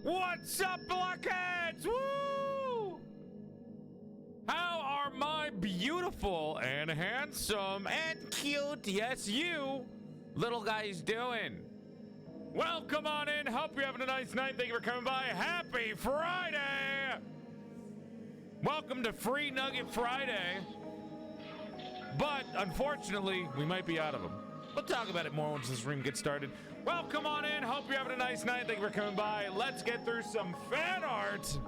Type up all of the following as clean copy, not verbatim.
What's up, blockheads? Woo! How are my beautiful and handsome and cute, yes you, little guys doing? Well, come on in. Hope you're having a nice night. Thank you for coming by. Happy Friday! Welcome to Free Nugget Friday. But, unfortunately, we might be out of them. We'll talk about it more once the stream gets started. Well, come on in. Hope you're having a nice night. Thank you for coming by. Let's get through some fan art.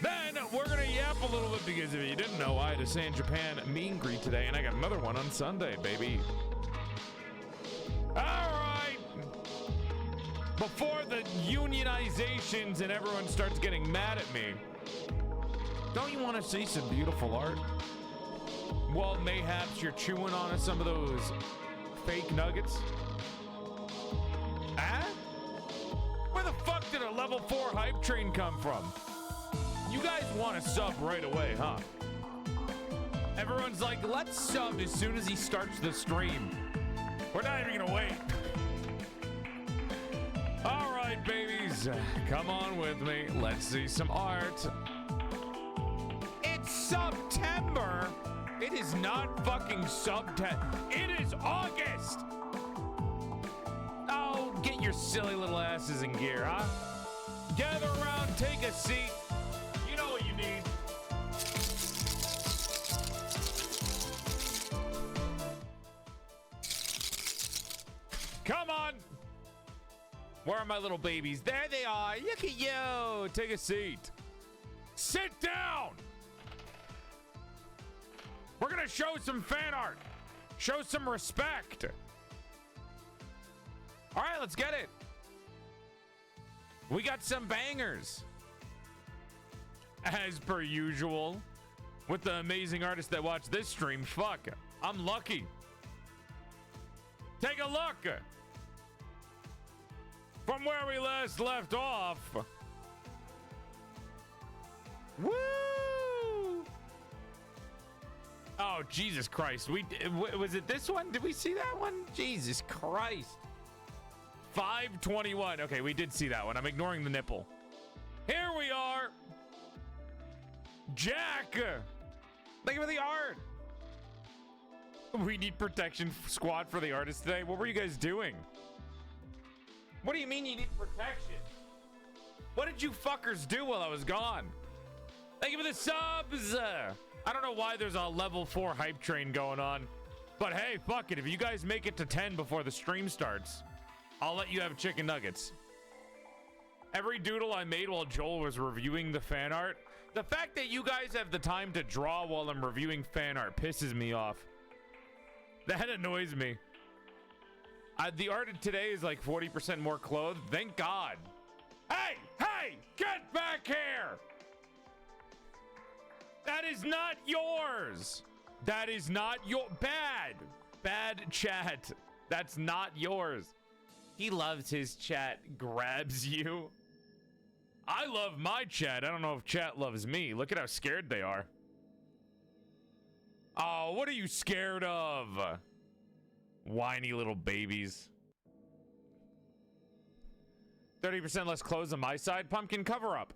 Then we're going to yap a little bit because if you didn't know, I had a San Japan meet and greet today, and I got another one on Sunday, baby. All right. Before the unionizations and everyone starts getting mad at me, don't you want to see some beautiful art? Well, mayhaps you're chewing on some of those fake nuggets. Ah? Where the fuck did a level 4 hype train come from? You guys want to sub right away, huh? Everyone's like, let's sub as soon as he starts the stream. We're not even gonna wait. All right, babies, come on with me. Let's see some art. It's September. It is not fucking it is August. Oh, get your silly little asses in gear, huh? Gather around, take a seat. You know what you need. Come on. Where are my little babies? There they are. Look at you. Take a seat. Sit down. We're gonna show some fan art. Show some respect. All right, let's get it. We got some bangers. As per usual, with the amazing artists that watch this stream, fuck, I'm lucky. Take a look. From where we last left off. Woo! Oh, Jesus Christ. Was it this one? Did we see that one? Jesus Christ. 521. Okay, we did see that one. I'm ignoring the nipple. Here we are. Jack. Thank you for the art. We need protection squad for the artist today. What were you guys doing? What do you mean you need protection? What did you fuckers do while I was gone? Thank you for the subs. I don't know why there's a level 4 hype train going on, but hey, fuck it. If you guys make it to 10 before the stream starts, I'll let you have chicken nuggets. Every doodle I made while Joel was reviewing the fan art, the fact that you guys have the time to draw while I'm reviewing fan art pisses me off. That annoys me. The art of today is like 40% more clothed. Thank God. Hey, get back here. That is not yours. That is not your bad chat. That's not yours. He loves his chat. Grabs you. I love my chat. I don't know if chat loves me. Look at how scared they are. Oh, what are you scared of? Whiny little babies. 30% less clothes on my side. Pumpkin cover up.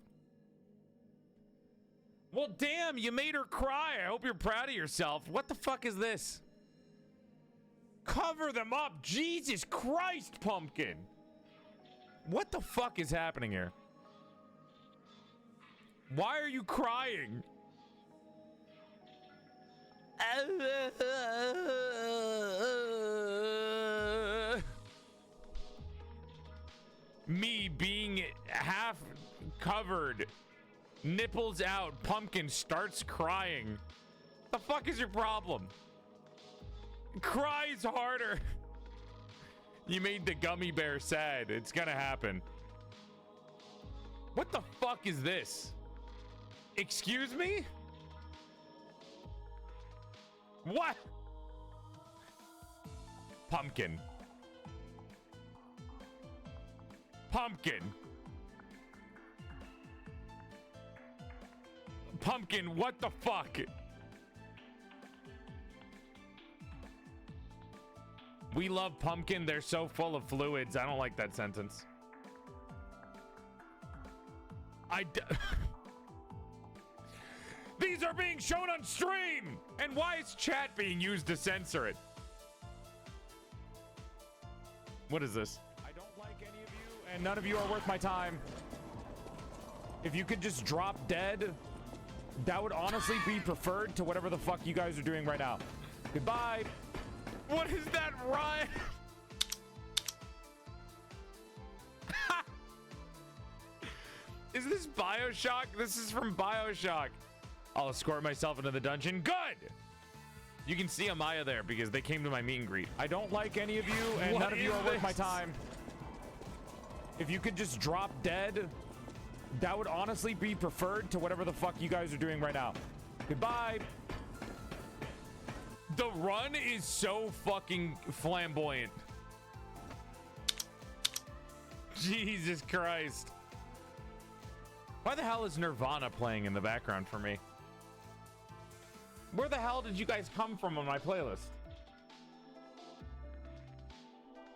Well, damn, you made her cry. I hope you're proud of yourself. What the fuck is this? Cover them up. Jesus Christ, Pumpkin. What the fuck is happening here? Why are you crying? Me being half covered, nipples out, Pumpkin starts crying. The fuck is your problem? Cries harder. You made the gummy bear sad. It's gonna happen. What the fuck is this? Excuse me? What? Pumpkin. Pumpkin, what the fuck? We love Pumpkin. They're so full of fluids. I don't like that sentence. These are being shown on stream! And why is chat being used to censor it? What is this? I don't like any of you, and none of you are worth my time. If you could just drop dead, that would honestly be preferred to whatever the fuck you guys are doing right now. Goodbye. What is that, Ryan? Is this BioShock? This is from BioShock. I'll escort myself into the dungeon. Good! You can see Amaya there because they came to my meet and greet. I don't like any of you, and none of you are worth my time. If you could just drop dead, that would honestly be preferred to whatever the fuck you guys are doing right now. Goodbye. The run is so fucking flamboyant. Jesus Christ. Why the hell is Nirvana playing in the background for me? Where the hell did you guys come from on my playlist?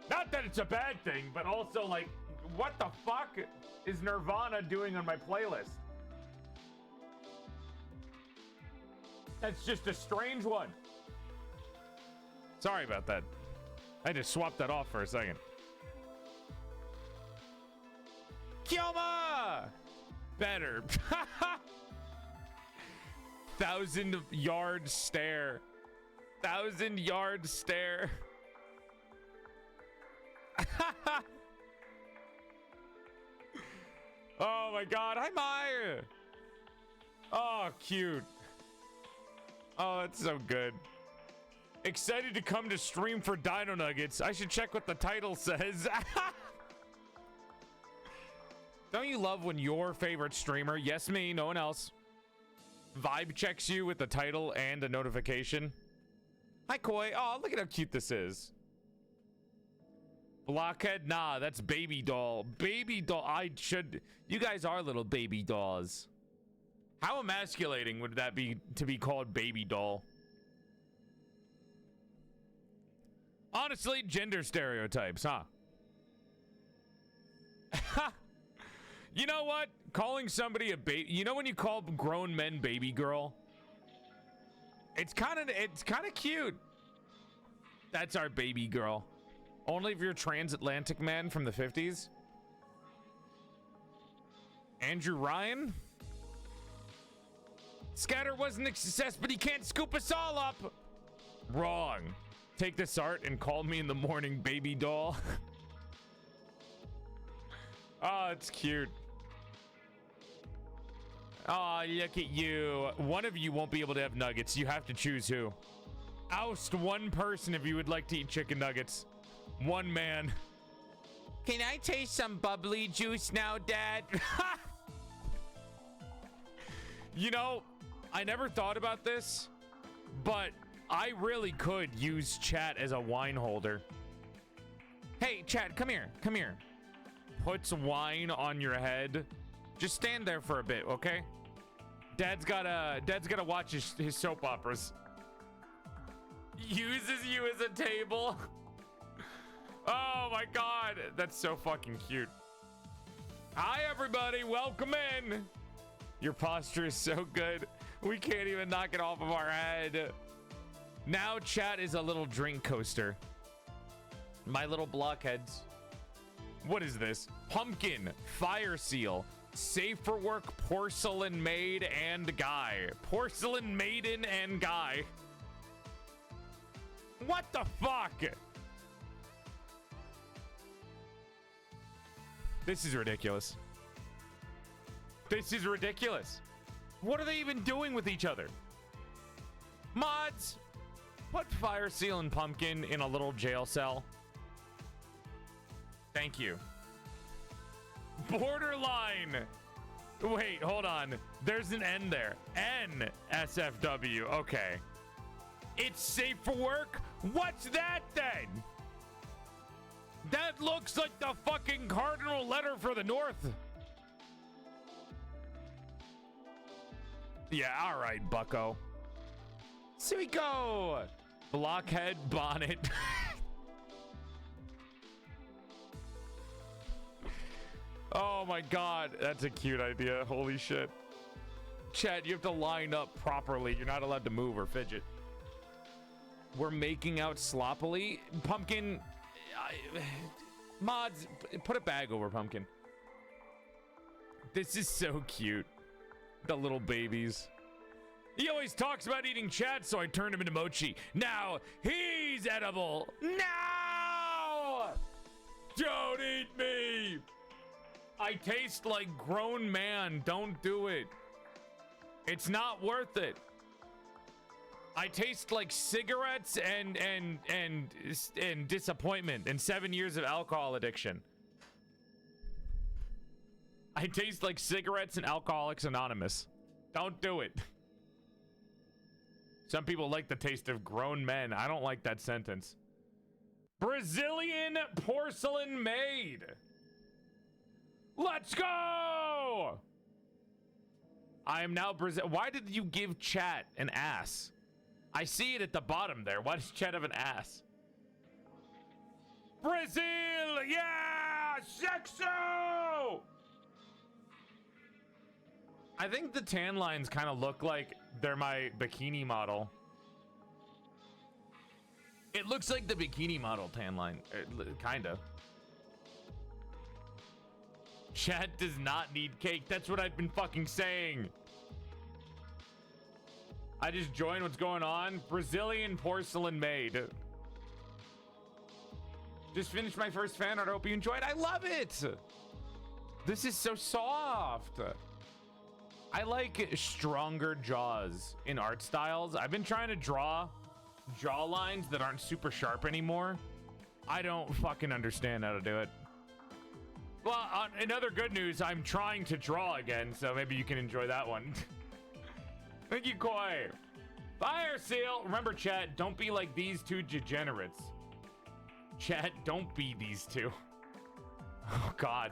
Not that it's a bad thing, but also like, what the fuck is Nirvana doing on my playlist? That's just a strange one. Sorry about that. I just swapped that off for a second. Kyoma! Better. 1,000-yard stare. 1,000-yard stare. Oh my god, hi Maya. Oh, cute. Oh, that's so good. Excited to come to stream for Dino Nuggets. I should check what the title says. Don't you love when your favorite streamer, yes me, no one else, vibe checks you with the title and a notification? Hi Koi. Oh, look at how cute this is. Blockhead? Nah, that's baby doll. Baby doll. You guys are little baby dolls. How emasculating would that be to be called baby doll? Honestly, gender stereotypes, huh? You know what? Calling somebody a baby, you know when you call grown men baby girl? It's kind of cute. That's our baby girl. Only if you're a transatlantic man from the 50s. Andrew Ryan? Scatter wasn't a success, but he can't scoop us all up. Wrong. Take this art and call me in the morning, baby doll. Oh, it's cute. Oh, look at you. One of you won't be able to have nuggets. You have to choose who. Oust one person if you would like to eat chicken nuggets. One man. Can I taste some bubbly juice now, Dad? You know, I never thought about this, but I really could use chat as a wine holder. Hey, chat, come here. Come here. Puts wine on your head. Just stand there for a bit, okay? Dad's gotta watch his soap operas. Uses you as a table. Oh my god, that's so fucking cute. Hi everybody, welcome in. Your posture is so good. We can't even knock it off of our head. Now chat is a little drink coaster. My little blockheads. What is this? Pumpkin, fire seal, safe for work, PorcelainMaid and guy. Porcelain maiden and guy. What the fuck? This is ridiculous. This is ridiculous. What are they even doing with each other? Mods, put fire seal and pumpkin in a little jail cell. Thank you. Borderline. Wait, hold on. There's an N there. N SFW. Okay. It's safe for work? What's that then? That looks like the fucking cardinal letter for the North. Yeah, all right, bucko. Suiko. Blockhead bonnet. Oh my god, that's a cute idea. Holy shit. Chat, you have to line up properly. You're not allowed to move or fidget. We're making out sloppily. Pumpkin, mods, put a bag over Pumpkin. This is so cute. The little babies. He always talks about eating chat, so I turned him into mochi. Now he's edible. No! Don't eat me! I taste like grown man. Don't do it. It's not worth it. I taste like cigarettes and disappointment and 7 years of alcohol addiction. I taste like cigarettes and Alcoholics Anonymous. Don't do it. Some people like the taste of grown men. I don't like that sentence. Brazilian porcelain maid. Let's go! I am now Brazil. Why did you give chat an ass? I see it at the bottom there. Why does chat have an ass? Brazil! Yeah! Sexo! I think the tan lines kind of look like they're my bikini model. It looks like the bikini model tan line. Kinda. Chat does not need cake. That's what I've been fucking saying. I just joined what's going on. Brazilian porcelain maid. Just finished my first fan art. I hope you enjoyed. I love it. This is so soft. I like stronger jaws in art styles. I've been trying to draw jaw lines that aren't super sharp anymore. I don't fucking understand how to do it. Well, in other good news, I'm trying to draw again, so maybe you can enjoy that one. Thank you, Koi. Fire Seal. Remember, chat, don't be like these two degenerates. Chat, don't be these two. Oh, God.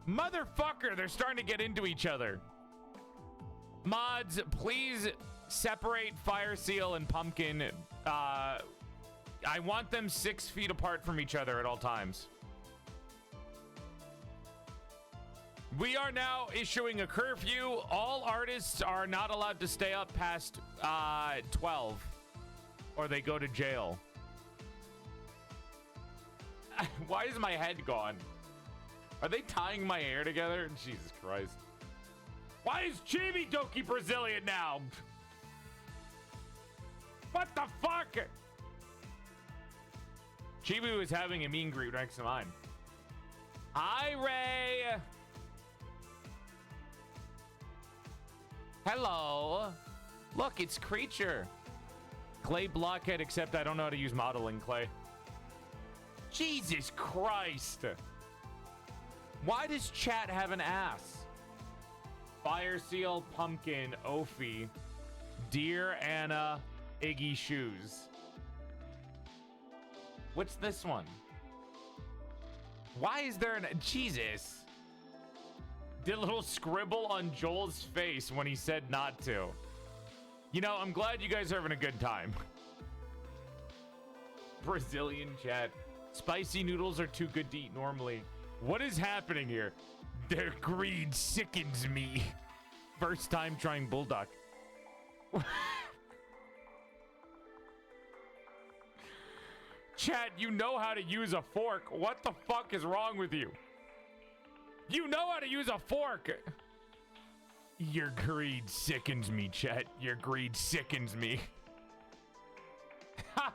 Motherfucker, they're starting to get into each other. Mods, please separate Fire Seal and Pumpkin. I want them 6 feet apart from each other at all times. We are now issuing a curfew. All artists are not allowed to stay up past 12, or they go to jail. Why is my head gone? Are they tying my hair together? Jesus Christ. Why is Chibi Doki Brazilian now? What the fuck? Chibi was having a mean greet next to mine. Hi, Ray. Hello. Look, it's Creature. Clay Blockhead, except I don't know how to use modeling clay. Jesus Christ. Why does chat have an ass? Fire Seal, Pumpkin, Ophi, Dear Anna, Iggy Shoes. What's this one? Why is there an... Jesus. Did a little scribble on Joel's face when he said not to. You know, I'm glad you guys are having a good time. Brazilian chat. Spicy noodles are too good to eat normally. What is happening here? Their greed sickens me. First time trying Bulldog. Chat, you know how to use a fork. What the fuck is wrong with you? You know how to use a fork. Your greed sickens me, chat. Your greed sickens me. Ha!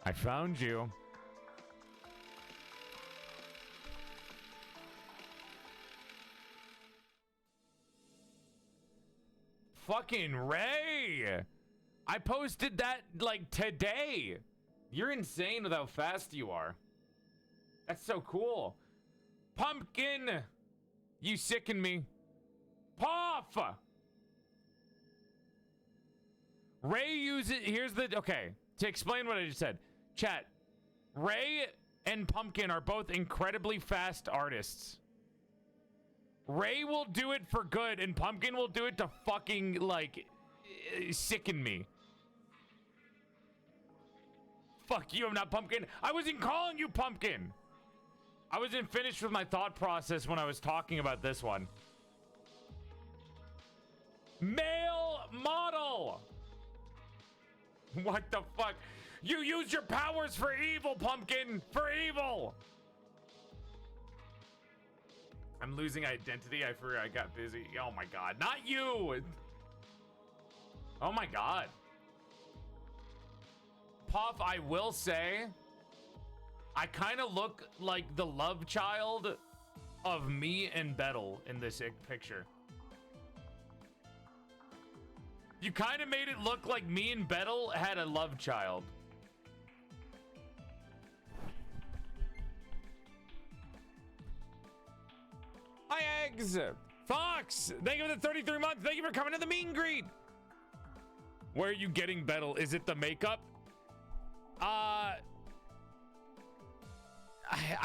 I found you. Fucking Ray! I posted that like today. You're insane with how fast you are. That's so cool. Pumpkin! You sicken me. Puff! Ray uses... Here's the... Okay. To explain what I just said. Chat. Ray and Pumpkin are both incredibly fast artists. Ray will do it for good, and Pumpkin will do it to fucking, like, sicken me. Fuck you, I'm not Pumpkin. I wasn't calling you Pumpkin. I wasn't finished with my thought process when I was talking about this one. Male model. What the fuck? You use your powers for evil, Pumpkin! For evil! I'm losing identity. I forgot I got busy. Oh my god. Not you! Oh my god. Puff, I will say, I kind of look like the love child of me and Bettel in this picture. You kind of made it look like me and Bettel had a love child. Hi, Eggs! Fox! Thank you for the 33 months. Thank you for coming to the meet and greet. Where are you getting Bettel? Is it the makeup?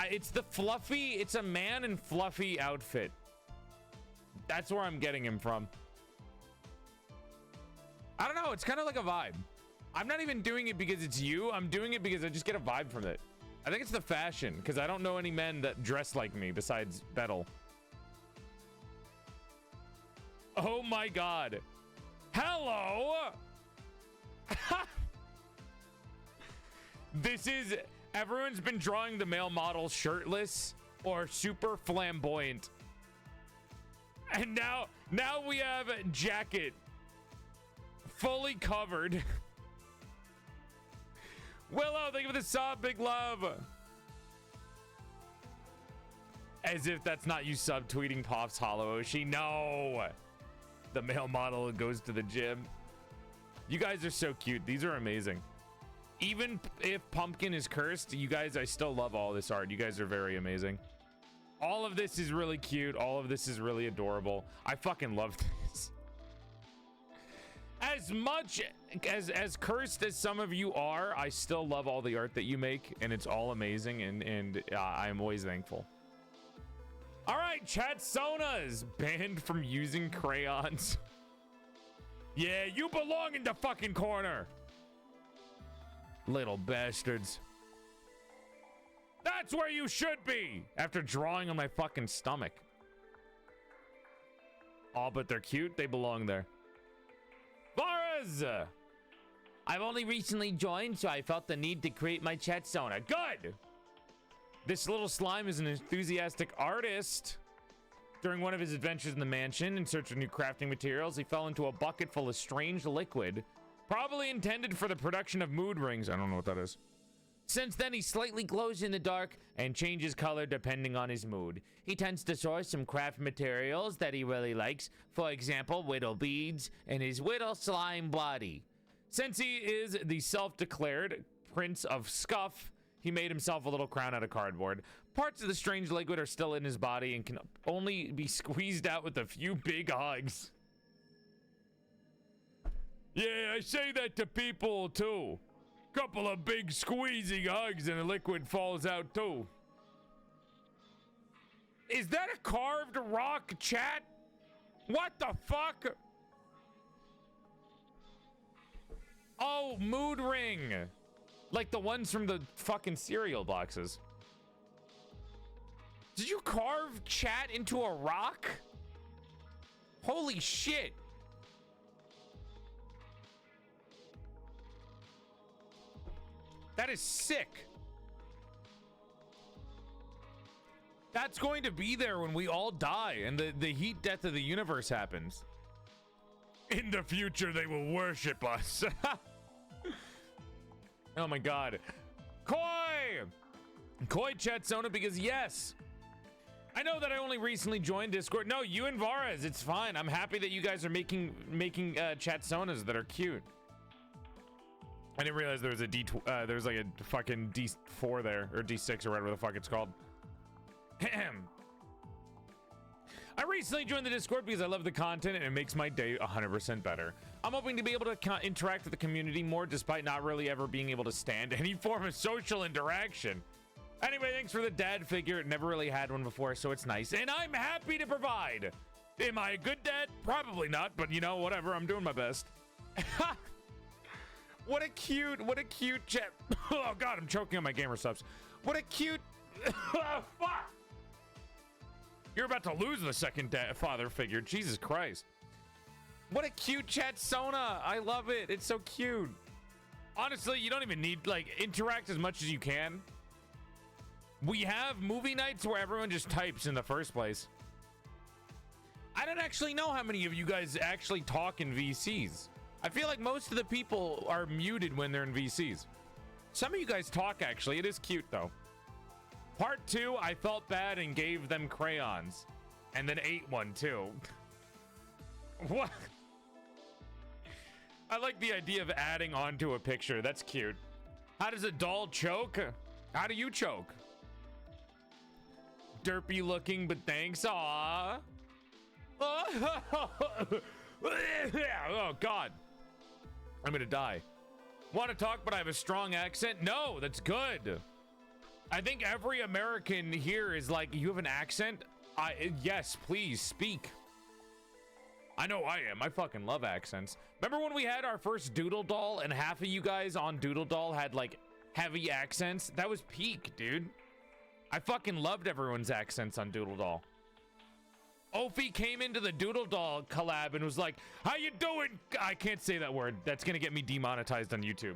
It's the fluffy, it's a man in fluffy outfit. That's where I'm getting him from. I don't know, it's kind of like a vibe. I'm not even doing it because it's you. I'm doing it because I just get a vibe from it. I think it's the fashion, because I don't know any men that dress like me besides Bettel. Oh my god. Hello! This is... Everyone's been drawing the male model shirtless or super flamboyant. And now we have a jacket. Fully covered. Willow, thank you for the sub. Big love. As if that's not you subtweeting Poff's Hollow Oshi. No. The male model goes to the gym. You guys are so cute. These are amazing. Even if Pumpkin is cursed, you guys, I still love all this art. You guys are very amazing. All of this is really cute. All of this is really adorable. I fucking love this. As much as cursed as some of you are, I still love all the art that you make, and it's all amazing, and I'm always thankful. All right, chat, Sona's banned from using crayons. Yeah, you belong in the fucking corner. Little bastards. That's where you should be after drawing on my fucking stomach. Oh, but they're cute. They belong there. Boris! I've only recently joined, so I felt the need to create my chat Sona. Good! This little slime is an enthusiastic artist. During one of his adventures in the mansion, in search of new crafting materials, he fell into a bucket full of strange liquid, probably intended for the production of mood rings. I don't know what that is. Since then, he slightly glows in the dark and changes color depending on his mood. He tends to source some craft materials that he really likes, for example, whittle beads and his whittle slime body. Since he is the self-declared Prince of Scuff, he made himself a little crown out of cardboard. Parts of the strange liquid are still in his body and can only be squeezed out with a few big hugs. Yeah, I say that to people too. Couple of big squeezing hugs and the liquid falls out too. Is that a carved rock, chat? What the fuck? Oh, mood ring. Like the ones from the fucking cereal boxes. Did you carve chat into a rock? Holy shit. That is sick. That's going to be there when we all die and the heat death of the universe happens. In the future, they will worship us. Oh my god. Koi! Koi chat Sona because yes. I know that I only recently joined Discord. No, you and Vares, it's fine. I'm happy that you guys are making chat Sonas that are cute. I didn't realize there was a there was like a fucking D4 there, or D6 or whatever the fuck it's called. I recently joined the Discord because I love the content and it makes my day 100% better. I'm hoping to be able to interact with the community more despite not really ever being able to stand any form of social interaction. Anyway, thanks for the dad figure. Never really had one before, so it's nice. And I'm happy to provide. Am I a good dad? Probably not, but you know, whatever. I'm doing my best. What a cute chat. Oh god, I'm choking on my gamer subs. What a cute Oh, fuck! You're about to lose the second father figure. Jesus Christ. What a cute chat Sona. I love it. It's so cute. Honestly, you don't even need, like, interact as much as you can. We have movie nights where everyone just types in the first place. I don't actually know how many of you guys actually talk in VCs. I feel like most of the people are muted when they're in VCs. Some of you guys talk, actually. It is cute, though. Part 2, I felt bad and gave them crayons. And then ate one, too. What? I like the idea of adding onto a picture. That's cute. How does a doll choke? How do you choke? Derpy looking, but thanks. Aww. Oh, God. I'm gonna die. Want to talk, but I have a strong accent? No, that's good. I think every American here is like, you have an accent? Yes, please, speak. I know I am. I fucking love accents. Remember when we had our first Doodle Doll and half of you guys on Doodle Doll had, like, heavy accents? That was peak, dude. I fucking loved everyone's accents on Doodle Doll. Ophi came into the Doodle Doll collab and was like, how you doing? I can't say that word. That's gonna get me demonetized on YouTube.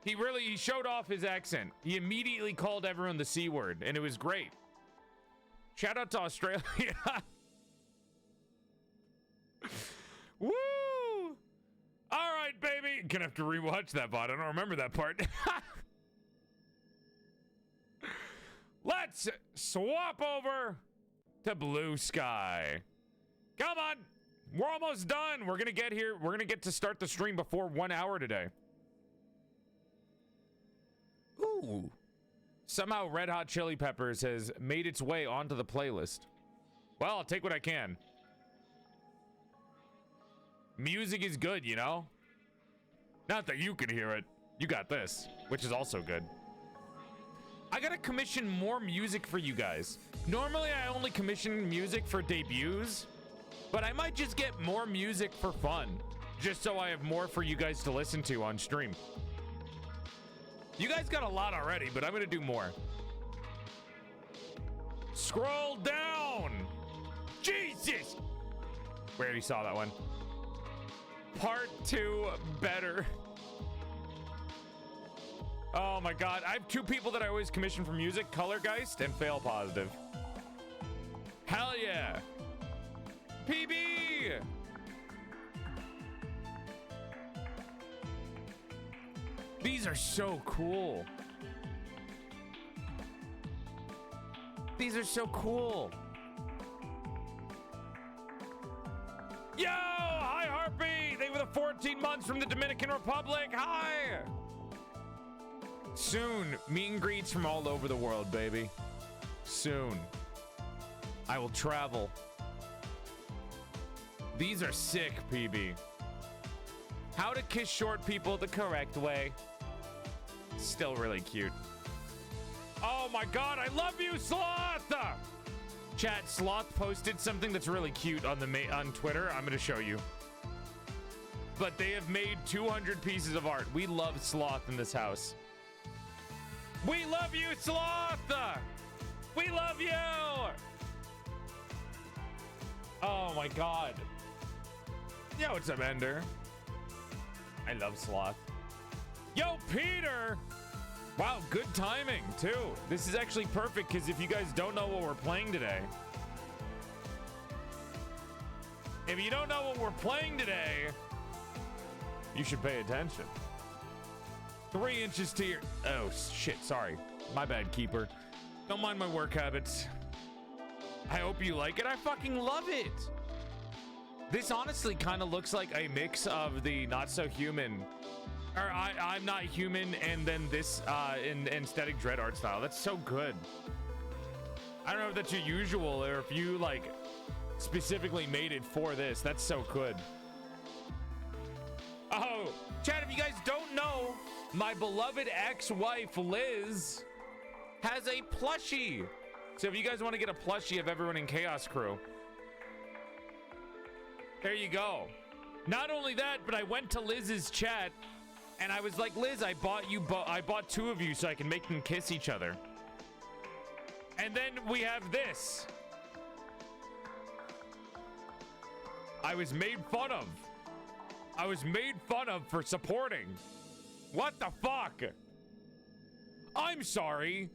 He showed off his accent. He immediately called everyone the C word, and it was great. Shout out to Australia. Woo! All right, baby. Gonna have to rewatch that bot. I don't remember that part. Let's swap over to Blue Sky. Come on. We're almost done. We're gonna get here. We're gonna get to start the stream before 1 hour today. Ooh. Somehow Red Hot Chili Peppers has made its way onto the playlist. Well, I'll take what I can. Music is good, you know? Not that you can hear it. You got this, which is also good. I gotta commission more music for you guys. Normally, I only commission music for debuts, but I might just get more music for fun, just so I have more for you guys to listen to on stream. You guys got a lot already, but I'm gonna do more. Scroll down! Jesus! We already saw that one. Part 2 better. Oh my God. I have 2 people that I always commission for music, Colorgeist and Fail Positive. Hell yeah. PB! These are so cool. These are so cool. Yo! Hi, Harpy! Thank you for the 14 months from the Dominican Republic. Hi! Soon, meet and greets from all over the world, baby. Soon. I will travel. These are sick, PB. How to kiss short people the correct way. Still really cute. Oh my God, I love you, Sloth! Chat, Sloth posted something that's really cute on Twitter. I'm gonna show you. But they have made 200 pieces of art. We love Sloth in this house. We love you, Sloth! We love you! Oh my God. Yo, what's up, Ender? I love Sloth. Yo, Peter! Wow, good timing, too. This is actually perfect, because if you guys don't know what we're playing today... If you don't know what we're playing today, you should pay attention. 3 inches to your... Oh, shit, sorry. My bad, Keeper. Don't mind my work habits. I hope you like it. I fucking love it. This honestly kind of looks like a mix of the Not So Human... Or I'm Not Human and then this in Static Dread art style. That's so good. I don't know if that's your usual or if you, like, specifically made it for this. That's so good. Oh, chat, if you guys don't know, my beloved ex-wife, Liz, has a plushie. So if you guys want to get a plushie of everyone in Chaos Crew, there you go. Not only that, but I went to Liz's chat and I was like, Liz, I bought 2 of you so I can make them kiss each other. And then we have this. I was made fun of. I was made fun of for supporting. What the fuck? I'm sorry.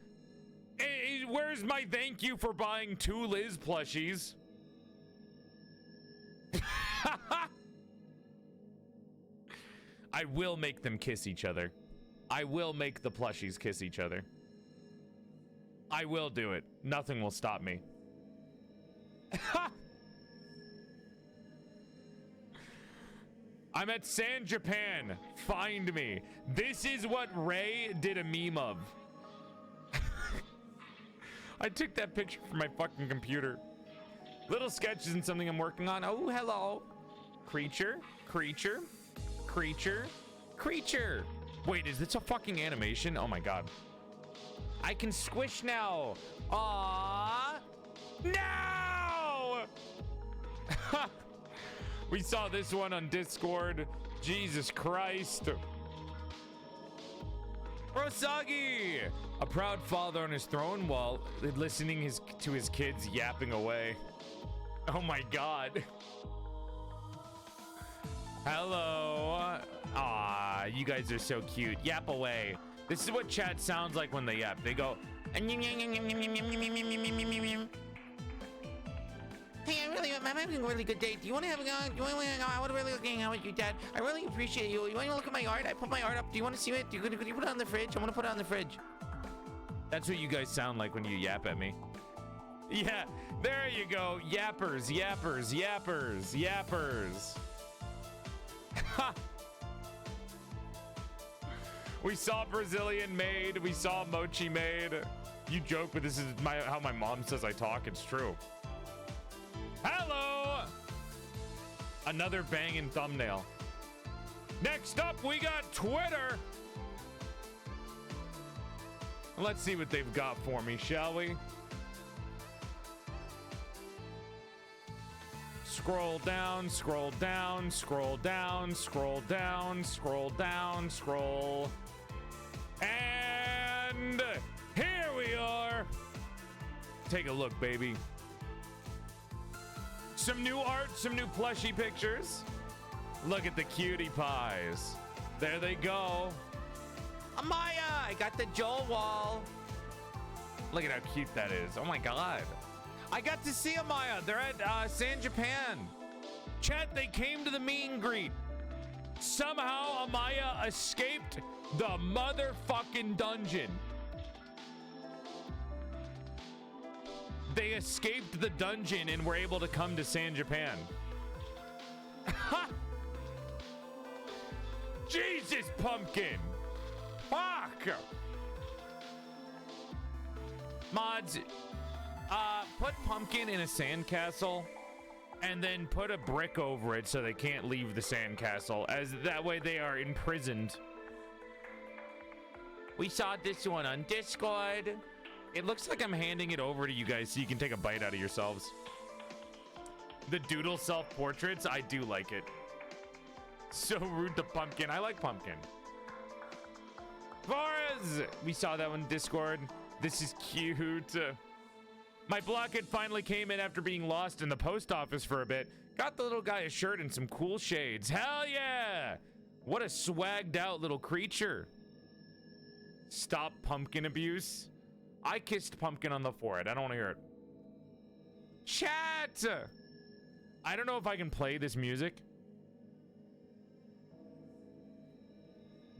Where's my thank you for buying 2 Liz plushies? I will make them kiss each other. I will make the plushies kiss each other. I will do it. Nothing will stop me. I'm at San Japan. Find me. This is what Ray did a meme of. I took that picture from my fucking computer. Little sketch isn't something I'm working on. Oh, hello. Creature, creature, creature, creature. Wait, is this a fucking animation? Oh my god. I can squish now. Aww. No! We saw this one on Discord. Jesus Christ. Rosagi! A proud father on his throne while listening to his kids yapping away. Oh my god. Hello. Ah, you guys are so cute. Yap away. This is what chat sounds like when they yap. They go. Hey, I'm having a really good day. Do you want to have a go? I want to really hang out with you, Dad. I really appreciate you. You want to look at my art? I put my art up. Do you want to see it? Could you put it on the fridge? I want to put it on the fridge. That's what you guys sound like when you yap at me. Yeah, there you go. Yappers, yappers, yappers, yappers. Ha! We saw Brazilian Maid. We saw Mochi Maid. You joke, but this is how my mom says I talk. It's true. Hello! Another banging thumbnail. Next up, we got Twitter. Let's see what they've got for me, shall we? Scroll down, scroll down, scroll down, scroll down, scroll down, scroll. And here we are. Take a look, baby. Some new art, some new plushie pictures. Look at the cutie pies. There they go. Amaya, I got the Joel wall. Look at how cute that is. Oh my god. I got to see Amaya. They're at San Japan. Chat, they came to the meet and greet. Somehow Amaya escaped the motherfucking dungeon. They escaped the dungeon and were able to come to San Japan. Jesus, pumpkin. Fuck. Mods, put pumpkin in a sandcastle and then put a brick over it so they can't leave the sandcastle, as that way they are imprisoned. We saw this one on Discord. It looks like I'm handing it over to you guys so you can take a bite out of yourselves. The doodle self-portraits, I do like it. So rude to pumpkin. I like pumpkin. Flores! We saw that one Discord. This is cute. My blockhead finally came in after being lost in the post office for a bit. Got the little guy a shirt and some cool shades. Hell yeah! What a swagged out little creature. Stop pumpkin abuse. I kissed pumpkin on the forehead. I don't want to hear it. Chat! I don't know if I can play this music.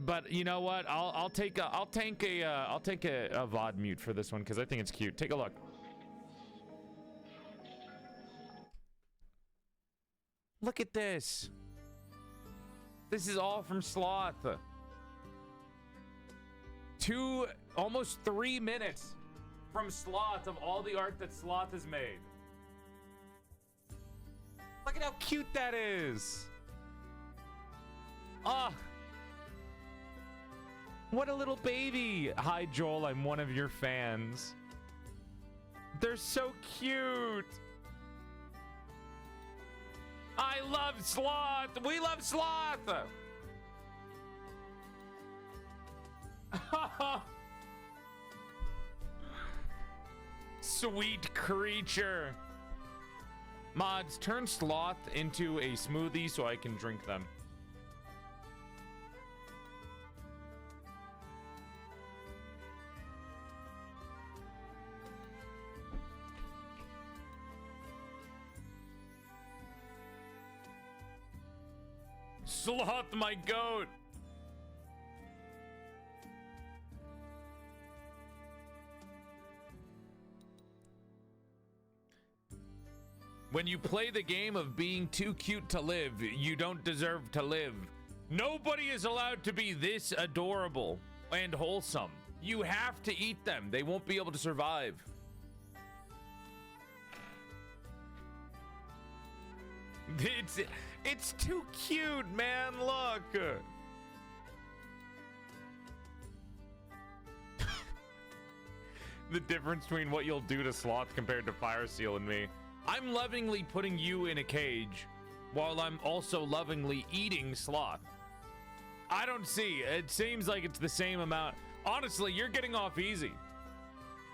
But you know what? I'll take a VOD mute for this one because I think it's cute. Take a look. Look at this. This is all from Sloth. Almost 3 minutes from Sloth of all the art that Sloth has made. Look at how cute that is. Ah. What a little baby. Hi, Joel. I'm one of your fans. They're so cute. I love Sloth. We love Sloth. Sweet creature. Mods, turn sloth into a smoothie so I can drink them. Sloth, my goat. When you play the game of being too cute to live, you don't deserve to live. Nobody is allowed to be this adorable and wholesome. You have to eat them. They won't be able to survive. It's too cute, man. Look. The difference between what you'll do to Sloth compared to Fire Seal and me. I'm lovingly putting you in a cage while I'm also lovingly eating Sloth. I don't see. It seems like it's the same amount. Honestly, you're getting off easy.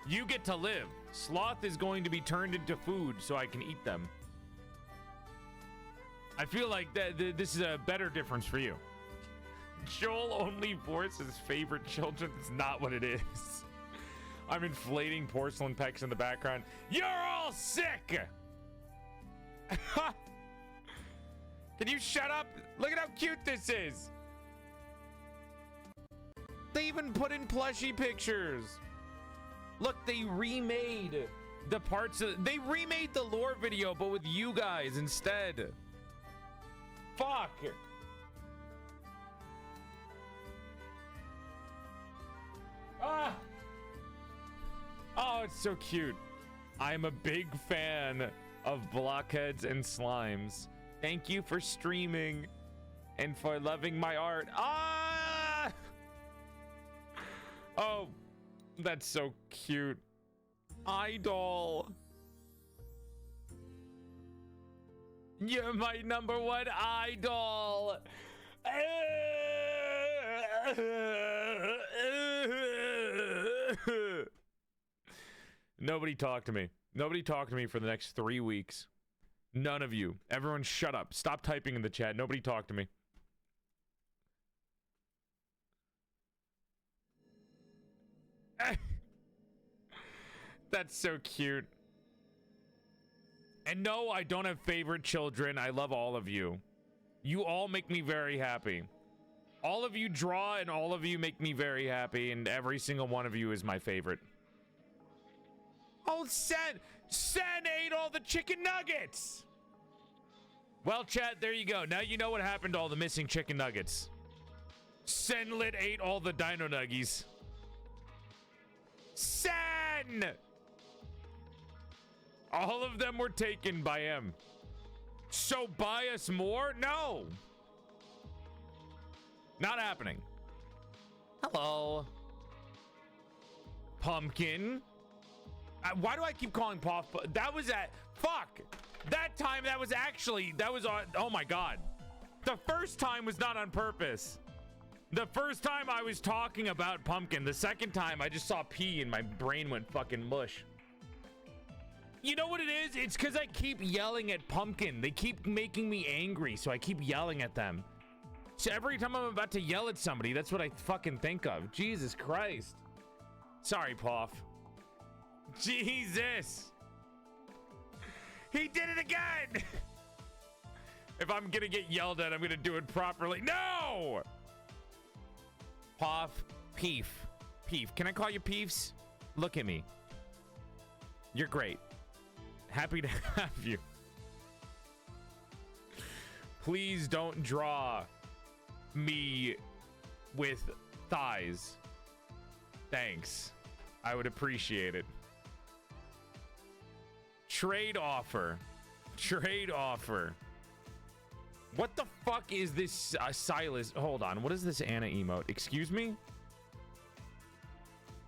You get to live. Sloth is going to be turned into food so I can eat them. I feel like this is a better difference for you. Joel only voices favorite children. It's not what it is. I'm inflating porcelain pecs in the background. You're all sick! Can you shut up? Look at how cute this is. They even put in plushie pictures. Look, they remade the parts of... They remade the lore video, but with you guys instead. Fuck. Ah. Oh, it's so cute. I'm a big fan of blockheads and slimes. Thank you for streaming and for loving my art. Ah! Oh, that's so cute. Idol. You're my number one idol. Nobody talk to me. Nobody talk to me for the next 3 weeks. None of you. Everyone shut up. Stop typing in the chat. Nobody talk to me. That's so cute. And no, I don't have favorite children. I love all of you. You all make me very happy. All of you draw and all of you make me very happy, and every single one of you is my favorite. Oh, Sen ate all the chicken nuggets. Well, chat, there you go. Now you know what happened to all the missing chicken nuggets. Senlit ate all the dino nuggies. Sen! All of them were taken by him. So buy us more? No. Not happening. Hello. Pumpkin. Why do I keep calling Puff? That was at... Fuck. That time, that was actually... That was on... Oh, my God. The first time was not on purpose. The first time I was talking about Pumpkin. The second time, I just saw pee and my brain went fucking mush. You know what it is? It's because I keep yelling at Pumpkin. They keep making me angry, so I keep yelling at them. So every time I'm about to yell at somebody, that's what I fucking think of. Jesus Christ. Sorry, Puff. Jesus. He did it again. If I'm gonna get yelled at, I'm gonna do it properly. No! Puff. Peef. Peef. Can I call you Peefs? Look at me. You're great. Happy to have you. Please don't draw me with thighs. Thanks. I would appreciate it. Trade offer. Trade offer. What the fuck is this Silas? Hold on. What is this Anna emote? Excuse me?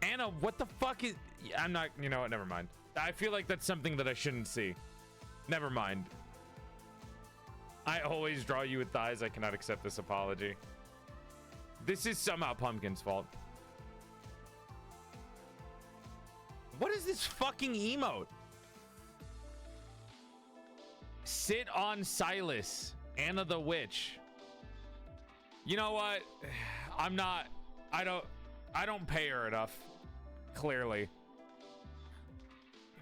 Anna, what the fuck is... I'm not... You know what? Never mind. I feel like that's something that I shouldn't see. Never mind. I always draw you with thighs. I cannot accept this apology. This is somehow Pumpkin's fault. What is this fucking emote? Sit on Silas, Anna the Witch. You know what? I don't pay her enough. Clearly.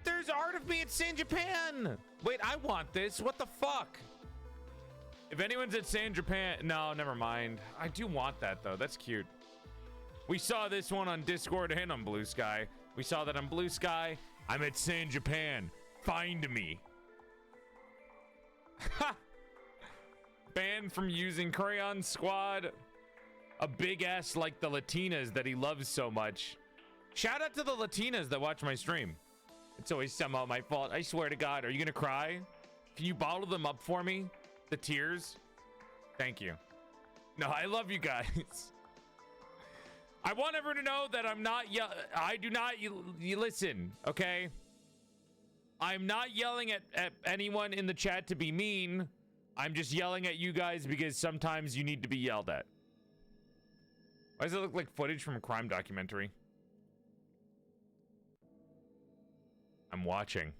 There's art of me at San Japan. Wait, I want this. What the fuck? If anyone's at San Japan, no, never mind. I do want that though. That's cute. We saw this one on Discord and on Blue Sky. We saw that on Blue Sky. I'm at San Japan. Find me. Ha! Banned from using Crayon Squad. A big ass like the Latinas that he loves so much. Shout out to the Latinas that watch my stream. It's always somehow my fault. I swear to God. Are you gonna cry? Can you bottle them up for me? The tears? Thank you. No, I love you guys. I want everyone to know that I'm not I do not you listen, okay? I'm not yelling at anyone in the chat to be mean. I'm just yelling at you guys because sometimes you need to be yelled at. Why does it look like footage from a crime documentary? I'm watching.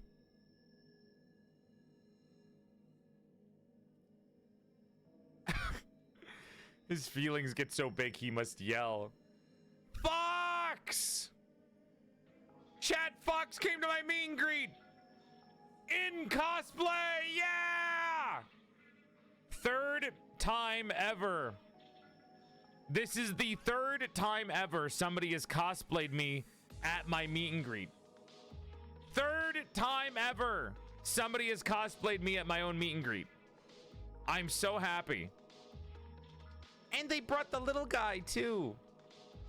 His feelings get so big he must yell. Fox! Chat Fox came to my meet and greet! In cosplay! Yeah! Third time ever. This is the third time ever somebody has cosplayed me at my meet and greet. Third time ever somebody has cosplayed me at my own meet and greet. I'm so happy. And they brought the little guy too.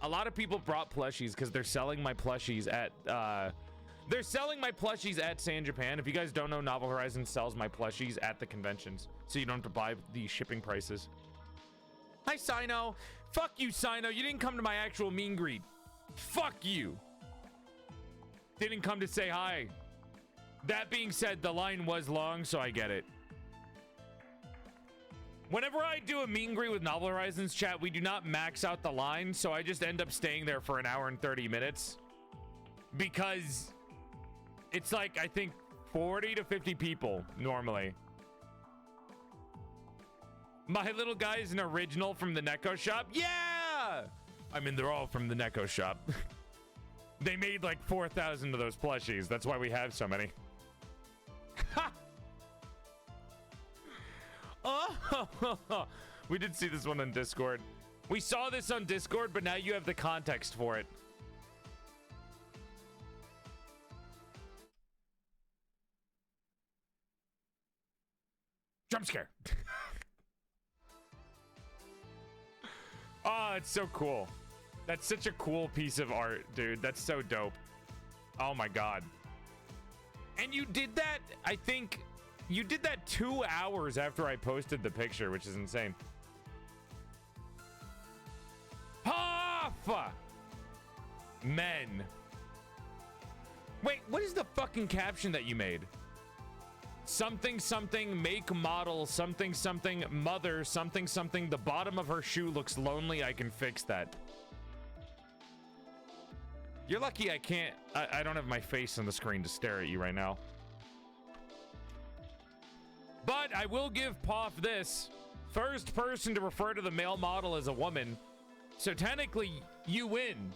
A lot of people brought plushies because they're selling my plushies at San Japan. If you guys don't know, Novel Horizons sells my plushies at the conventions, so you don't have to buy the shipping prices. Hi, Sino. Fuck you, Sino. You didn't come to my actual meet and greet. Fuck you. Didn't come to say hi. That being said, the line was long, so I get it. Whenever I do a meet and greet with Novel Horizons chat, we do not max out the line, so I just end up staying there for an hour and 30 minutes. Because it's like, I think, 40 to 50 people normally. My little guy is an original from the Neko shop. Yeah! I mean, they're all from the Neko shop. They made like 4,000 of those plushies. That's why we have so many. Ha! Oh, we did see this one on Discord. We saw this on Discord, but now you have the context for it. Jump scare. Oh, it's so cool. That's such a cool piece of art, dude. That's so dope. Oh my God. And you did that, I think, you did that 2 hours after I posted the picture, which is insane. Puff! Men. Wait, what is the fucking caption that you made? Something, something, make model, something, something, mother, something, something. The bottom of her shoe looks lonely. I can fix that. You're lucky I can't, I don't have my face on the screen to stare at you right now. But I will give Poff this. First person to refer to the male model as a woman. So technically, you win.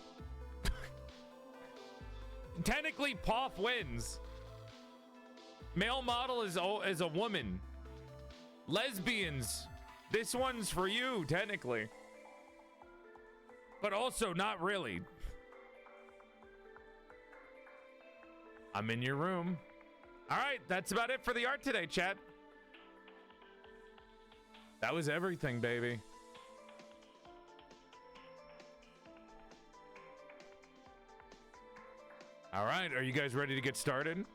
Technically, Poff wins. Male model is a woman. Lesbians. This one's for you, technically. But also not really. I'm in your room. All right, that's about it for the art today, chat. That was everything, baby. All right, are you guys ready to get started?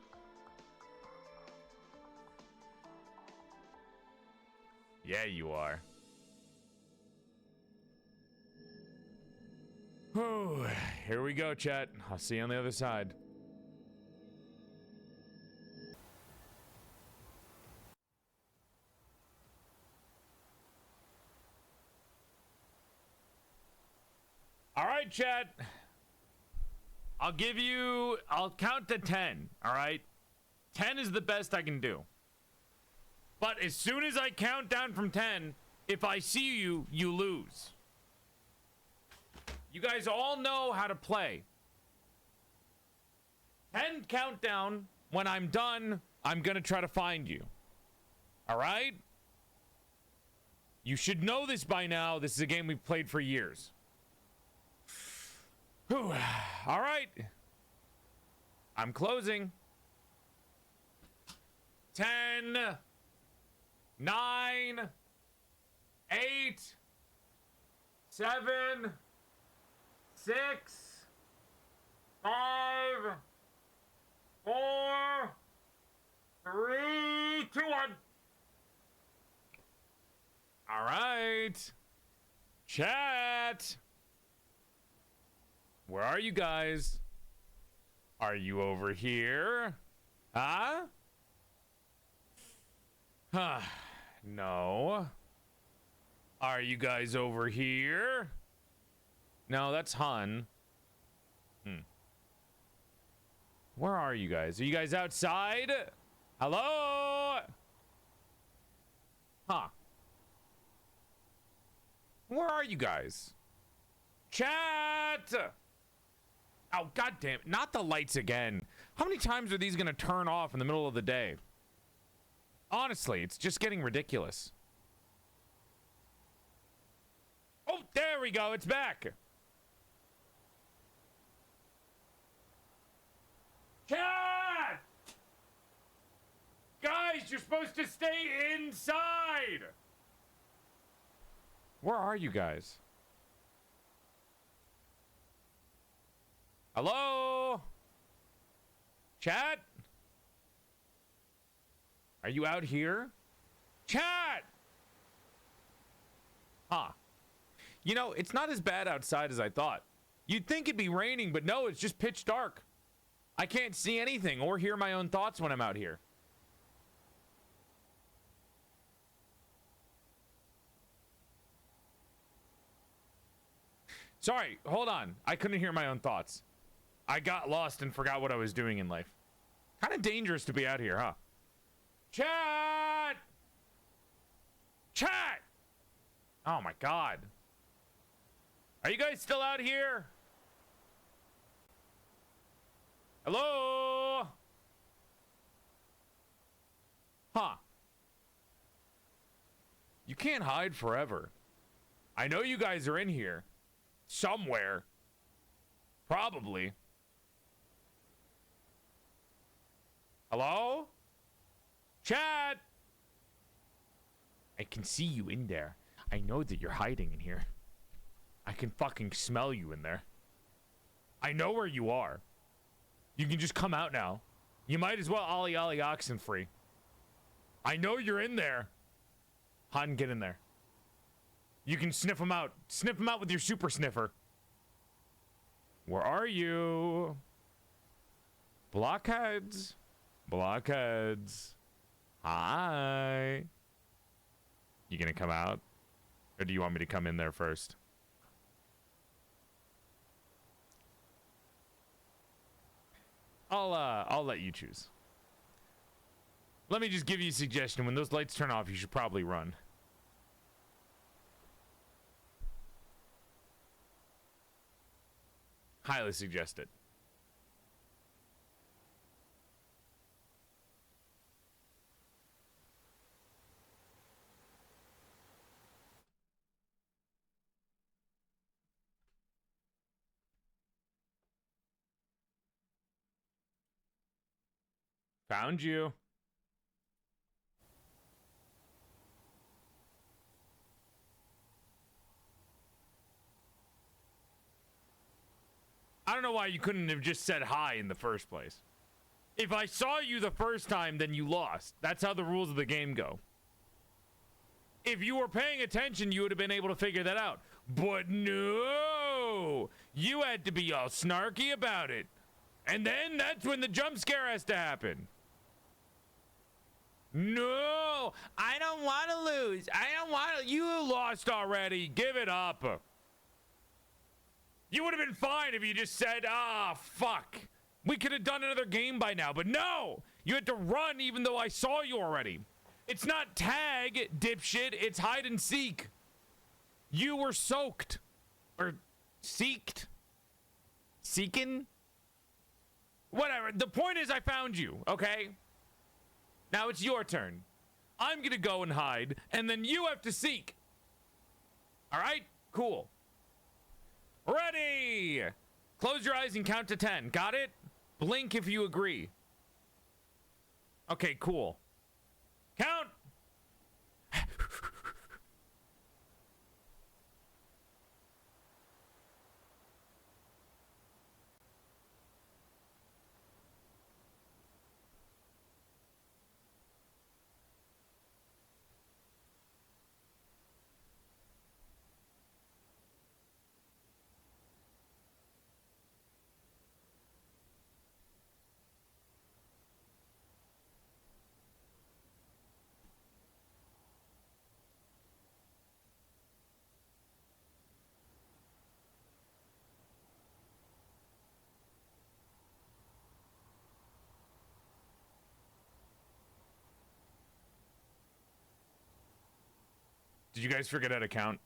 Yeah, you are. Whew, here we go, chat. I'll see you on the other side. All right, chat. I'll count to 10, all right? 10 is the best I can do. But as soon as I count down from 10, if I see you, you lose. You guys all know how to play. 10 countdown. When I'm done, I'm gonna try to find you. All right? You should know this by now. This is a game we've played for years. Whew. All right. I'm closing. 10, 9, 8, 7, 6, 5, 4, 3, 2, 1. All right. Chat. Where are you guys? Are you over here? Huh? Huh. No. Are you guys over here? No, that's Hun. Where are you guys? Are you guys outside? Hello? Huh. Where are you guys? Chat! Oh, goddamn. Not the lights again. How many times are these going to turn off in the middle of the day? Honestly, it's just getting ridiculous. Oh, there we go. It's back. Cat! Guys, you're supposed to stay inside. Where are you guys? Hello? Chat? Are you out here? Chat! Huh. You know, it's not as bad outside as I thought. You'd think it'd be raining, but no, it's just pitch dark. I can't see anything or hear my own thoughts when I'm out here. Sorry, hold on. I couldn't hear my own thoughts. I got lost and forgot what I was doing in life. Kind of dangerous to be out here, huh? Chat! Chat! Oh my God. Are you guys still out here? Hello? Huh. You can't hide forever. I know you guys are in here. Somewhere. Probably. Hello? Chat! I can see you in there. I know that you're hiding in here. I can fucking smell you in there. I know where you are. You can just come out now. You might as well ollie ollie oxen free. I know you're in there. Han, get in there. You can sniff them out. Sniff them out with your super sniffer. Where are you? Blockheads. Blockheads. Hi. You gonna come out? Or do you want me to come in there first? I'll let you choose. Let me just give you a suggestion. When those lights turn off, you should probably run. Highly suggested. Found you. I don't know why you couldn't have just said hi in the first place. If I saw you the first time, then you lost. That's how the rules of the game go. If you were paying attention, you would have been able to figure that out. But no! You had to be all snarky about it. And then that's when the jump scare has to happen. No! I don't want to lose. I don't want to. You lost already. Give it up. You would have been fine if you just said, ah, fuck. We could have done another game by now, but no! You had to run even though I saw you already. It's not tag, dipshit, it's hide and seek. You were soaked. Or seeked. Seekin'? Whatever. The point is I found you, okay? Now it's your turn. I'm gonna go and hide, and then you have to seek. Alright? Cool. Ready! Close your eyes and count to 10. Got it? Blink if you agree. Okay, cool. Count! Did you guys forget how to count?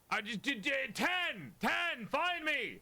I just did 10! 10! Find me!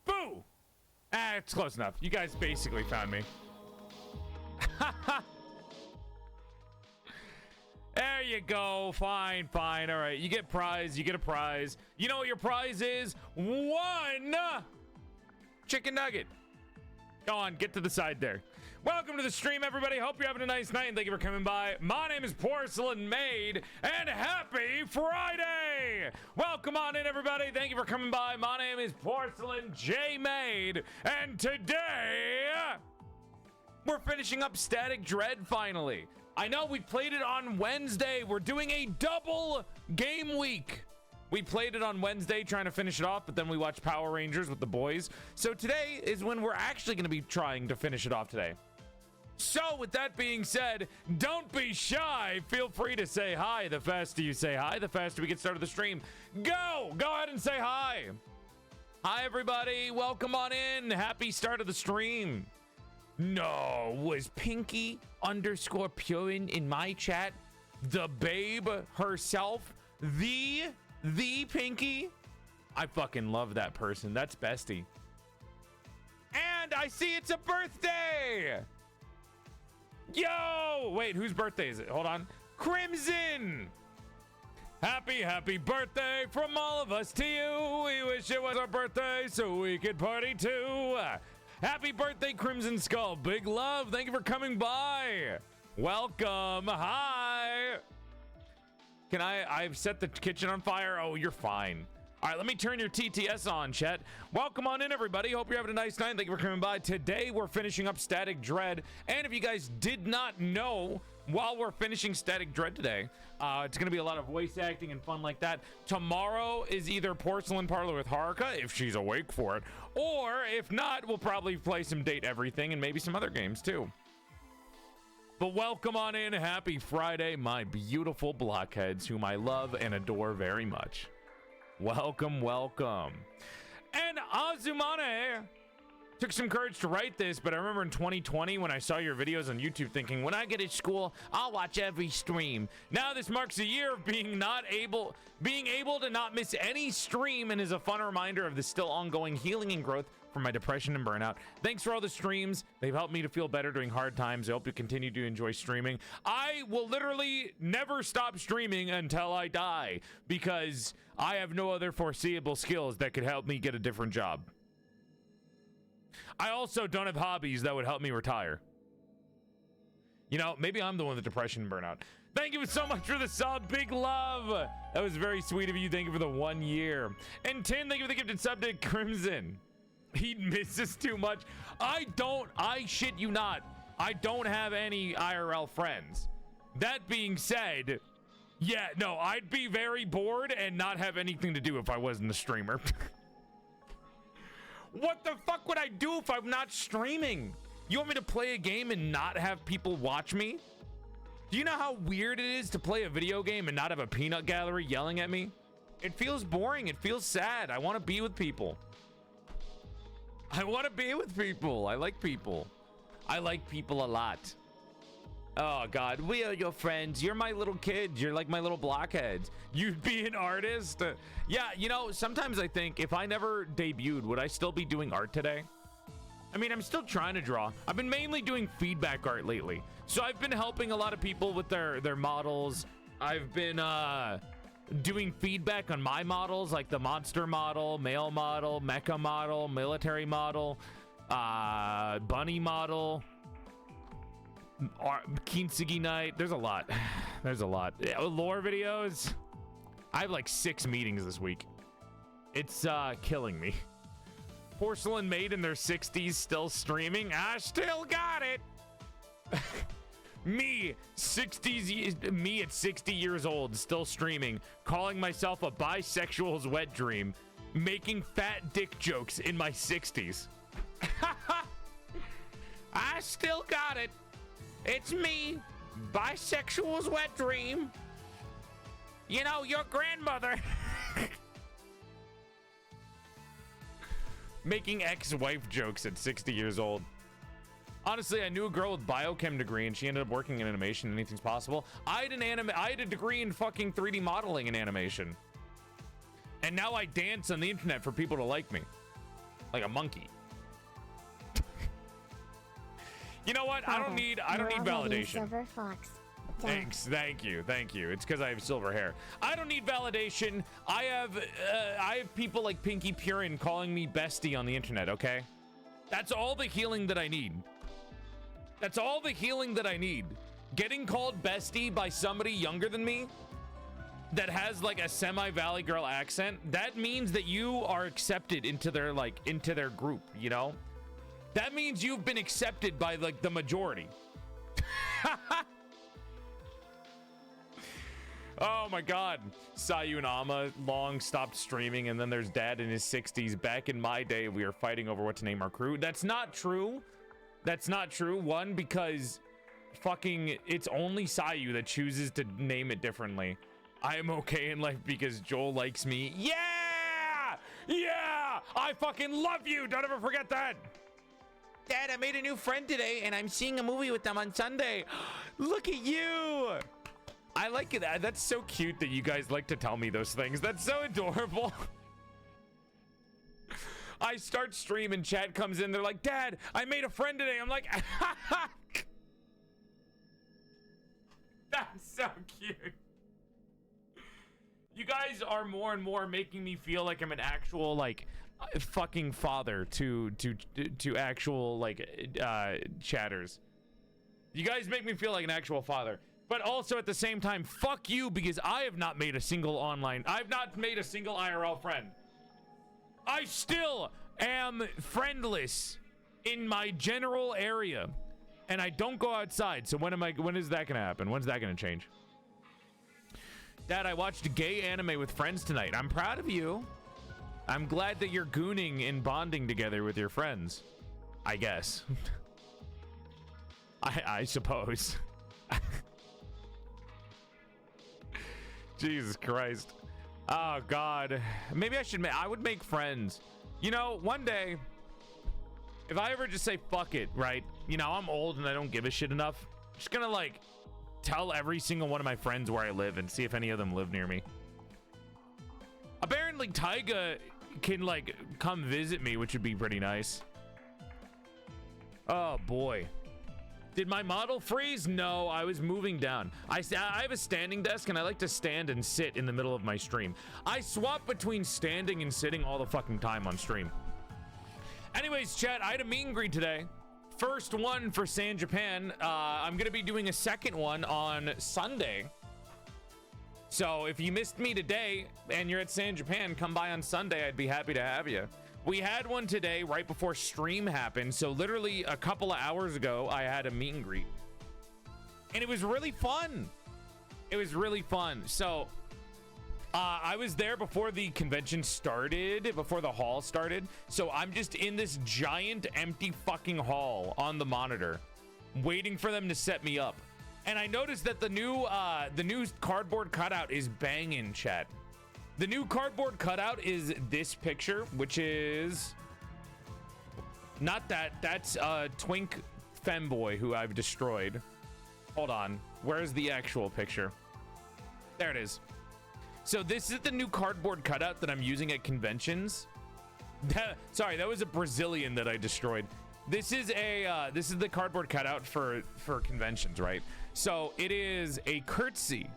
Boo! It's close enough. You guys basically found me. There you go. Fine, fine. All right. You get prize. You get a prize. You know what your prize is? 1 chicken nugget. Go on. Get to the side there. Welcome to the stream, everybody. Hope you're having a nice night, and thank you for coming by. My name is PorcelainMaid, and happy Friday! Welcome on in, everybody. Thank you for coming by. My name is Porcelain J Maid, and today we're finishing up Static Dread finally. I know we played it on Wednesday. We're doing a double game week. We played it on Wednesday trying to finish it off, but then we watched Power Rangers with the boys. So today is when we're actually going to be trying to finish it off today. So with that being said, don't be shy. Feel free to say hi. The faster you say hi, the faster we get started the stream. Go ahead and say hi. Hi, everybody. Welcome on in. Happy start of the stream. No, was Pinky_Purin in my chat the babe herself? The Pinky? I fucking love that person. That's bestie. And I see it's a birthday. Yo! Wait, whose birthday is it? Hold on. Crimson! Happy birthday from all of us to you. We wish it was our birthday so we could party too. Happy birthday, Crimson Skull. Big love. Thank you for coming by. Welcome. Hi. I've set the kitchen on fire. Oh, you're fine. All right, let me turn your TTS on, chat. Welcome on in, everybody. Hope you're having a nice night. Thank you for coming by. Today, we're finishing up Static Dread. And if you guys did not know, while we're finishing Static Dread today, it's going to be a lot of voice acting and fun like that. Tomorrow is either Porcelain Parlor with Haruka, if she's awake for it, or if not, we'll probably play some Date Everything and maybe some other games, too. But welcome on in. Happy Friday, my beautiful blockheads, whom I love and adore very much. Welcome, welcome. And Azumane took some courage to write this, but I remember in 2020 when I saw your videos on YouTube thinking, when I get at school, I'll watch every stream. Now this marks a year of being able to not miss any stream and is a fun reminder of the still ongoing healing and growth from my depression and burnout. Thanks for all the streams. They've helped me to feel better during hard times. I hope you continue to enjoy streaming. I will literally never stop streaming until I die because I have no other foreseeable skills that could help me get a different job. I also don't have hobbies that would help me retire. You know, maybe I'm the one with depression and burnout. Thank you so much for the sub. Big love. That was very sweet of you. Thank you for the 1 year. And 10, thank you for the gifted sub to Crimson. He misses too much. I shit you not. I don't have any IRL friends. That being said, yeah, no, I'd be very bored and not have anything to do if I wasn't a streamer. What the fuck would I do if I'm not streaming? You want me to play a game and not have people watch me? Do you know how weird it is to play a video game and not have a peanut gallery yelling at me? It feels boring. It feels sad. I want to be with people. I want to be with people. I like people. I like people a lot. Oh, God. We are your friends. You're my little kids. You're like my little blockheads. You'd be an artist? Yeah, you know, sometimes I think if I never debuted, would I still be doing art today? I mean, I'm still trying to draw. I've been mainly doing feedback art lately. So I've been helping a lot of people with their models. I've been doing feedback on my models, like the monster model, male model, mecha model, military model, bunny model, Kintsugi night. There's a lot. There's a lot. Lore videos. I have like 6 meetings this week. It's killing me. PorcelainMaid in their 60s still streaming. I still got it. Me at 60 years old, still streaming, calling myself a bisexual's wet dream, making fat dick jokes in my 60s. I still got it. It's me, bisexual's wet dream. You know, your grandmother. Making ex-wife jokes at 60 years old. Honestly, I knew a girl with biochem degree and she ended up working in animation. Anything's possible. I had a degree in fucking 3D modeling and animation. And now I dance on the internet for people to like me. Like a monkey. You know what? I don't need validation. Silver fox. Thanks. Thank you. It's because I have silver hair. I don't need validation. I have people like Pinky Purin calling me bestie on the internet, okay? That's all the healing that I need. That's all the healing that I need. Getting called bestie by somebody younger than me that has like a semi-Valley Girl accent, that means that you are accepted into their group, you know? That means you've been accepted by like the majority. Oh my God. Sayunama long stopped streaming, and then there's dad in his 60s. Back in my day, we were fighting over what to name our crew. That's not true. That's not true. One, because fucking it's only Sayu that chooses to name it differently. I am okay in life because Joel likes me. Yeah! Yeah! I fucking love you! Don't ever forget that! Dad, I made a new friend today, and I'm seeing a movie with them on Sunday. Look at you! I like it. That's so cute that you guys like to tell me those things. That's so adorable. I start stream and chat comes in. They're like, Dad, I made a friend today. I'm like, that's so cute. guys are more and more making me feel like I'm an actual like fucking father to actual like chatters. You guys make me feel like an actual father, but also at the same time, fuck you, because I have not made a single I've not made a single IRL friend. I still am friendless in my general area, and I don't go outside. So when is that gonna happen? When's that gonna change? Dad, I watched a gay anime with friends tonight. I'm proud of you. I'm glad that you're gooning and bonding together with your friends. I guess. I suppose. Jesus Christ. Oh God. Maybe I would make friends. You know, one day, if I ever just say fuck it, right? You know, I'm old and I don't give a shit enough. I'm just gonna like tell every single one of my friends where I live and see if any of them live near me. Apparently Taiga can like come visit me, which would be pretty nice. Oh boy. Did my model freeze? No, I was moving down. I have a standing desk and I like to stand and sit in the middle of my stream. I swap between standing and sitting all the fucking time on stream. Anyways, chat, I had a meet and greet today. First one for San Japan. I'm gonna be doing a second one on Sunday. So if you missed me today and you're at San Japan, come by on Sunday. I'd be happy to have you. We had one today right before stream happened. So literally a couple of hours ago, I had a meet and greet. And it was really fun. It was really fun. So I was there before the convention started, before the hall started. So I'm just in this giant empty fucking hall on the monitor, waiting for them to set me up. And I noticed that the new cardboard cutout is banging, chat. The new cardboard cutout is this picture, which is not that. That's Twink Femboy, who I've destroyed. Hold on. Where's the actual picture? There it is. So this is the new cardboard cutout that I'm using at conventions. Sorry, that was a Brazilian that I destroyed. This is the cardboard cutout for conventions, right? So it is a curtsy,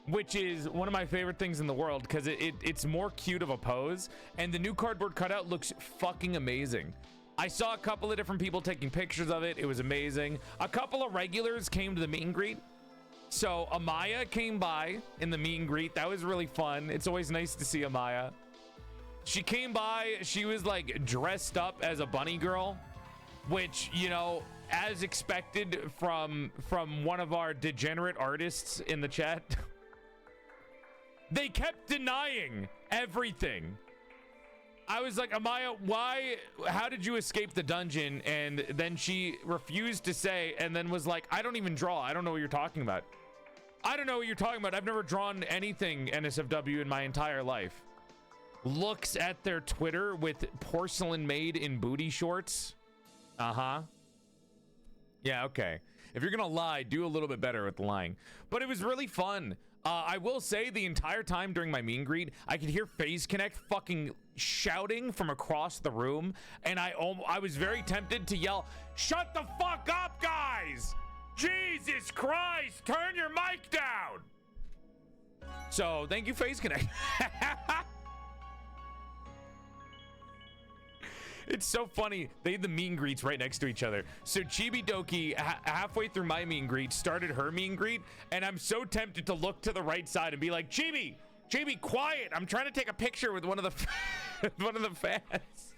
which is one of my favorite things in the world because it's more cute of a pose, and the new cardboard cutout looks fucking amazing. I saw a couple of different people taking pictures of it. It was amazing. A couple of regulars came to the meet and greet. So Amaya came by in the meet and greet. That was really fun. It's always nice to see Amaya. She came by. She was like dressed up as a bunny girl, which, you know, as expected from one of our degenerate artists in the chat. They kept denying everything. I was like, Amaya, how did you escape the dungeon? And then she refused to say, and then was like, I don't even draw. I don't know what you're talking about. I don't know what you're talking about. I've never drawn anything NSFW in my entire life. Looks at their Twitter with PorcelainMaid in booty shorts. Uh-huh. Yeah, okay. If you're gonna lie, do a little bit better with lying. But it was really fun. I will say the entire time during my meet and greet, I could hear FaZe Connect fucking shouting from across the room, and I was very tempted to yell, "Shut the fuck up, guys! Jesus Christ, turn your mic down!" So, thank you, FaZe Connect. It's so funny. They had the meet and greets right next to each other. So Chibi Doki, halfway through my meet and greet, started her meet and greet, and I'm so tempted to look to the right side and be like, Chibi, quiet. I'm trying to take a picture with one of the one of the fans.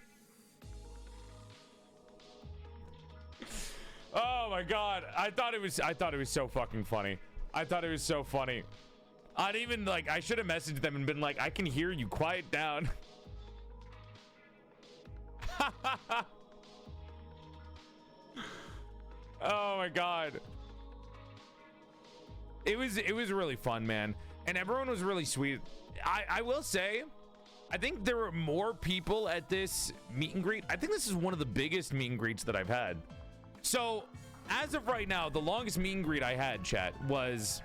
Oh my god. I thought it was so fucking funny. I thought it was so funny. I'd even like, I should have messaged them and been like, I can hear you, quiet down. Oh my god. It was really fun, man, and everyone was really sweet. I will say, I think there were more people at this meet and greet. I think this is one of the biggest meet and greets that I've had. So as of right now, the longest meet and greet I had, chat, was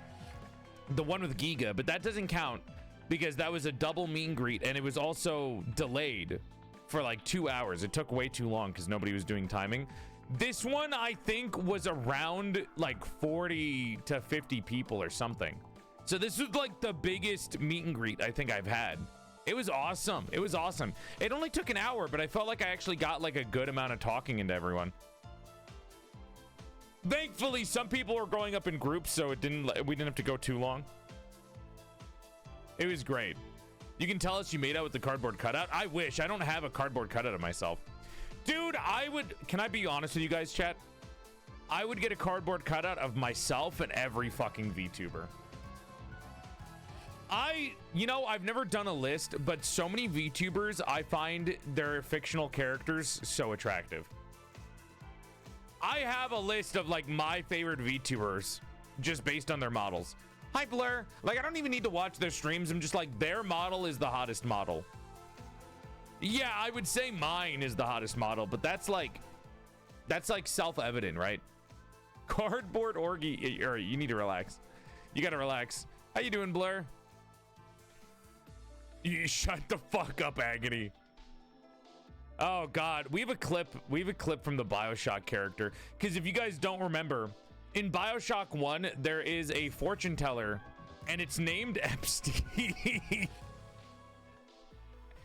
the one with Giga, but that doesn't count because that was a double meet and greet, and it was also delayed for like 2 hours. It took way too long because nobody was doing timing. This one, I think, was around like 40 to 50 people or something. So this was like the biggest meet and greet I think I've had. It was awesome. It was awesome. It only took an hour, but I felt like I actually got like a good amount of talking into everyone. Thankfully, some people were growing up in groups, so we didn't have to go too long. It was great. You can tell us you made out with the cardboard cutout. I wish. I don't have a cardboard cutout of myself. Dude, can I be honest with you guys, chat? I would get a cardboard cutout of myself and every fucking VTuber. I've never done a list, but so many VTubers, I find their fictional characters so attractive. I have a list of like my favorite VTubers just based on their models. Hi, Blur. Like, I don't even need to watch their streams. I'm just like, their model is the hottest model. Yeah, I would say mine is the hottest model, but that's like self-evident, right? Cardboard orgy. All right, you need to relax. You gotta relax. How you doing, Blur? You shut the fuck up, Agony. Oh God, we have a clip from the BioShock character, because if you guys don't remember, in BioShock 1 there is a fortune teller and it's named Epstein.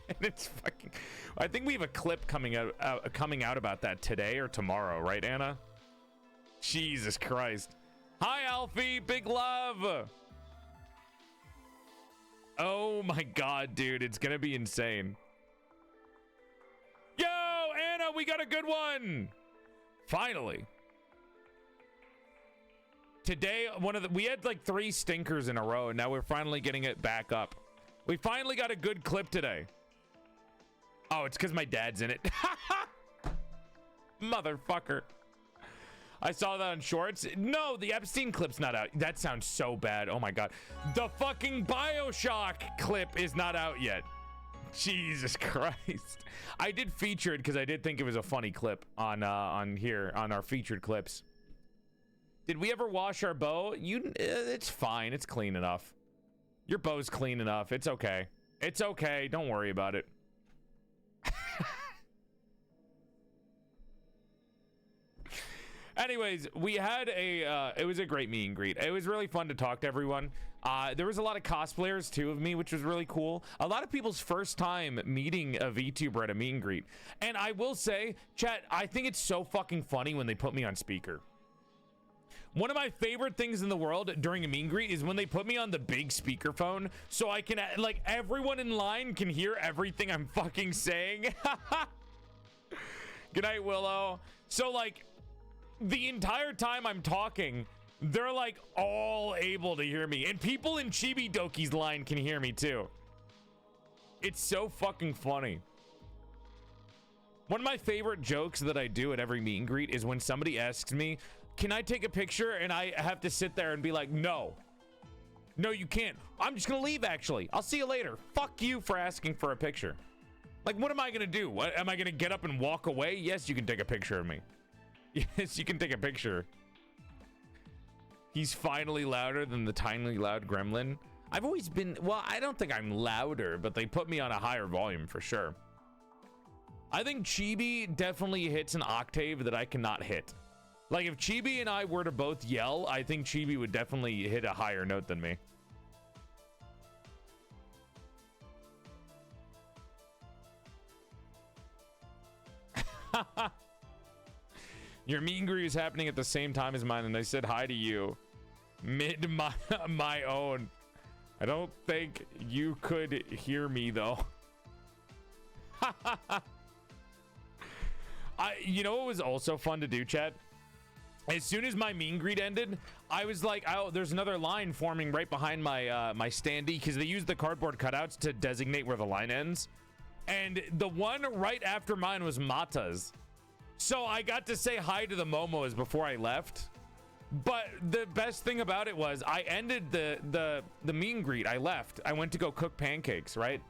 And it's fucking, I think we have a clip coming out about that today or tomorrow, right, Anna? Jesus Christ. Hi, Alfie, big love. Oh my God, dude, it's gonna be insane. Yo, Anna, we got a good one. Finally. Today, we had like 3 stinkers in a row, and now we're finally getting it back up. We finally got a good clip today. Oh, it's because my dad's in it. Motherfucker. I saw that on shorts. No, the Epstein clip's not out. That sounds so bad. Oh my God. The fucking BioShock clip is not out yet. Jesus Christ. I did feature it because I did think it was a funny clip on here on our featured clips. Did we ever wash our bow? It's fine. It's clean enough. Your bow's clean enough. It's okay. It's okay. Don't worry about it. Anyways, we had it was a great meet and greet. It was really fun to talk to everyone. There was a lot of cosplayers too of me, which was really cool. A lot of people's first time meeting a VTuber at a meet and greet. And I will say, chat, I think it's so fucking funny when they put me on speaker. One of my favorite things in the world during a meet and greet is when they put me on the big speakerphone, so I can, like, everyone in line can hear everything I'm fucking saying. Good night, Willow. So, like, the entire time I'm talking, they're like all able to hear me, and people in Chibi Doki's line can hear me too. It's so fucking funny. One of my favorite jokes that I do at every meet and greet is when somebody asks me, can I take a picture? And I have to sit there and be like, no, you can't. I'm just gonna leave, actually. I'll see you later. Fuck you for asking for a picture. Like, what am I gonna do? What, am I gonna get up and walk away? Yes, you can take a picture of me. Yes, you can take a picture. He's finally louder than the tiny loud gremlin. I've always been, well, I don't think I'm louder, but they put me on a higher volume for sure. I think Chibi definitely hits an octave that I cannot hit. Like, if Chibi and I were to both yell, I think Chibi would definitely hit a higher note than me. Your meet and greet is happening at the same time as mine, and I said hi to you. Mid my own. I don't think you could hear me though. You know what was also fun to do, chat? As soon as my meet and greet ended, I was like, oh, there's another line forming right behind my my standee, because they used the cardboard cutouts to designate where the line ends. And the one right after mine was Mata's. So I got to say hi to the Momos before I left. But the best thing about it was I ended the meet and greet. I left. I went to go cook pancakes, right?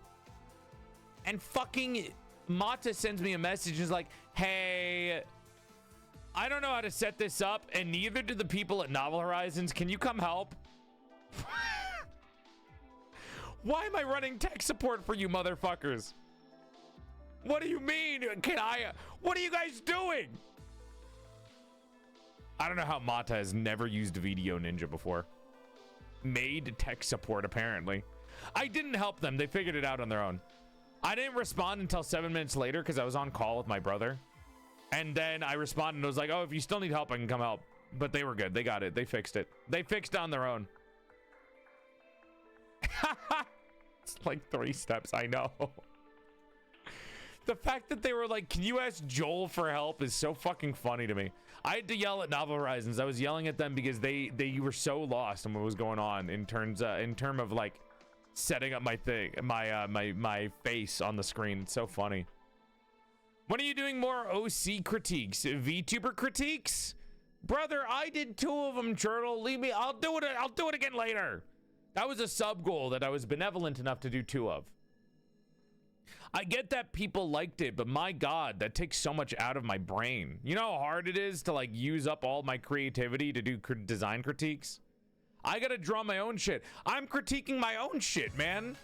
And fucking Mata sends me a message and is like, hey, I don't know how to set this up, and neither do the people at Novel Horizons. Can you come help? Why am I running tech support for you motherfuckers? What do you mean? Can I? What are you guys doing? I don't know how Mata has never used Video Ninja before. PorcelainMaid tech support, apparently. I didn't help them. They figured it out on their own. I didn't respond until 7 minutes later because I was on call with my brother. And then I responded and was like, oh, if you still need help, I can come help. But they were good. They got it. They fixed it. They fixed it on their own. It's like 3 steps. I know. The fact that they were like, can you ask Joel for help is so fucking funny to me. I had to yell at Novel Horizons. I was yelling at them because they were so lost on what was going on in terms of like setting up my thing, my face on the screen. It's so funny. When are you doing more OC critiques? VTuber critiques? Brother, I did 2 of them, Turtle. Leave me. I'll do it again later. That was a sub goal that I was benevolent enough to do 2 of. I get that people liked it, but my God, that takes so much out of my brain. You know how hard it is to like use up all my creativity to do design critiques? I gotta draw my own shit. I'm critiquing my own shit, man.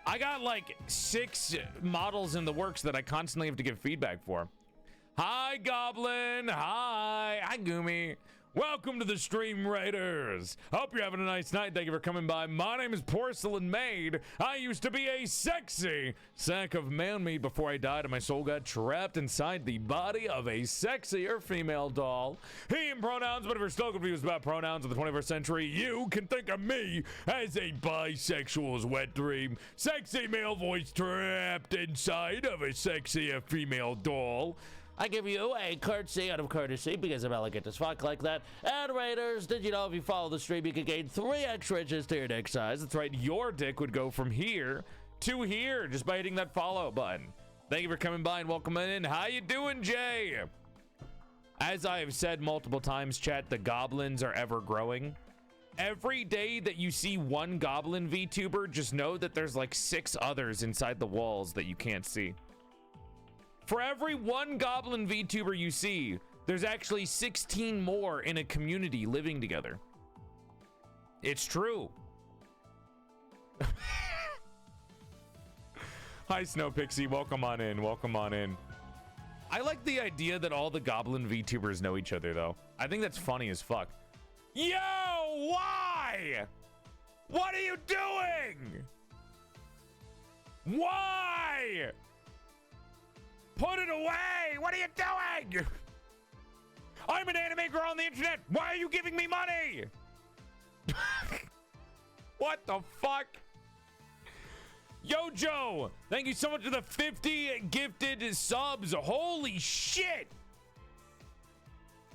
I got like 6 models in the works that I constantly have to give feedback for. Hi, Goblin. Hi. Hi, Goomy. Welcome to the stream, Raiders. Hope you're having a nice night. Thank you for coming by. My name is PorcelainMaid. I used to be a sexy sack of man meat before I died and my soul got trapped inside the body of a sexier female doll. He and pronouns, but if you're still confused about pronouns of the 21st century, you can think of me as a bisexual's wet dream. Sexy male voice trapped inside of a sexier female doll. I give you a courtesy out of courtesy because I'm elegant as fuck like that. And Raiders, did you know if you follow the stream, you could gain 3 extra inches to your dick size? That's right, your dick would go from here to here just by hitting that follow button. Thank you for coming by and welcome in. How you doing, Jay? As I have said multiple times, chat, the goblins are ever growing. Every day that you see one goblin VTuber, just know that there's like 6 others inside the walls that you can't see. For every one goblin VTuber you see, there's actually 16 more in a community living together. It's true. Hi, Snow Pixie. Welcome on in. Welcome on in. I like the idea that all the goblin VTubers know each other, though. I think that's funny as fuck. Yo, why? What are you doing? Why? Put it away! What are you doing? I'm an anime girl on the internet. Why are you giving me money? What the fuck? Yo, Joe, thank you so much for the 50 gifted subs. Holy shit!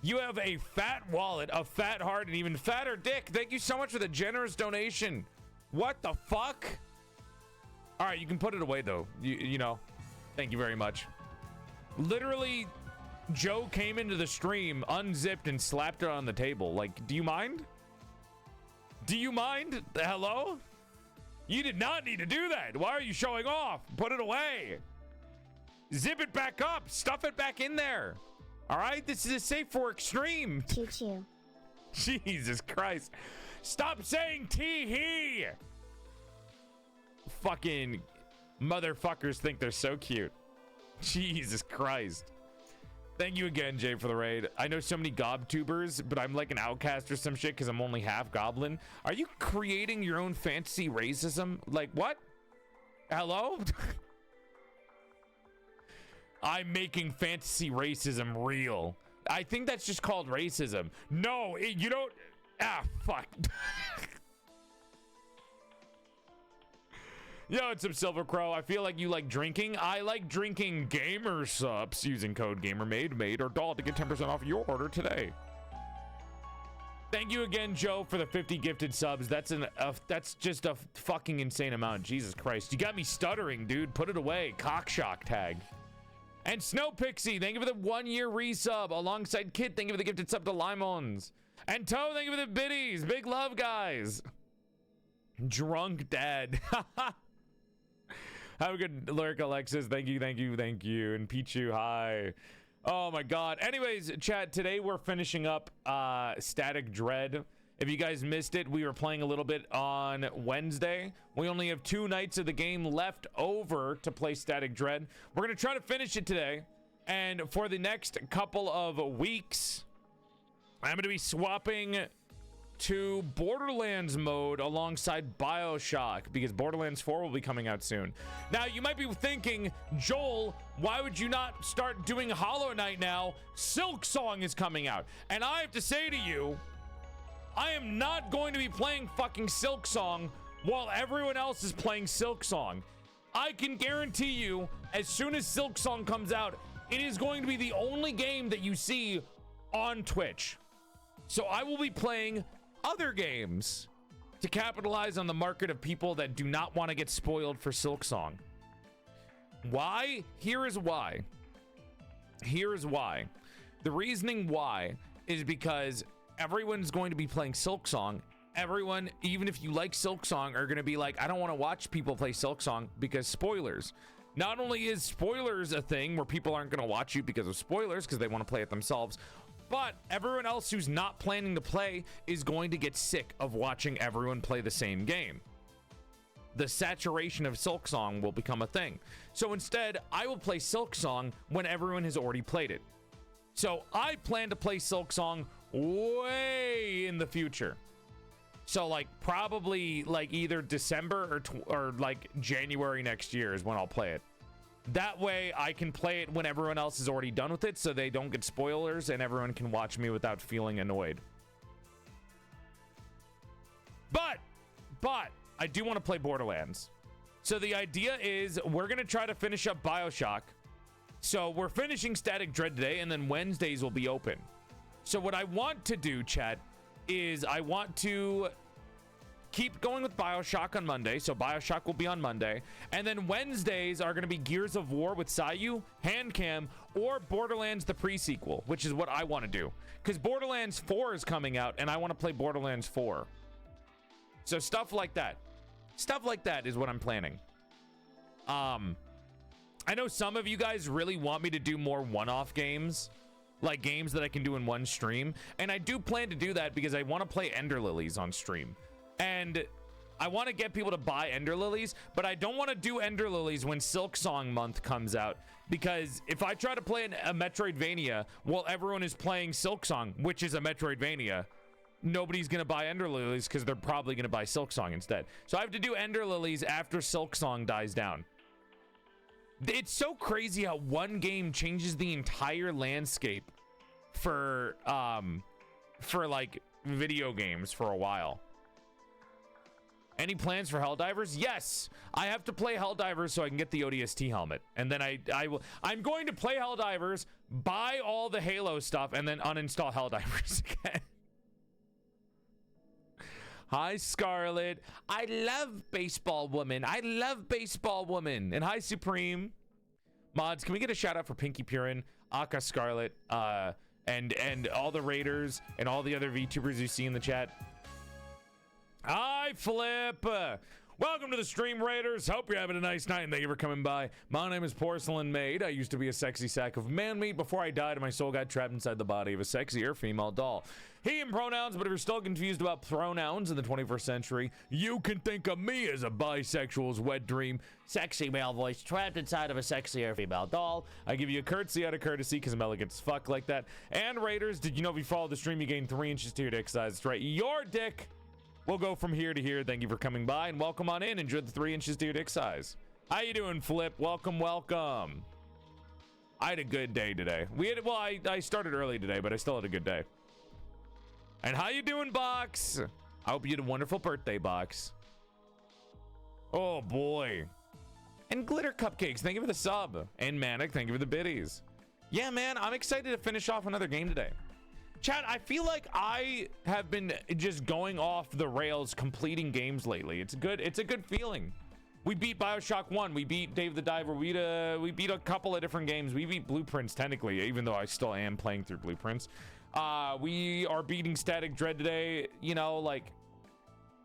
You have a fat wallet, a fat heart, and even fatter dick. Thank you so much for the generous donation. What the fuck? All right, you can put it away, though. You know, thank you very much. Literally, Joe came into the stream, unzipped, and slapped it on the table. Like, do you mind? Do you mind? Hello? You did not need to do that. Why are you showing off? Put it away. Zip it back up. Stuff it back in there. All right? This is a safe for extreme. Choo-choo. Jesus Christ. Stop saying tee-hee. Fucking motherfuckers think they're so cute. Jesus Christ. Thank you again, Jay, for the raid. I know so many gobtubers, but I'm like an outcast or some shit because I'm only half goblin. Are you creating your own fantasy racism? Like, what? Hello? I'm making fantasy racism real. I think that's just called racism. No, you don't. Ah, fuck. Yo, it's some Silver Crow. I feel like you like drinking. I like drinking gamer subs using code GamerMaid, maid or doll to get 10% off your order today. Thank you again, Joe, for the 50 gifted subs. That's just a fucking insane amount. Jesus Christ. You got me stuttering, dude. Put it away. Cockshock tag. And Snow Pixie, thank you for the 1-year resub. Alongside Kid, thank you for the gifted sub to Limons. And Toe, thank you for the biddies. Big love, guys. Drunk dad. Have a good lurk, Alexis. Thank you, thank you, thank you. And Pichu, hi. Oh my God. Anyways, chat, today we're finishing up Static Dread. If you guys missed it, we were playing a little bit on Wednesday. We only have 2 nights of the game left over to play Static Dread. We're gonna try to finish it today. And for the next couple of weeks, I'm gonna be swapping to Borderlands mode alongside BioShock, because Borderlands 4 will be coming out soon. Now, you might be thinking, Joel, why would you not start doing Hollow Knight now? Silksong is coming out. And I have to say to you, I am not going to be playing fucking Silksong while everyone else is playing Silksong. I can guarantee you, as soon as Silksong comes out, it is going to be the only game that you see on Twitch. So I will be playing other games to capitalize on the market of people that do not want to get spoiled for Silksong. Why? Here is why. Here is why. The reasoning why is because everyone's going to be playing Silksong. Everyone, even if you like Silksong, are going to be like, I don't want to watch people play Silksong because spoilers. Not only is spoilers a thing where people aren't going to watch you because of spoilers, because they want to play it themselves, but everyone else who's not planning to play is going to get sick of watching everyone play the same game. The saturation of Silksong will become a thing. So instead, I will play Silksong when everyone has already played it. So I plan to play Silksong way in the future. So like probably like either December or like January next year is when I'll play it. That way I can play it when everyone else is already done with it, so they don't get spoilers and everyone can watch me without feeling annoyed. But I do want to play Borderlands. So the idea is we're going to try to finish up BioShock. So we're finishing Static Dread today, and then Wednesdays will be open. So what I want to do, chat, is I want to keep going with BioShock on Monday. So BioShock will be on Monday. And then Wednesdays are going to be Gears of War with Sayu, Handcam, or Borderlands the pre-sequel, which is what I want to do. Because Borderlands 4 is coming out, and I want to play Borderlands 4. So stuff like that. Stuff like that is what I'm planning. I know some of you guys really want me to do more one-off games. Like games that I can do in one stream. And I do plan to do that because I want to play Ender Lilies on stream. And I want to get people to buy Ender Lilies, but I don't want to do Ender Lilies when Silksong month comes out, because if I try to play a Metroidvania while everyone is playing Silksong, which is a Metroidvania, nobody's going to buy Ender Lilies because they're probably going to buy Silksong instead. So I have to do Ender Lilies after Silksong dies down. It's so crazy how one game changes the entire landscape for like video games for a while. Any plans for Helldivers? Yes, I have to play Helldivers so I can get the ODST helmet, and then I'm going to play Helldivers, buy all the Halo stuff, and then uninstall Helldivers again. Hi, Scarlet. I love Baseball Woman. I love Baseball Woman. And hi, Supreme. Mods, can we get a shout out for Pinky Purin, Aka Scarlet, and all the Raiders and all the other VTubers you see in the chat? Hi, Flip. Welcome to the stream, Raiders. Hope you're having a nice night and thank you for coming by. My name is PorcelainMaid. I used to be a sexy sack of man meat before I died and my soul got trapped inside the body of a sexier female doll. He and pronouns, but if you're still confused about pronouns in the 21st century, you can think of me as a bisexual's wet dream. Sexy male voice trapped inside of a sexier female doll. I give you a curtsy out of courtesy because I'm elegant as fuck like that. And Raiders, did you know if you follow the stream, you gain 3 inches to your dick size? That's right, your dick will go from here to here. Thank you for coming by and welcome on in. Enjoy the 3 inches to your dick size. How you doing, Flip? Welcome, welcome. I had a good day today. I started early today, but I still had a good day. And how you doing, Box? I hope you had a wonderful birthday, Box. Oh boy. And Glitter Cupcakes, thank you for the sub. And Manic, thank you for the biddies. Yeah, man, I'm excited to finish off another game today. Chat, I feel like I have been just going off the rails completing games lately. It's a good feeling. We beat BioShock 1, we beat Dave the Diver, we beat a couple of different games. We beat Blueprints technically, even though I still am playing through Blueprints. We are beating Static Dread today. You know, like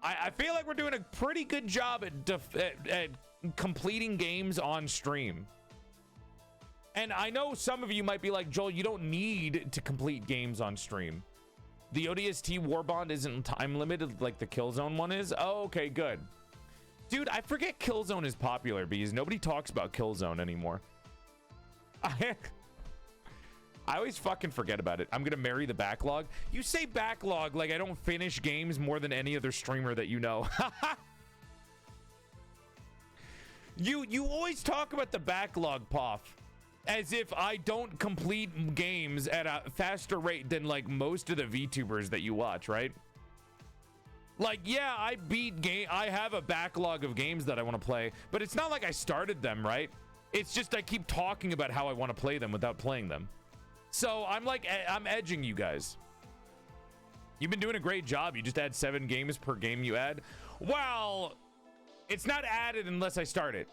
I feel like we're doing a pretty good job at completing games on stream. And I know some of you might be like, Joel, you don't need to complete games on stream. The ODST Warbond isn't time limited like the Killzone one is. Oh, okay, good. Dude, I forget Killzone is popular because nobody talks about Killzone anymore. I always fucking forget about it. I'm gonna marry the backlog. You say backlog like I don't finish games more than any other streamer that you know. You always talk about the backlog, Poff, as if I don't complete games at a faster rate than like most of the VTubers that you watch, right? Like, yeah, I have a backlog of games that I want to play, but it's not like I started them, right? It's just I keep talking about how I want to play them without playing them. So I'm edging you guys. You've been doing a great job. You just add 7 games per game you add. Well, it's not added unless I start it.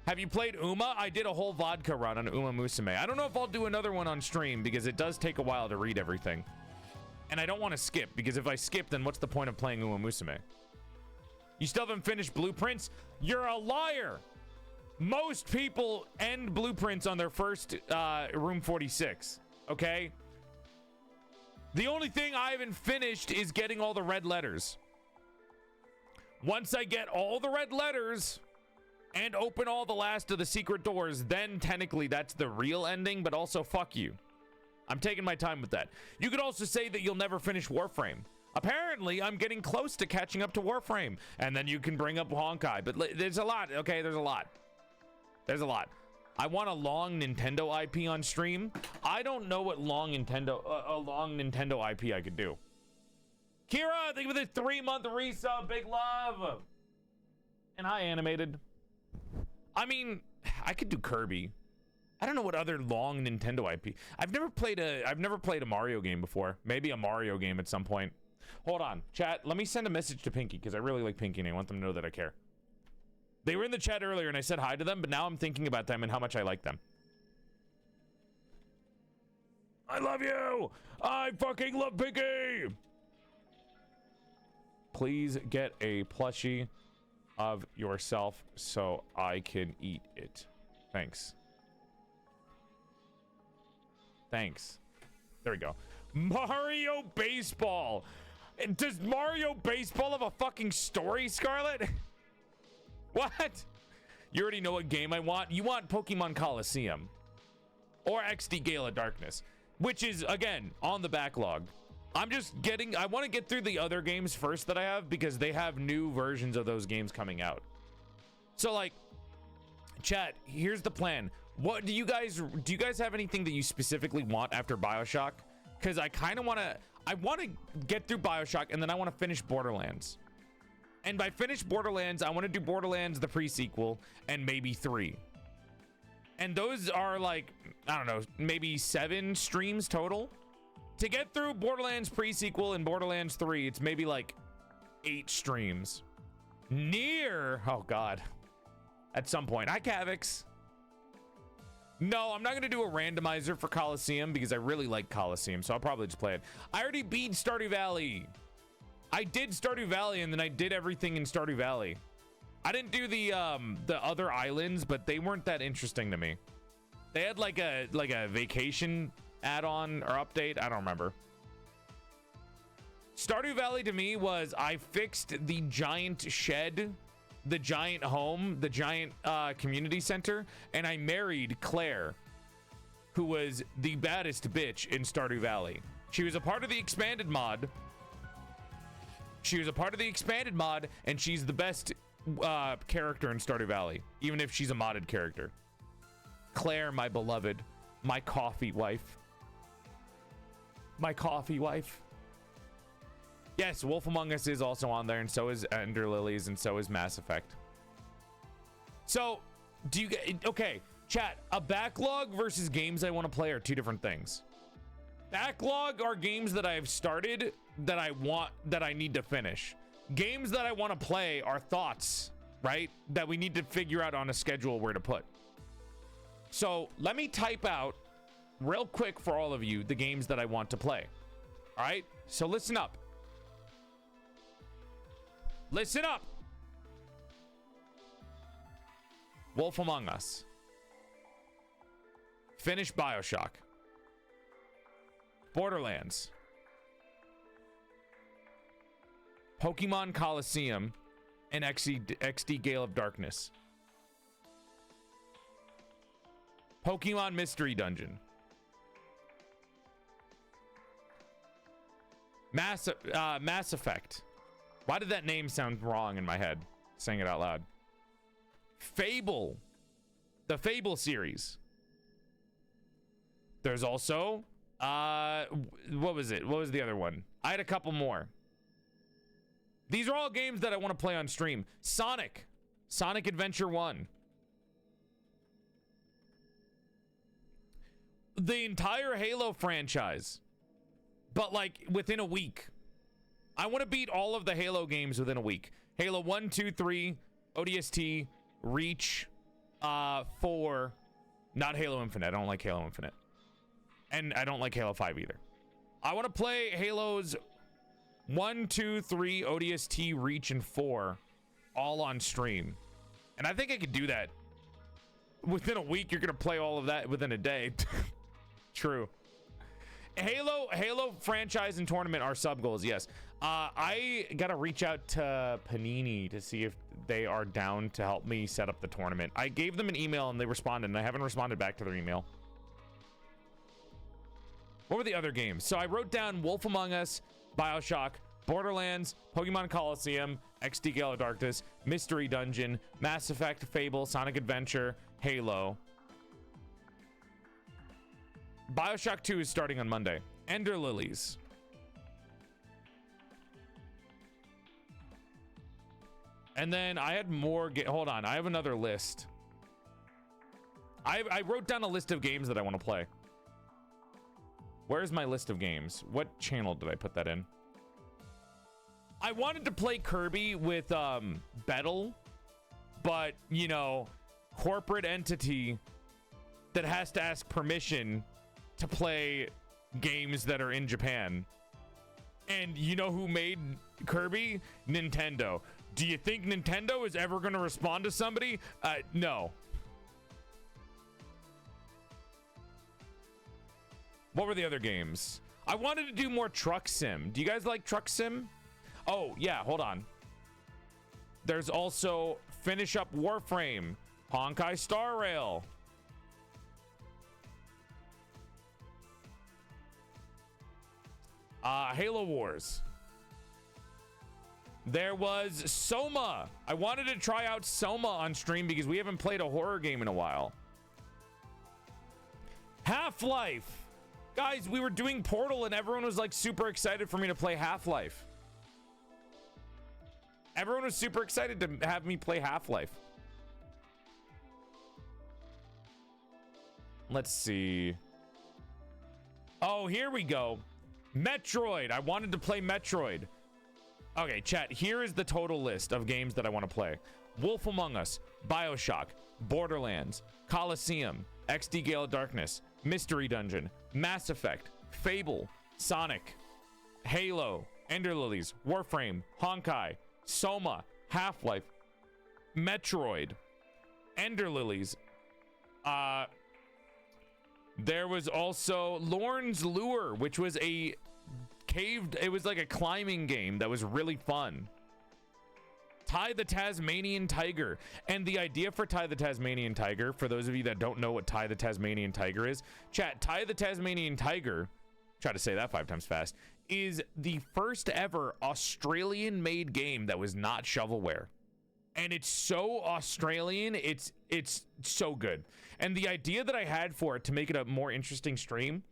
Have you played Uma? I did a whole vodka run on Uma Musume. I don't know if I'll do another one on stream because it does take a while to read everything. And I don't want to skip, because if I skip, then what's the point of playing Uma Musume? You still haven't finished Blueprints? You're a liar! Most people end Blueprints on their first Room 46, okay? The only thing I haven't finished is getting all the red letters. Once I get all the red letters and open all the last of the secret doors, then technically that's the real ending, but also fuck you. I'm taking my time with that. You could also say that you'll never finish Warframe. Apparently, I'm getting close to catching up to Warframe. And then you can bring up Honkai. But there's a lot, okay? There's a lot. There's a lot. I want a long Nintendo IP on stream. I don't know what long Nintendo IP I could do. Kira, thank you for the 3-month resub. Big love. And hi, Animated. I mean, I could do Kirby. I don't know what other long Nintendo IP. I've never played a Mario game before. Maybe a Mario game at some point. Hold on, chat. Let me send a message to Pinky because I really like Pinky and I want them to know that I care. They were in the chat earlier and I said hi to them, but now I'm thinking about them and how much I like them. I love you. I fucking love Pinky. Please get a plushie of yourself so I can eat it. Thanks. Thanks. There we go. Mario Baseball. Does Mario Baseball have a fucking story, Scarlet? What? You already know what game I want. You want Pokemon Coliseum or XD Gale of Darkness, which is, again, on the backlog. I want to get through the other games first that I have because they have new versions of those games coming out. So, like, chat, here's the plan. What do you guys have anything that you specifically want after BioShock? Because I kind of want to get through BioShock and then I want to finish Borderlands. And by finish Borderlands, I want to do Borderlands the pre-sequel and maybe 3. And those are like, I don't know, maybe 7 streams total. To get through Borderlands pre-sequel and Borderlands 3, it's maybe like 8 streams. Oh god. At some point. Hi, Cavix. No, I'm not going to do a randomizer for Coliseum because I really like Coliseum, so I'll probably just play it. I already beat Stardew Valley. I did Stardew Valley, and then I did everything in Stardew Valley. I didn't do the other islands, but they weren't that interesting to me. They had like a vacation add-on or update. I don't remember. Stardew Valley to me was I fixed the giant shed, the giant home, the giant community center, and I married Claire, who was the baddest bitch in Stardew Valley. She was a part of the expanded mod. And she's the best character in Stardew Valley, even if she's a modded character. Claire, my beloved, my coffee wife. My coffee wife. Yes, Wolf Among Us is also on there, and so is Ender Lilies, and so is Mass Effect. So, okay, chat, a backlog versus games I want to play are 2 different things. Backlog are games that I've started that I need to finish. Games that I want to play are thoughts, right? That we need to figure out on a schedule where to put. So, let me type out real quick for all of you the games that I want to play. All right? So, listen up. Listen up. Wolf Among Us. Finish BioShock. Borderlands. Pokemon Coliseum and XD Gale of Darkness. Pokemon Mystery Dungeon. Mass Effect. Why did that name sound wrong in my head? Saying it out loud. Fable. The Fable series. There's also what was it? What was the other one? I had a couple more. These are all games that I want to play on stream. Sonic Adventure 1. The entire Halo franchise, but like within a week. I want to beat all of the Halo games within a week. Halo 1, 2, 3, ODST, Reach, 4, not Halo Infinite. I don't like Halo Infinite. And I don't like Halo 5 either. I want to play Halos 1, 2, 3, ODST, Reach, and 4 all on stream. And I think I could do that. Within a week, you're going to play all of that within a day. True. Halo franchise and tournament are sub goals, yes. I gotta reach out to Panini to see if they are down to help me set up the tournament. I gave them an email and they responded, and I haven't responded back to their email. What were the other games? So I wrote down Wolf Among Us, BioShock, Borderlands, Pokemon Coliseum, XD Gale of Darkness, Mystery Dungeon, Mass Effect, Fable, Sonic Adventure, Halo. BioShock 2 is starting on Monday. Ender Lilies. And then I had more. Hold on. I have another list. I wrote down a list of games that I want to play. Where's my list of games? What channel did I put that in? I wanted to play Kirby with Bettle, but, you know, corporate entity that has to ask permission to play games that are in Japan. And you know who made Kirby? Nintendo. Do you think Nintendo is ever going to respond to somebody? No. What were the other games? I wanted to do more Truck Sim. Do you guys like Truck Sim? Oh, yeah, hold on. There's also Finish Up Warframe, Honkai Star Rail. Halo Wars. There was Soma. I wanted to try out Soma on stream because we haven't played a horror game in a while. Half-Life. Guys, we were doing Portal and everyone was like super excited for me to play Half-Life. Everyone was super excited to have me play Half-Life. Let's see. Oh, here we go. Metroid. I wanted to play Metroid. Okay, chat. Here is the total list of games that I want to play. Wolf Among Us, BioShock, Borderlands, Coliseum, XD Gale of Darkness, Mystery Dungeon, Mass Effect, Fable, Sonic, Halo, Ender Lilies, Warframe, Honkai, Soma, Half-Life, Metroid, Ender Lilies. There was also Lorne's Lure, which was a it was like a climbing game that was really fun. Ty the Tasmanian Tiger. And the idea for Ty the Tasmanian Tiger, for those of you that don't know what Ty the Tasmanian Tiger is, chat, Ty the Tasmanian Tiger, try to say that 5 times fast, is the first ever Australian made game that was not shovelware. And it's so Australian, it's so good. And the idea that I had for it to make it a more interesting stream,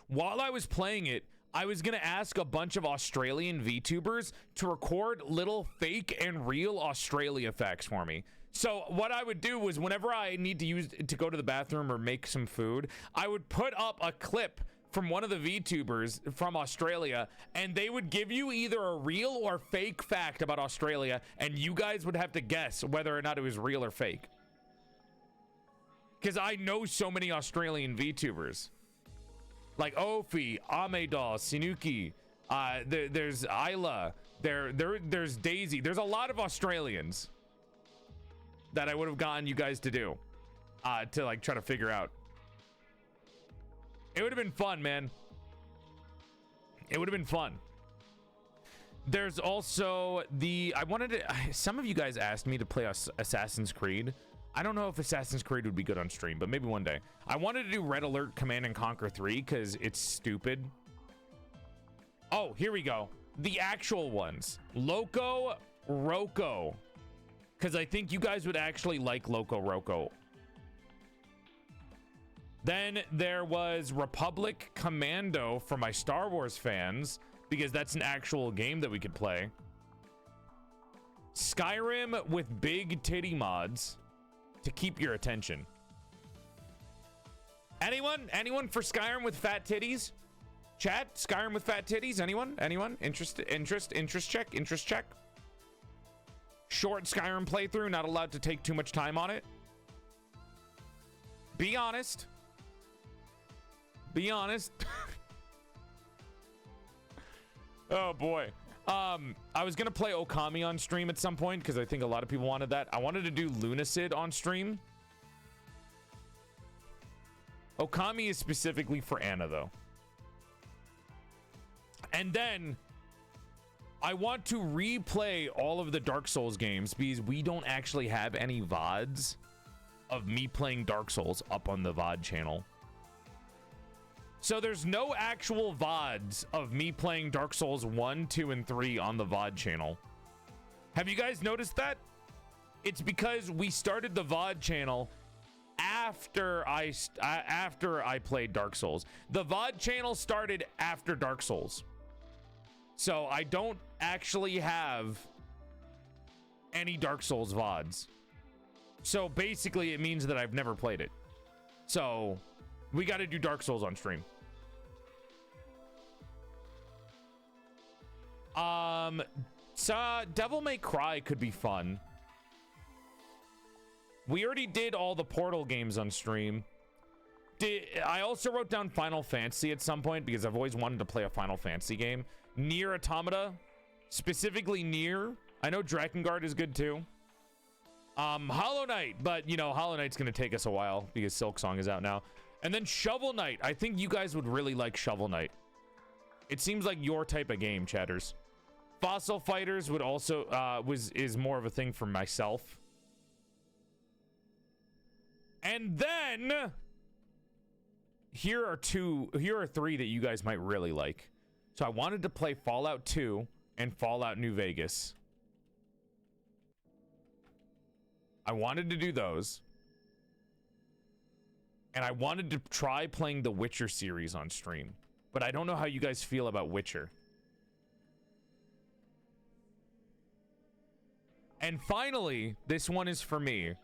while I was playing it, I was going to ask a bunch of Australian VTubers to record little fake and real Australia facts for me. So what I would do was whenever I need to go to the bathroom or make some food, I would put up a clip from one of the VTubers from Australia, and they would give you either a real or fake fact about Australia, and you guys would have to guess whether or not it was real or fake. Because I know so many Australian VTubers. Like Ophi, Amedal, Sinuki, there's Isla, there's Daisy. There's a lot of Australians that I would have gotten you guys to do, to like try to figure out. It would have been fun, man. It would have been fun. There's also some of you guys asked me to play Assassin's Creed. I don't know if Assassin's Creed would be good on stream, but maybe one day. I wanted to do Red Alert Command and Conquer 3 because it's stupid. Oh, here we go. The actual ones. Loco Roco. Because I think you guys would actually like Loco Roco. Then there was Republic Commando for my Star Wars fans, because that's an actual game that we could play. Skyrim with big titty mods to keep your attention. Anyone for Skyrim with fat titties? Chat, Skyrim with fat titties? Anyone? Interest check. Short Skyrim playthrough, not allowed to take too much time on it. Be honest. Be honest. Oh boy. I was gonna play Okami on stream at some point because I think a lot of people wanted that. I wanted to do Lunacid on stream. Okami is specifically for Anna though. And then I want to replay all of the Dark Souls games because we don't actually have any VODs of me playing Dark Souls up on the VOD channel. So there's no actual VODs of me playing Dark Souls 1, 2, and 3 on the VOD channel. Have you guys noticed that? It's because we started the VOD channel after I played Dark Souls. The VOD channel started after Dark Souls. So I don't actually have any Dark Souls VODs. So basically it means that I've never played it. So we got to do Dark Souls on stream. So Devil May Cry could be fun. We already did all the Portal games on stream. I also wrote down Final Fantasy at some point because I've always wanted to play a Final Fantasy game. Nier Automata, specifically Nier. I know Drakengard is good too. Hollow Knight, but you know, Hollow Knight's gonna take us a while because Silksong is out now. And then Shovel Knight. I think you guys would really like Shovel Knight. It seems like your type of game, chatters. Fossil Fighters would also is more of a thing for myself. And then here are three that you guys might really like. So I wanted to play Fallout 2 and Fallout New Vegas. I wanted to do those. And I wanted to try playing the Witcher series on stream. But I don't know how you guys feel about Witcher. And finally, this one is for me.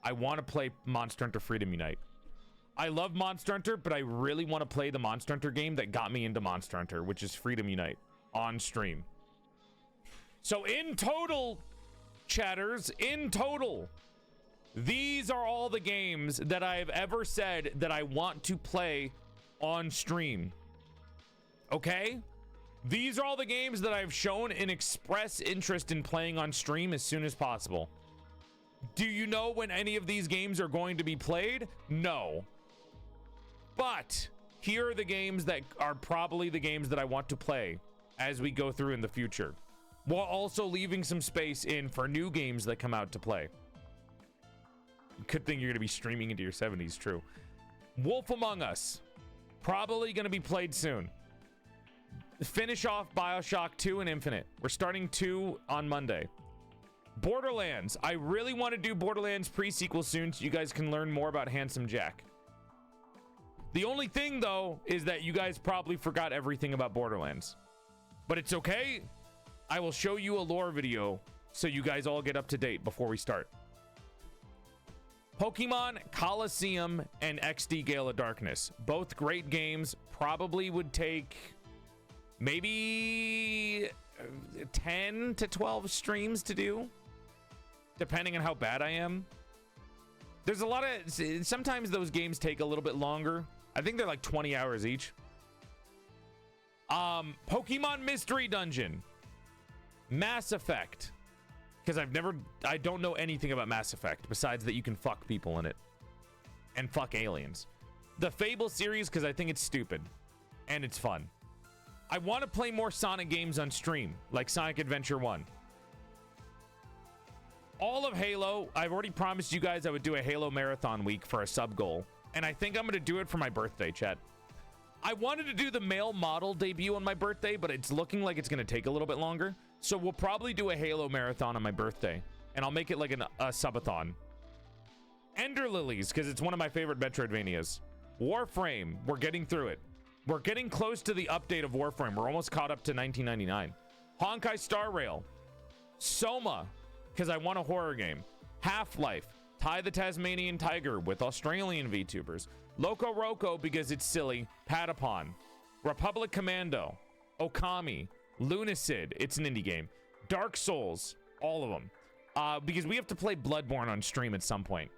I want to play Monster Hunter Freedom Unite. I love Monster Hunter, but I really want to play the Monster Hunter game that got me into Monster Hunter, which is Freedom Unite, on stream. So in total, chatters, in total, these are all the games that I've ever said that I want to play on stream. Okay? These are all the games that I've shown an express interest in playing on stream as soon as possible. Do you know when any of these games are going to be played? No. But here are the games that are probably the games that I want to play as we go through in the future, while also leaving some space in for new games that come out to play. Good thing you're going to be streaming into your 70s, true. Wolf Among Us, probably going to be played soon. Finish off BioShock 2 and Infinite. We're starting 2 on Monday. Borderlands. I really want to do Borderlands pre-sequel soon so you guys can learn more about Handsome Jack. The only thing, though, is that you guys probably forgot everything about Borderlands. But it's okay. I will show you a lore video so you guys all get up to date before we start. Pokemon Coliseum and XD Gale of Darkness. Both great games. Probably would take maybe 10 to 12 streams to do, depending on how bad I am. There's a lot of, sometimes those games take a little bit longer. I think they're like 20 hours each. Pokemon Mystery Dungeon, Mass Effect, because I don't know anything about Mass Effect besides that you can fuck people in it and fuck aliens. The Fable series, because I think it's stupid and it's fun. I want to play more Sonic games on stream, like Sonic Adventure 1. all of Halo. I've already promised you guys I would do a Halo marathon week for a sub goal, and I think I'm going to do it for my birthday, chat. I wanted to do the male model debut on my birthday, but it's looking like it's going to take a little bit longer. So we'll probably do a Halo marathon on my birthday, and I'll make it like a subathon. Ender Lilies, because it's one of my favorite Metroidvanias. Warframe, we're getting through it. We're getting close to the update of Warframe. We're almost caught up to 1999. Honkai Star Rail. Soma, because I want a horror game. Half-Life. Ty the Tasmanian Tiger with Australian VTubers. Loco Roco, because it's silly. Patapon. Republic Commando. Okami. Lunacid, it's an indie game. Dark Souls, all of them. Because we have to play Bloodborne on stream at some point.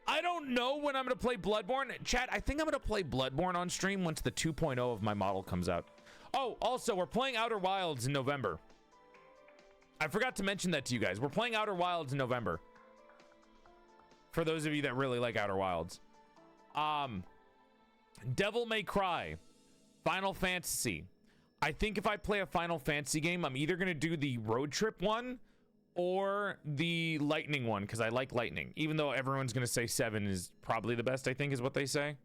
I don't know when I'm going to play Bloodborne. Chat, I think I'm going to play Bloodborne on stream once the 2.0 of my model comes out. Oh, also, we're playing Outer Wilds in November. I forgot to mention that to you guys. We're playing Outer Wilds in November. For those of you that really like Outer Wilds. Devil May Cry. Final Fantasy. I think if I play a Final Fantasy game, I'm either going to do the road trip one or the lightning one, because I like lightning, even though everyone's going to say 7 is probably the best, I think is what they say.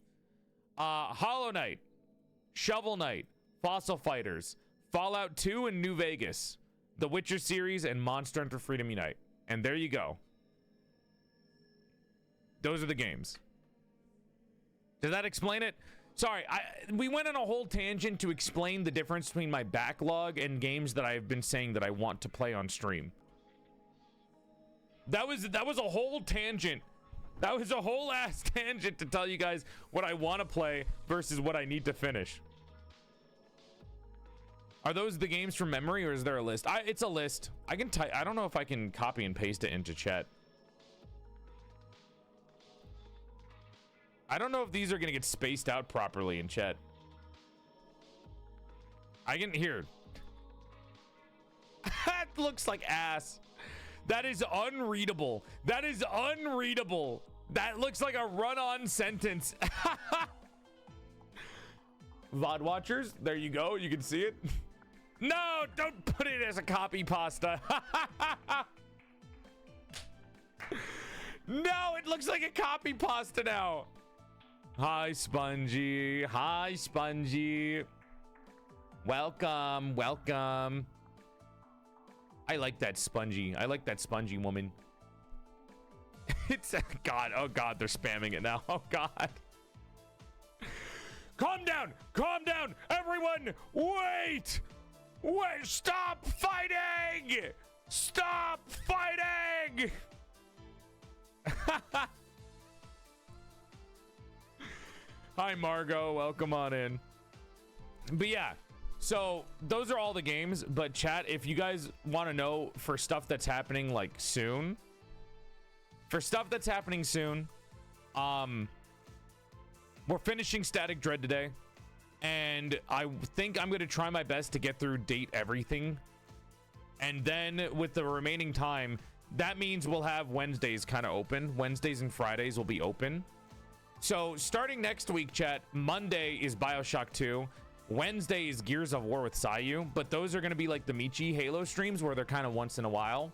Hollow Knight, Shovel Knight, Fossil Fighters, Fallout 2 and New Vegas, The Witcher series, and Monster Hunter Freedom Unite. And there you go. Those are the games. Does that explain it? Sorry, we went on a whole tangent to explain the difference between my backlog and games that I've been saying that I want to play on stream. That was a whole tangent. That was a whole ass tangent to tell you guys what I want to play versus what I need to finish. Are those the games from memory, or is there a list? It's a list. I can type. I don't know if I can copy and paste it into chat. I don't know if these are gonna get spaced out properly in chat. I can hear. That looks like ass. That is unreadable. That is unreadable. That looks like a run-on sentence. VOD watchers, there you go. You can see it. No, don't put it as a copy pasta. No, it looks like a copy pasta now. Hi, Spongy. Hi, Spongy. Welcome, welcome. I like that Spongy. I like that Spongy woman. It's God. Oh God, they're spamming it now. Oh God. Calm down. Calm down. Everyone, wait. Wait. Stop fighting. Stop fighting. Hi, Margot. Welcome on in. But yeah. So those are all the games, but chat, if you guys want to know for stuff that's happening like soon, we're finishing Static Dread today, and I think I'm going to try my best to get through Date Everything, and then with the remaining time, that means we'll have Wednesdays kind of open. Wednesdays and Fridays will be open. So starting next week, chat, Monday is BioShock 2. Wednesday is Gears of War with Sayu, but those are going to be like the Michi Halo streams where they're kind of once in a while.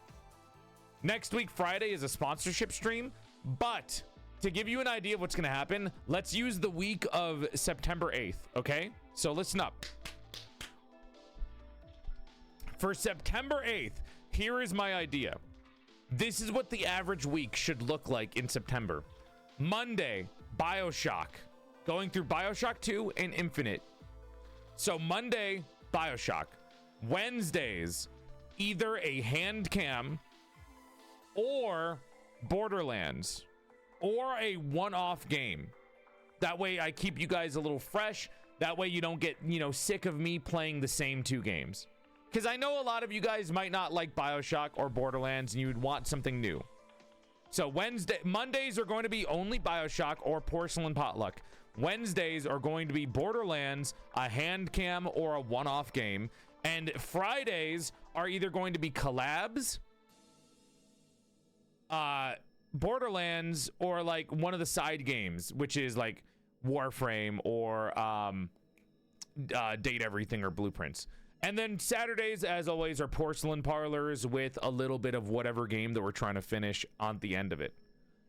Next week, Friday, is a sponsorship stream, but to give you an idea of what's going to happen, let's use the week of September 8th, okay? So listen up. For September 8th, here is my idea. This is what the average week should look like in September. Monday, BioShock. Going through BioShock 2 and Infinite. So Monday, BioShock. Wednesdays, either a hand cam or Borderlands or a one-off game. That way I keep you guys a little fresh. That way you don't get, sick of me playing the same two games. Because I know a lot of you guys might not like BioShock or Borderlands and you would want something new. So Mondays are going to be only BioShock or Porcelain Potluck. Wednesdays are going to be Borderlands, a hand cam, or a one-off game. And Fridays are either going to be collabs, Borderlands, or like one of the side games, which is like Warframe or Date Everything or Blueprints. And then Saturdays, as always, are porcelain parlors with a little bit of whatever game that we're trying to finish on the end of it.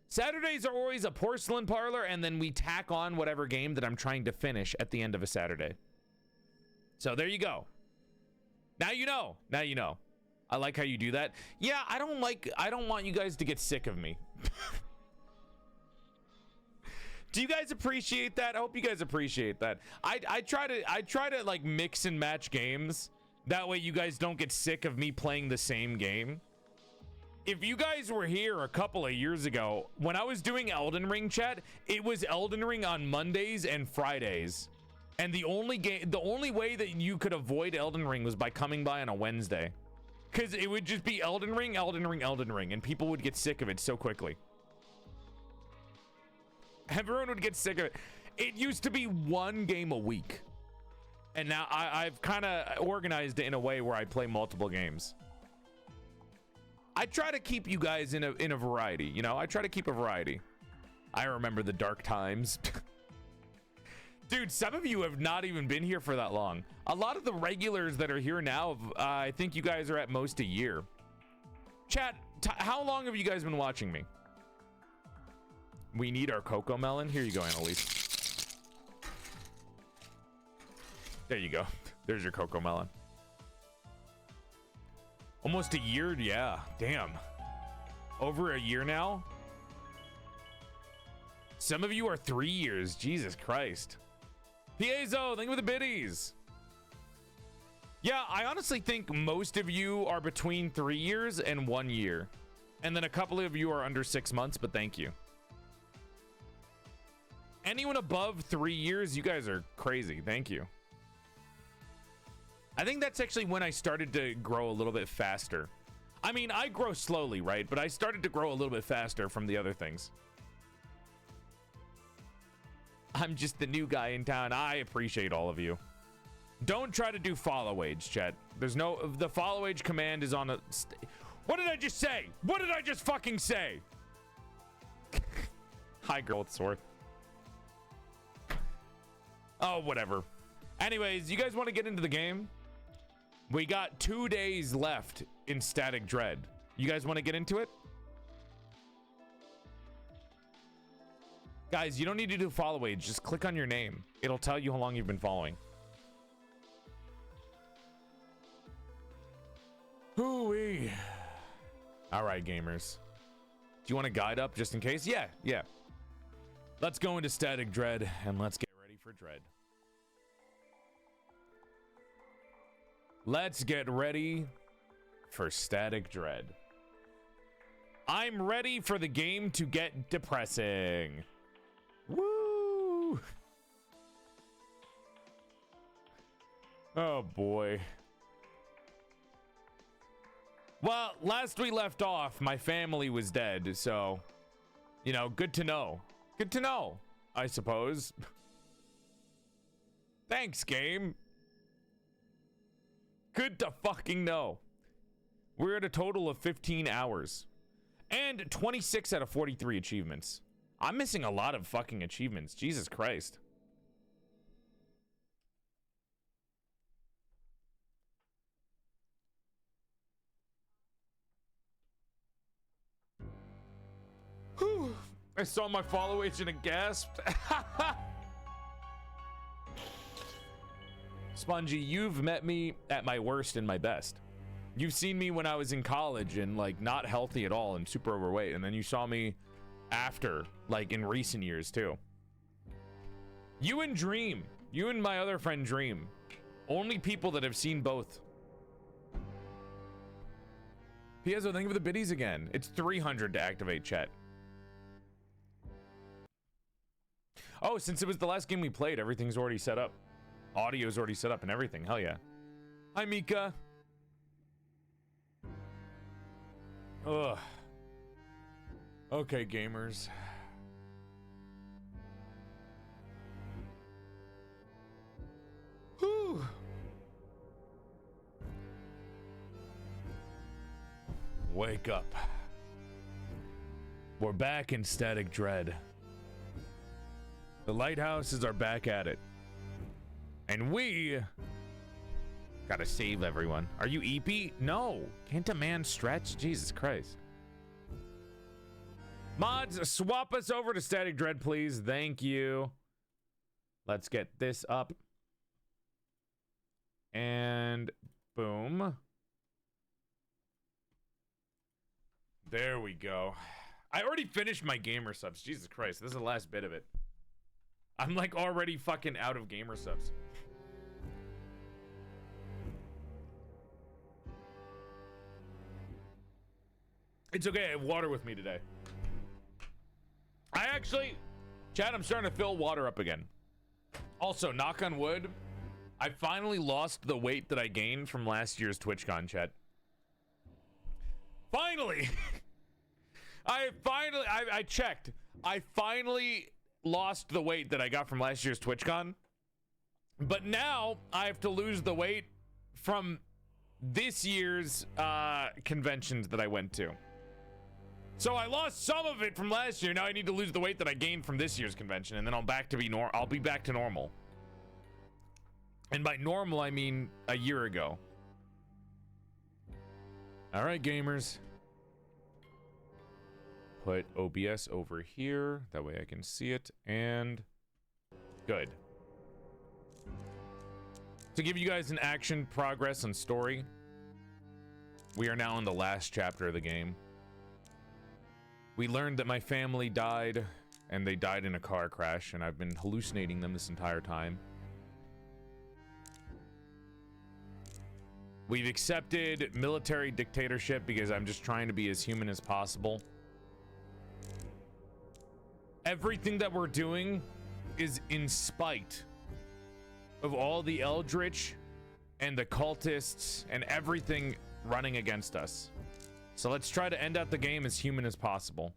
Saturdays are always a porcelain parlor, and then we tack on whatever game that I'm trying to finish at the end of a Saturday. So there you go. Now you know. Now you know. I like how you do that. Yeah, I don't want you guys to get sick of me. Do you guys appreciate that? I hope you guys appreciate that. I try to like mix and match games. That way you guys don't get sick of me playing the same game. If you guys were here a couple of years ago, when I was doing Elden Ring, chat, it was Elden Ring on Mondays and Fridays. And the only way that you could avoid Elden Ring was by coming by on a Wednesday. Because it would just be Elden Ring, Elden Ring, Elden Ring, and people would get sick of it so quickly. Everyone would get sick of it. It used to be one game a week. And now I've kind of organized it in a way where I play multiple games. I try to keep you guys in a variety, you know? I try to keep a variety. I remember the dark times. Dude, some of you have not even been here for that long. A lot of the regulars that are here now, I think you guys are at most a year. Chat, how long have you guys been watching me? We need our cocoa melon. Here you go, Annalise. There you go. There's your cocoa melon. Almost a year? Yeah, damn. Over a year now? Some of you are 3 years. Jesus Christ. Piezo, thank you for the biddies. Yeah, I honestly think most of you are between 3 years and 1 year. And then a couple of you are under 6 months, but thank you. Anyone above 3 years, you guys are crazy. Thank you. I think that's actually when I started to grow a little bit faster. I mean, I grow slowly, right? But I started to grow a little bit faster from the other things. I'm just the new guy in town. I appreciate all of you. Don't try to do follow age, chat. There's no... The follow age command is on a... What did I just say? What did I just fucking say? Hi, Goldsworth. Oh, whatever. Anyways, you guys want to get into the game? We got 2 days left in Static Dread. You guys want to get into it? Guys, you don't need to do follow age. Just click on your name. It'll tell you how long you've been following. Hoo-wee. All right, gamers. Do you want a guide up just in case? Yeah. Let's go into Static Dread and let's get ready for Dread. Let's get ready for Static Dread. I'm ready for the game to get depressing. Woo! Oh boy. Well, last we left off, my family was dead, so, you know, good to know. Good to know, I suppose. Thanks, game. Good to fucking know. We're at a total of 15 hours. And 26 out of 43 achievements. I'm missing a lot of fucking achievements. Jesus Christ. Whew. I saw my follow agent and gasped. Spongy, you've met me at my worst and my best. You've seen me when I was in college and like not healthy at all and super overweight, and then you saw me after, like in recent years too. You and Dream, you and my other friend Dream, only people that have seen both. Piezo, thank you for the biddies again. It's 300 to activate chat. Oh, since it was the last game we played, everything's already set up. Audio's already set up and everything. Hell yeah. Hi, Mika. Ugh. Okay, gamers. Whew. Wake up. We're back in Static Dread. The Lighthouses are back at it. And we Gotta save everyone. Are you EP? No. Can't a man stretch? Jesus Christ. Mods, swap us over to Static Dread, please. Thank you. Let's get this up. And boom. There we go. I already finished my gamer subs. Jesus Christ, this is the last bit of it. I'm like already fucking out of gamer subs. It's okay, I have water with me today. I actually, Chad, I'm starting to fill water up again. Also, knock on wood, I finally lost the weight that I gained from last year's TwitchCon, Chad. Finally! I checked. I finally lost the weight that I got from last year's TwitchCon. But now I have to lose the weight from this year's conventions that I went to. So I lost some of it from last year. Now I need to lose the weight that I gained from this year's convention, and then I'll be back to normal. And by normal, I mean a year ago. All right, gamers. Put OBS over here. That way I can see it. And good. To give you guys an action, progress, and story, we are now in the last chapter of the game. We learned that my family died, and they died in a car crash, and I've been hallucinating them this entire time. We've accepted military dictatorship because I'm just trying to be as human as possible. Everything that we're doing is in spite of all the Eldritch and the cultists and everything running against us. So let's try to end out the game as human as possible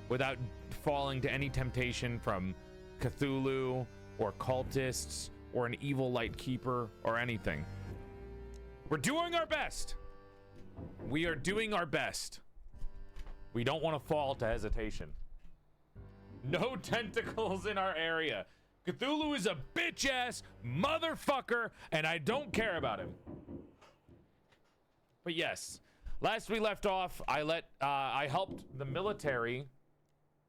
without falling to any temptation from Cthulhu or cultists or an evil light keeper or anything. We're doing our best. We are doing our best. We don't want to fall to hesitation. No tentacles in our area. Cthulhu is a bitch-ass motherfucker, and I don't care about him. But yes, last we left off, I helped the military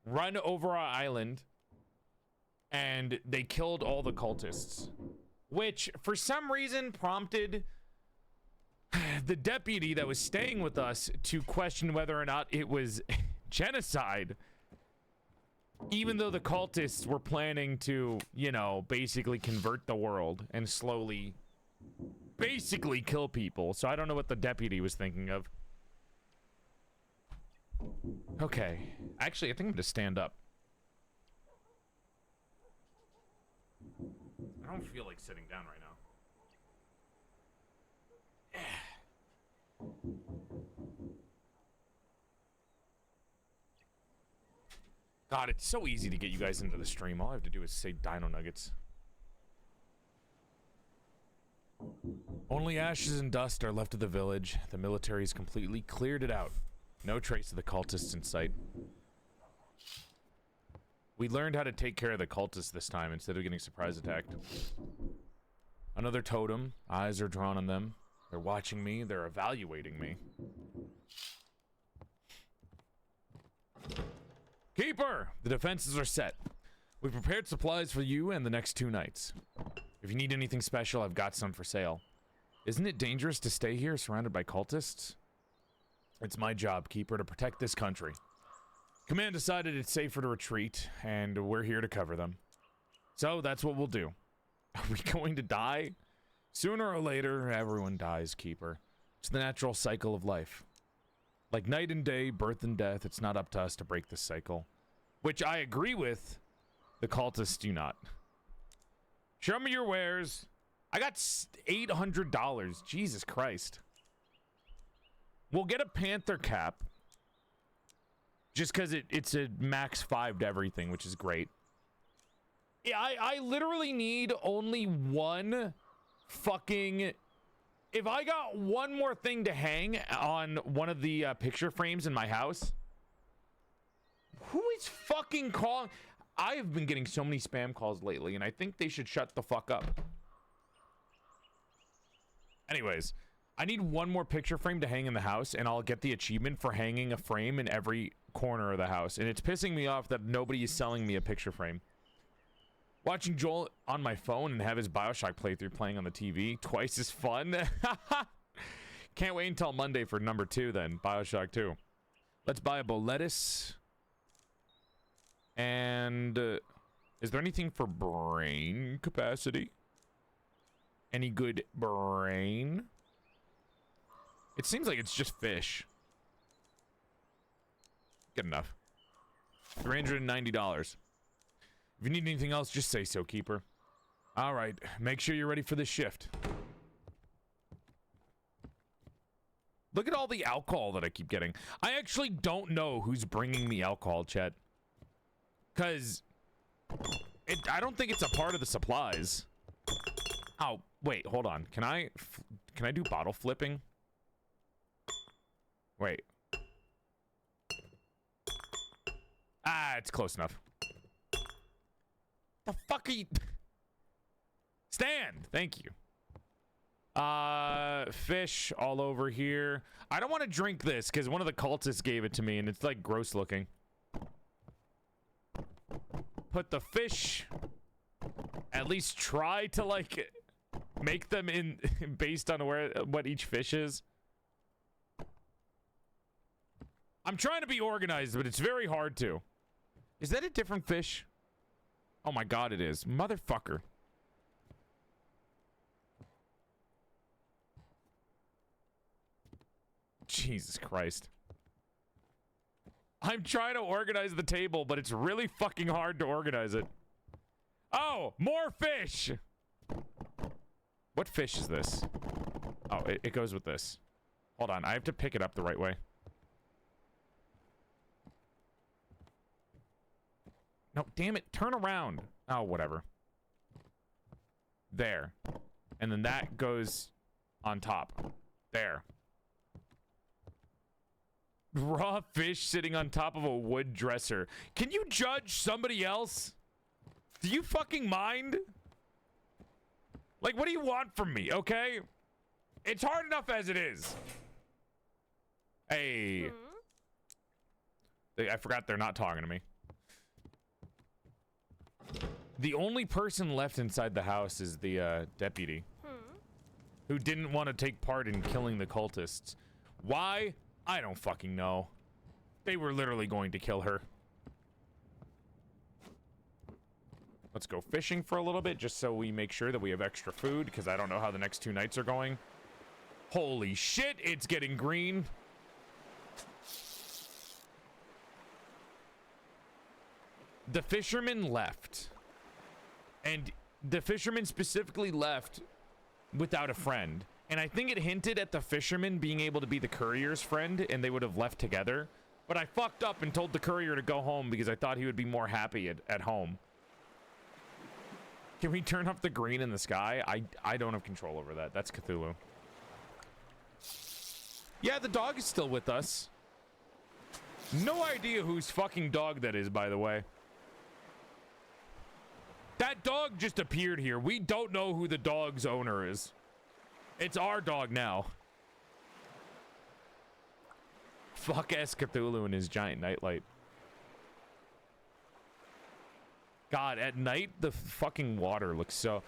run over our island, and they killed all the cultists, which for some reason prompted the deputy that was staying with us to question whether or not it was genocide. Even though the cultists were planning to, you know, basically convert the world and slowly basically kill people. So I don't know what the deputy was thinking of. Okay. Actually, I think I'm gonna stand up. I don't feel like sitting down right now. God, it's so easy to get you guys into the stream. All I have to do is say Dino Nuggets. Only ashes and dust are left of the village. The military's completely cleared it out. No trace of the cultists in sight. We learned how to take care of the cultists this time instead of getting surprise attacked. Another totem. Eyes are drawn on them. They're watching me. They're evaluating me. Keeper! The defenses are set. We've prepared supplies for you and the next 2 nights. If you need anything special, I've got some for sale. Isn't it dangerous to stay here surrounded by cultists? It's my job, Keeper, to protect this country. Command decided it's safer to retreat, and we're here to cover them. So that's what we'll do. Are we going to die? Sooner or later, everyone dies, Keeper. It's the natural cycle of life. Like night and day, birth and death, it's not up to us to break this cycle. Which I agree with. The cultists do not. Show me your wares. I got $800. Jesus Christ. We'll get a panther cap. Just because it's a max 5 to everything, which is great. Yeah, I literally need only one fucking... If I got one more thing to hang on one of the picture frames in my house. Who is fucking calling? I have been getting so many spam calls lately, and I think they should shut the fuck up. Anyways, I need one more picture frame to hang in the house, and I'll get the achievement for hanging a frame in every corner of the house. And it's pissing me off that nobody is selling me a picture frame. Watching Joel on my phone and have his Bioshock playthrough playing on the TV, twice as fun. Can't wait until Monday for number 2 then, Bioshock 2. Let's buy a bow lettuce. And is there anything for brain capacity? Any good brain? It seems like it's just fish. Good enough. $390. If you need anything else, just say so, Keeper. All right, make sure you're ready for this shift. Look at all the alcohol that I keep getting. I actually don't know who's bringing me alcohol, chat. Because I don't think it's a part of the supplies. Oh, wait, hold on. Can I do bottle flipping? Wait. Ah, it's close enough. The fuck are you? Stand. Thank you. Fish all over here. I don't want to drink this because one of the cultists gave it to me and it's like gross looking. Put the fish. At least try to like make them in based on what each fish is. I'm trying to be organized, but it's very hard to. Is that a different fish? Oh my god, it is. Motherfucker. Jesus Christ. I'm trying to organize the table, but it's really fucking hard to organize it. Oh, more fish! What fish is this? Oh, it goes with this. Hold on, I have to pick it up the right way. No, damn it, turn around. Oh, whatever. There. And then that goes on top. There. Raw fish sitting on top of a wood dresser. Can you judge somebody else? Do you fucking mind? Like, what do you want from me, okay? It's hard enough as it is. Hey. I forgot they're not talking to me. The only person left inside the house is the deputy. Who didn't want to take part in killing the cultists. Why? I don't fucking know. They were literally going to kill her. Let's go fishing for a little bit, just so we make sure that we have extra food, because I don't know how the next 2 nights are going. Holy shit, it's getting green. The fisherman left. And the fisherman specifically left without a friend. And I think it hinted at the fisherman being able to be the courier's friend, and they would have left together. But I fucked up and told the courier to go home because I thought he would be more happy at home. Can we turn off the green in the sky? I don't have control over that. That's Cthulhu. Yeah, the dog is still with us. No idea whose fucking dog that is, by the way. That dog just appeared here. We don't know who the dog's owner is. It's our dog now. Fuck ass Cthulhu and his giant nightlight. God, at night, the fucking water looks so...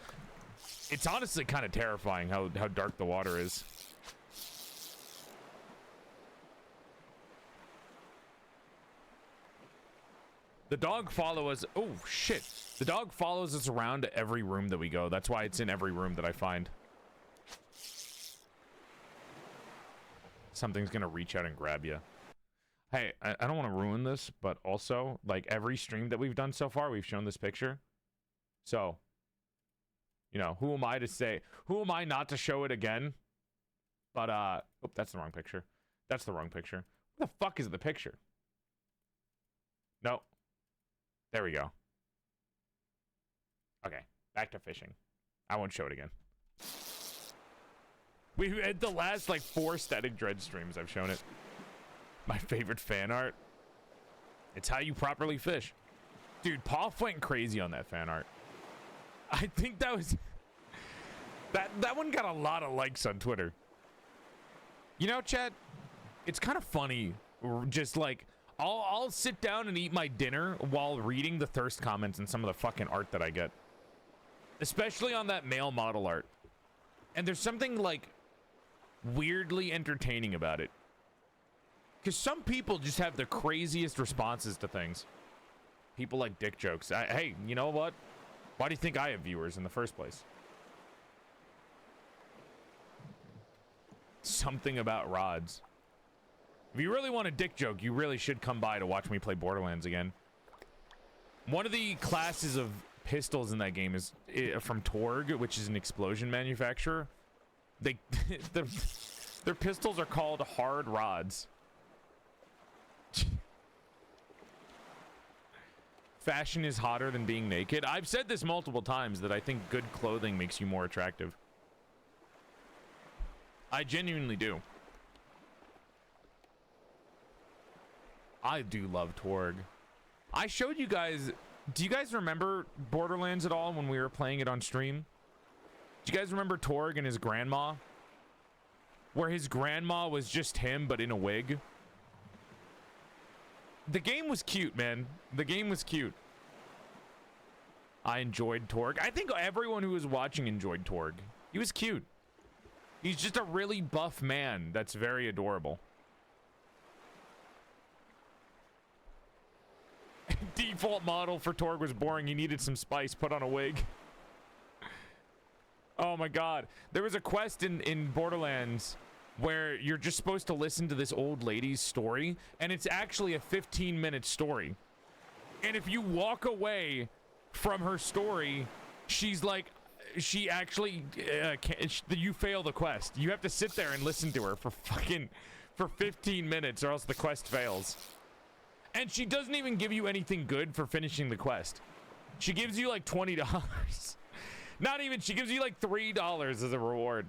It's honestly kind of terrifying how dark the water is. The dog follows us... Oh, shit. The dog follows us around to every room that we go. That's why it's in every room that I find. Something's gonna reach out and grab you. Hey, I don't want to ruin this, but also, like, every stream that we've done so far, we've shown this picture. So, you know, who am I to say... Who am I not to show it again? But, oh, that's the wrong picture. That's the wrong picture. What the fuck is the picture? No. There we go. Okay, back to fishing. I won't show it again. We've had the last, like, 4 Static Dread streams I've shown it. My favorite fan art. It's how you properly fish. Dude, Paul went crazy on that fan art. I think that was... That one got a lot of likes on Twitter. You know, chat, it's kind of funny. Just like I'll sit down and eat my dinner while reading the thirst comments and some of the fucking art that I get, especially on that male model art. And there's something like weirdly entertaining about it, because some people just have the craziest responses to things. People like dick jokes. Hey, you know what? Why do you think I have viewers in the first place? Something about rods. If you really want a dick joke, you really should come by to watch me play Borderlands again. One of the classes of pistols in that game is from Torg, which is an explosion manufacturer. They their pistols are called hard rods. Fashion is hotter than being naked. I've said this multiple times that I think good clothing makes you more attractive. I genuinely do. I do love Torg. I showed you guys. Do you guys remember Borderlands at all when we were playing it on stream? Do you guys remember Torg and his grandma? Where his grandma was just him, but in a wig? The game was cute, man. The game was cute. I enjoyed Torg. I think everyone who was watching enjoyed Torg. He was cute. He's just a really buff man that's very adorable. Default model for Torg was boring. He needed some spice. Put on a wig. Oh my god. There was a quest in Borderlands where you're just supposed to listen to this old lady's story, and it's actually a 15-minute story. And if you walk away from her story, she's like, she actually you fail the quest. You have to sit there and listen to her for 15 minutes, or else the quest fails. And she doesn't even give you anything good for finishing the quest. She gives you like $20. Not even, she gives you like $3 as a reward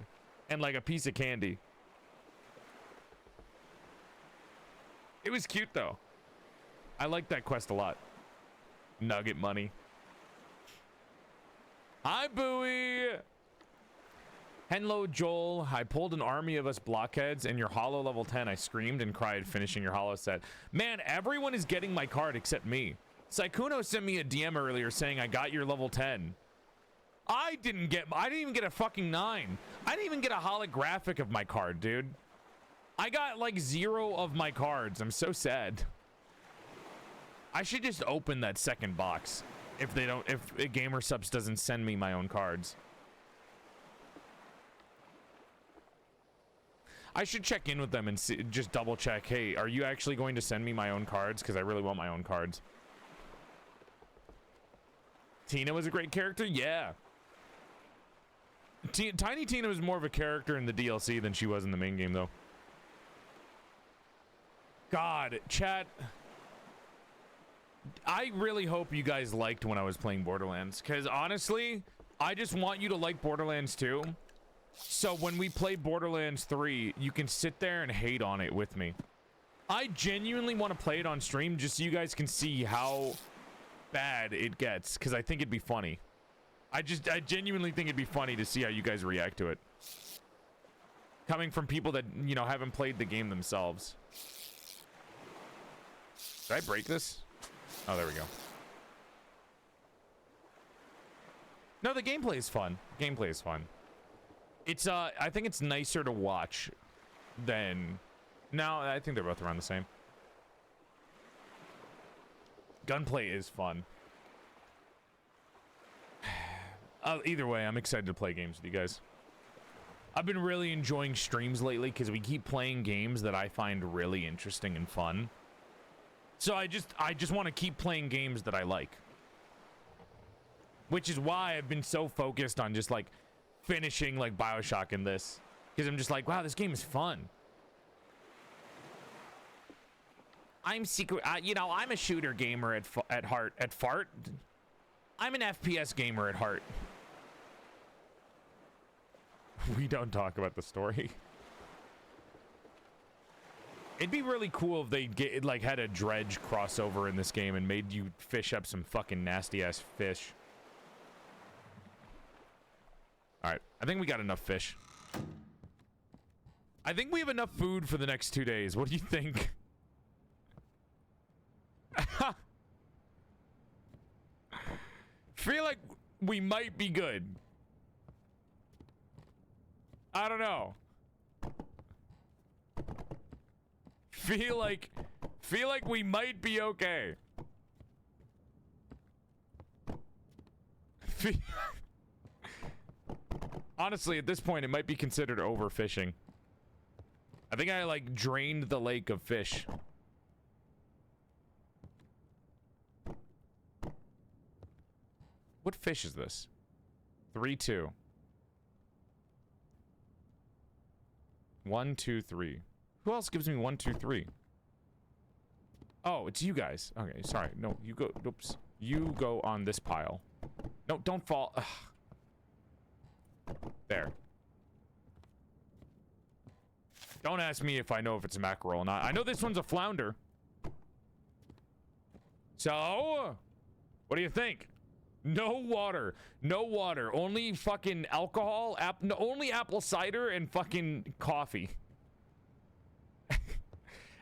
and like a piece of candy. It was cute though. I like that quest a lot. Nugget money. Hi, Bowie. Hello, Joel. I pulled an army of us blockheads and your hollow level 10. I screamed and cried finishing your hollow set. Man, everyone is getting my card except me. Saikuno sent me a DM earlier saying I got your level 10. I didn't even get a fucking 9. I didn't even get a holographic of my card, dude. I got like 0 of my cards. I'm so sad. I should just open that second box if Gamer Subs doesn't send me my own cards. I should check in with them and see, just double check. Hey, are you actually going to send me my own cards? Because I really want my own cards. Tina was a great character? Yeah. Tiny Tina was more of a character in the DLC than she was in the main game, though. God, chat. I really hope you guys liked when I was playing Borderlands. Because honestly, I just want you to like Borderlands 2. So when we play Borderlands 3, you can sit there and hate on it with me. I genuinely want to play it on stream just so you guys can see how bad it gets, because I think it'd be funny. I genuinely think it'd be funny to see how you guys react to it. Coming from people that, you know, haven't played the game themselves. Did I break this? Oh, there we go. No, the gameplay is fun. Gameplay is fun. It's I think it's nicer to watch than... No, I think they're both around the same. Gunplay is fun. Either way, I'm excited to play games with you guys. I've been really enjoying streams lately because we keep playing games that I find really interesting and fun. So I just want to keep playing games that I like. Which is why I've been so focused on just like finishing like BioShock in this, because I'm just like, wow, this game is fun. I'm you know, I'm a shooter gamer at heart. At fart, I'm an FPS gamer at heart. We don't talk about the story. It'd be really cool if they had a dredge crossover in this game and made you fish up some fucking nasty ass fish. All right, I think we got enough fish. I think we have enough food for the next 2 days. What do you think? Feel like we might be good. I don't know. Feel like we might be okay. Honestly, at this point, it might be considered overfishing. I think I, like, drained the lake of fish. What fish is this? 3-2. 1, 2, 3. Who else gives me 1, 2, 3? Oh, it's you guys. Okay, sorry. No, you go. Oops. You go on this pile. No, don't fall. Ugh. There. Don't ask me if I know if it's a mackerel or not. I know this one's a flounder. So, what do you think? No water. No water. Only fucking alcohol. Only apple cider and fucking coffee.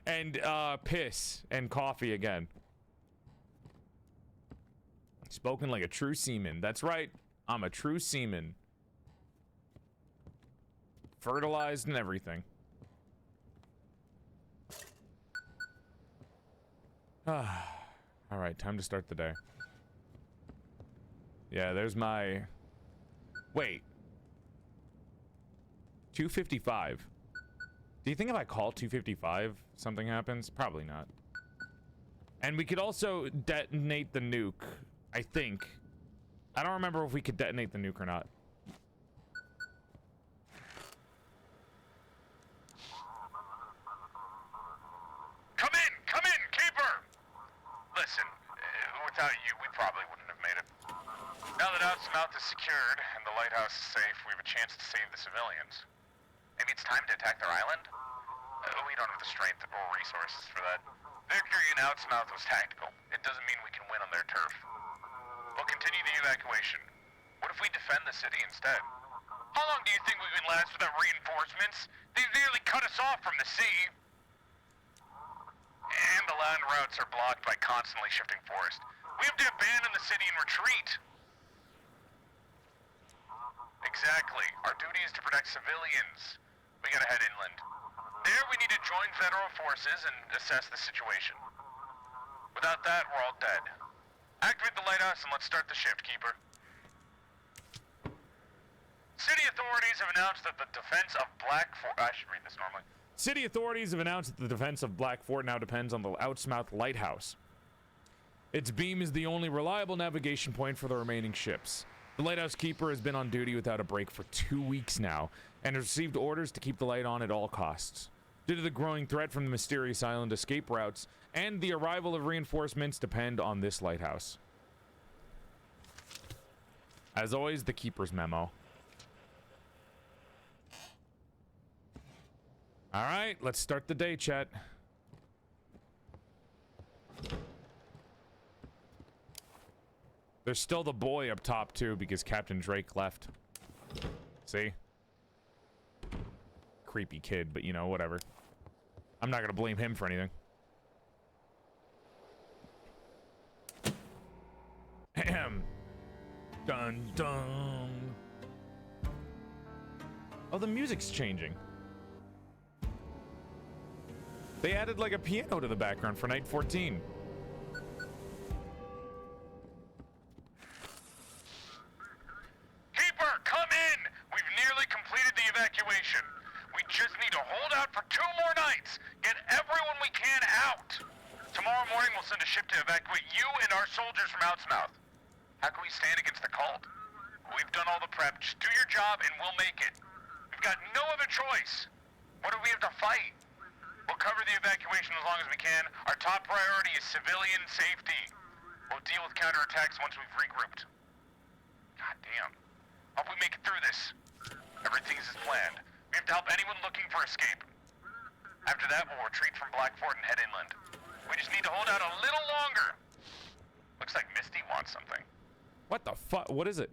And piss and coffee again. Spoken like a true seaman. That's right. I'm a true seaman. Fertilized and everything. All right, time to start the day. Yeah, there's my... Wait. 255. Do you think if I call 255, something happens? Probably not. And we could also detonate the nuke, I think. I don't remember if we could detonate the nuke or not. Come in, Keeper! Listen, without you, we probably wouldn't have made it. Now that Outsmouth is secured and the lighthouse is safe, we have a chance to save the civilians. Maybe it's time to attack their island? We don't have the strength or resources for that. Victory in Outsmouth was tactical. It doesn't mean we can win on their turf. We'll continue the evacuation. What if we defend the city instead? How long do you think we can last without reinforcements? They've nearly cut us off from the sea. And the land routes are blocked by constantly shifting forest. We have to abandon the city and retreat. Exactly. Our duty is to protect civilians. We gotta head inland. There we need to join federal forces and assess the situation. Without that, we're all dead. Activate the lighthouse and let's start the shift, Keeper. City authorities have announced that the defense of Black Fort... I should read this normally. City authorities have announced that the defense of Black Fort now depends on the Outsmouth Lighthouse. Its beam is the only reliable navigation point for the remaining ships. The lighthouse keeper has been on duty without a break for 2 weeks now, and has received orders to keep the light on at all costs. Due to the growing threat from the mysterious island escape routes, and the arrival of reinforcements depend on this lighthouse. As always, the keeper's memo. Alright, let's start the day, chat. There's still the boy up top, too, because Captain Drake left. See? Creepy kid, but, you know, whatever. I'm not gonna blame him for anything. Ahem. Dun dun. Oh, the music's changing. They added like a piano to the background for night 14. Keeper, come in! We've nearly completed the evacuation. We just need to hold out for 2 more nights. Get everyone we can out. Tomorrow morning we'll send a ship to evacuate you and our soldiers from Outsmouth. How can we stand against the cult? We've done all the prep. Just do your job and we'll make it. We've got no other choice. What do we have to fight? We'll cover the evacuation as long as we can. Our top priority is civilian safety. We'll deal with counterattacks once we've regrouped. God damn. Hope we make it through this. Everything is as planned. We have to help anyone looking for escape. After that, we'll retreat from Black Fort and head inland. We just need to hold out a little longer. Looks like Misty wants something. What the fuck? What is it?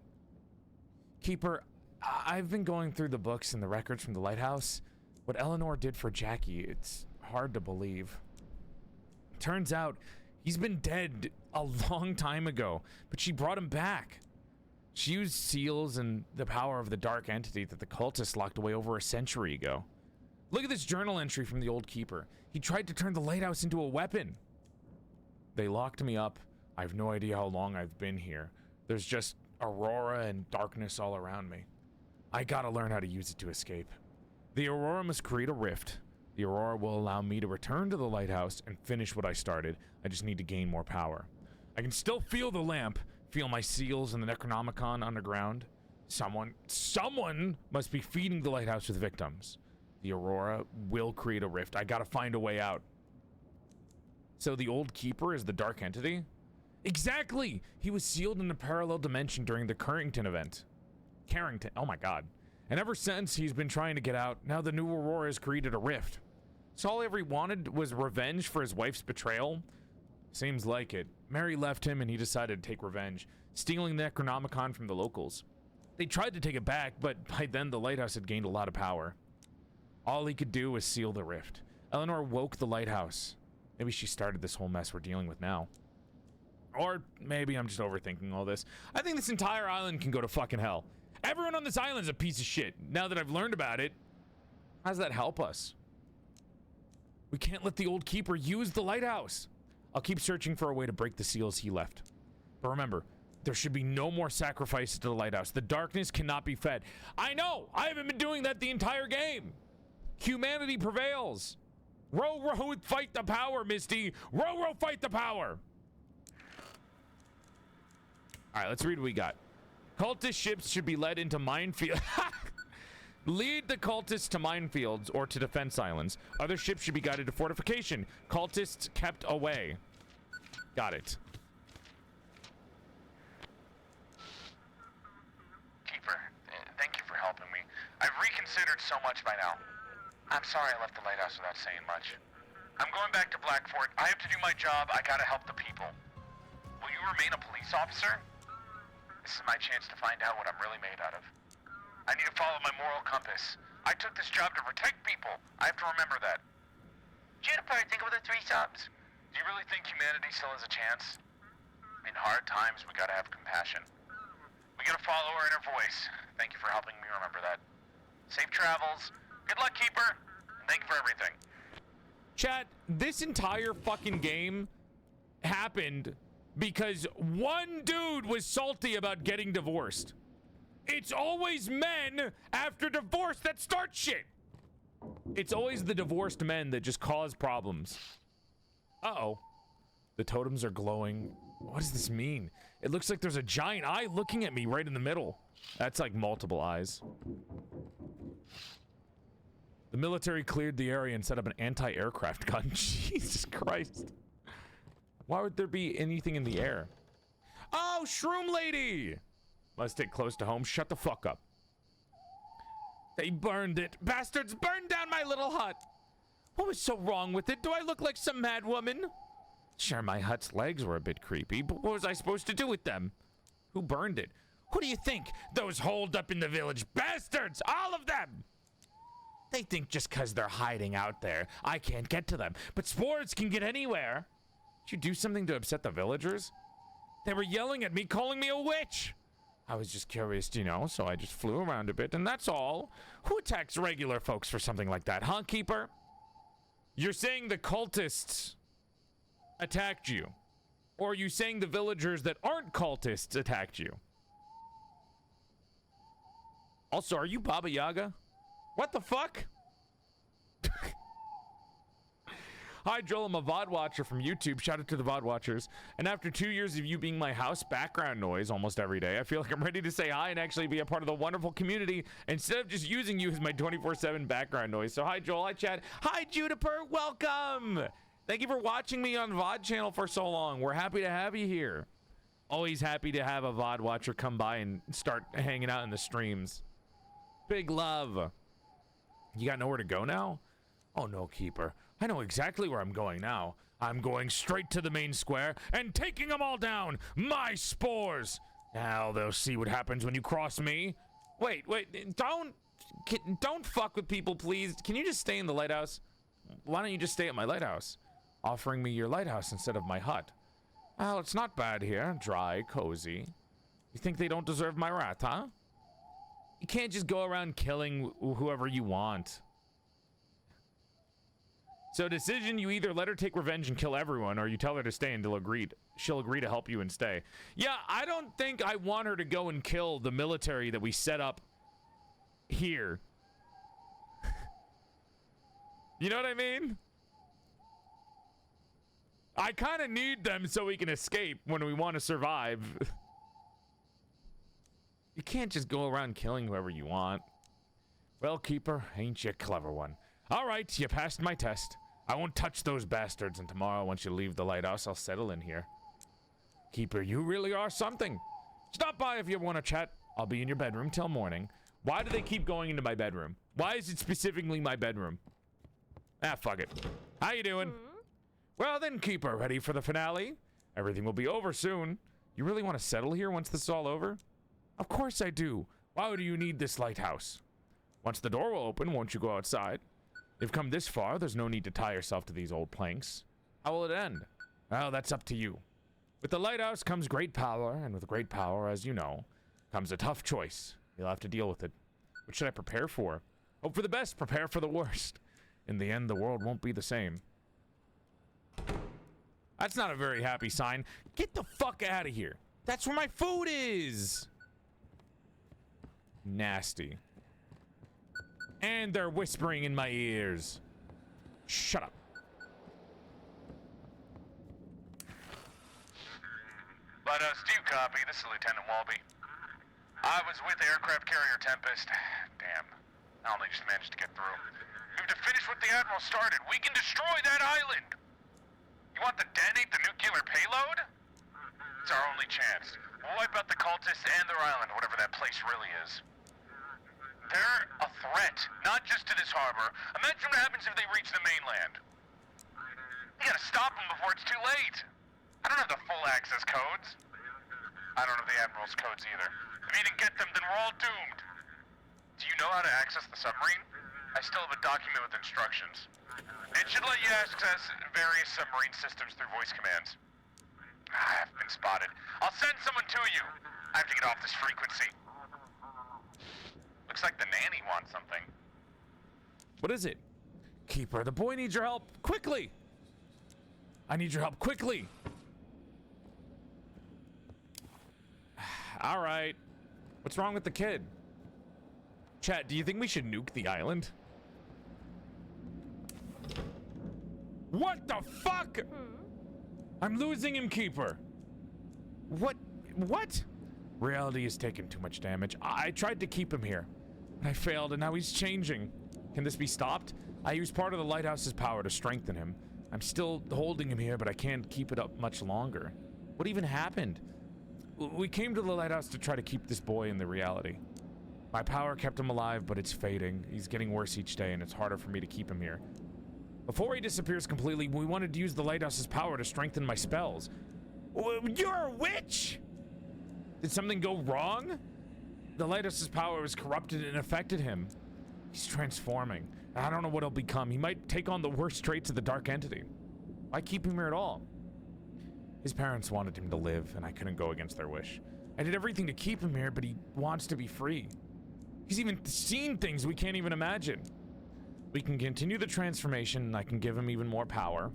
Keeper, I've been going through the books and the records from the Lighthouse. What Eleanor did for Jackie, it's hard to believe. Turns out, he's been dead a long time ago, but she brought him back. She used seals and the power of the dark entity that the cultists locked away over a century ago. Look at this journal entry from the old keeper. He tried to turn the Lighthouse into a weapon. They locked me up. I have no idea how long I've been here. There's just aurora and darkness all around me. I gotta learn how to use it to escape. The aurora must create a rift. The aurora will allow me to return to the Lighthouse and finish what I started. I just need to gain more power. I can still feel the lamp, feel my seals and the Necronomicon underground. Someone must be feeding the Lighthouse with victims. The aurora will create a rift. I gotta find a way out. So the old keeper is the dark entity? Exactly! He was sealed in a parallel dimension during the Carrington event. Carrington, oh my god. And ever since he's been trying to get out, now the new aurora has created a rift. So all he ever wanted was revenge for his wife's betrayal? Seems like it. Mary left him and he decided to take revenge, stealing the Necronomicon from the locals. They tried to take it back, but by then the Lighthouse had gained a lot of power. All he could do was seal the rift. Eleanor woke the Lighthouse. Maybe she started this whole mess we're dealing with now. Or maybe I'm just overthinking all this. I think this entire island can go to fucking hell. Everyone on this island is a piece of shit. Now that I've learned about it, how does that help us? We can't let the old keeper use the Lighthouse. I'll keep searching for a way to break the seals he left. But remember, there should be no more sacrifices to the Lighthouse. The darkness cannot be fed. I know! I haven't been doing that the entire game! Humanity prevails! Row, row, fight the power, Misty! Row, row, fight the power! Alright, let's read what we got. Cultist ships should be led into minefields. Lead the cultists to minefields or to defense islands. Other ships should be guided to fortification. Cultists kept away. Got it. Keeper, thank you for helping me. I've reconsidered so much by now. I'm sorry I left the Lighthouse without saying much. I'm going back to Blackfort. I have to do my job. I gotta help the people. Will you remain a police officer? This is my chance to find out what I'm really made out of. I need to follow my moral compass. I took this job to protect people. I have to remember that. Juniper, think of the 3 subs. Do you really think humanity still has a chance? In hard times, we gotta have compassion. We gotta follow our inner voice. Thank you for helping me remember that. Safe travels. Good luck, Keeper. And thank you for everything. Chat, this entire fucking game happened because one dude was salty about getting divorced. It's always men after divorce that start shit. It's always the divorced men that just cause problems. Uh-oh. The totems are glowing. What does this mean? It looks like there's a giant eye looking at me right in the middle. That's like multiple eyes. The military cleared the area and set up an anti-aircraft gun. Jesus Christ. Why would there be anything in the air? Oh, Shroom Lady! Must stick close to home. Shut the fuck up. They burned it. Bastards burned down my little hut. What was so wrong with it? Do I look like some mad woman? Sure, my hut's legs were a bit creepy, but what was I supposed to do with them? Who burned it? Who do you think? Those holed up in the village bastards! All of them! They think just because they're hiding out there, I can't get to them. But spores can get anywhere. Did you do something to upset the villagers? They were yelling at me, calling me a witch. I was just curious, you know, so I just flew around a bit, and that's all. Who attacks regular folks for something like that, huh, Keeper? You're saying the cultists attacked you? Or are you saying the villagers that aren't cultists attacked you? Also, are you Baba Yaga? What the fuck? Hi, Joel, I'm a VOD watcher from YouTube. Shout out to the VOD watchers. And after 2 years of you being my house background noise almost every day, I feel like I'm ready to say hi and actually be a part of the wonderful community instead of just using you as my 24/7 background noise. So hi, Joel. Hi, Chad. Hi, Juniper. Welcome. Thank you for watching me on VOD channel for so long. We're happy to have you here. Always happy to have a VOD watcher come by and start hanging out in the streams. Big love. You got nowhere to go now? Oh, no, Keeper. I know exactly where I'm going now. I'm going straight to the main square and taking them all down. My spores. Now they'll see what happens when you cross me. Wait, don't fuck with people, please. Can you just stay in the lighthouse? Why don't you just stay at my lighthouse? Offering me your lighthouse instead of my hut. Well, it's not bad here. Dry, cozy. You think they don't deserve my wrath, huh? You can't just go around killing whoever you want. So decision, you either let her take revenge and kill everyone, or you tell her to stay and she'll agree to help you and stay. Yeah, I don't think I want her to go and kill the military that we set up here. You know what I mean? I kind of need them so we can escape when we want to survive. You can't just go around killing whoever you want. Well, Keeper, ain't you a clever one? All right, you passed my test. I won't touch those bastards, and tomorrow, once you leave the lighthouse, I'll settle in here. Keeper, you really are something. Stop by if you want to chat. I'll be in your bedroom till morning. Why do they keep going into my bedroom? Why is it specifically my bedroom? Ah, fuck it. How you doing? Well then, Keeper, ready for the finale? Everything will be over soon. You really want to settle here once this is all over? Of course I do. Why do you need this lighthouse? Once the door will open, won't you go outside? You've come this far, there's no need to tie yourself to these old planks. How will it end? Well, that's up to you. With the lighthouse comes great power, and with great power, as you know, comes a tough choice. You'll have to deal with it. What should I prepare for? Hope for the best, prepare for the worst. In the end, the world won't be the same. That's not a very happy sign. Get the fuck out of here. That's where my food is. Nasty. And they're whispering in my ears. Shut up. Lighthouse, do you copy? This is Lieutenant Walby. I was with aircraft carrier Tempest. Damn. I only just managed to get through. We have to finish what the Admiral started. We can destroy that island. You want to detonate the nuclear payload? It's our only chance. We'll wipe out the cultists and their island, whatever that place really is. They're a threat, not just to this harbor. Imagine what happens if they reach the mainland. We gotta stop them before it's too late. I don't have the full access codes. I don't have the Admiral's codes either. If you didn't get them, then we're all doomed. Do you know how to access the submarine? I still have a document with instructions. It should let you access various submarine systems through voice commands. I've been spotted. I'll send someone to you. I have to get off this frequency. Looks like the nanny wants something. What is it? Keeper, the boy needs your help. Quickly! I need your help quickly. All right. What's wrong with the kid? Chat, do you think we should nuke the island? What the fuck? I'm losing him, Keeper. What? Reality has taken too much damage. I tried to keep him here. I failed, and now he's changing. Can this be stopped? I used part of the lighthouse's power to strengthen him. I'm still holding him here, but I can't keep it up much longer. What even happened? We came to the lighthouse to try to keep this boy in the reality. My power kept him alive, but it's fading. He's getting worse each day, and it's harder for me to keep him here. Before he disappears completely, we wanted to use the lighthouse's power to strengthen my spells. You're a witch! Did something go wrong? The lighthouse's power was corrupted and affected him. He's transforming. I don't know what he'll become. He might take on the worst traits of the dark entity. Why keep him here at all? His parents wanted him to live, and I couldn't go against their wish. I did everything to keep him here, but he wants to be free. He's even seen things we can't even imagine. We can continue the transformation, and I can give him even more power.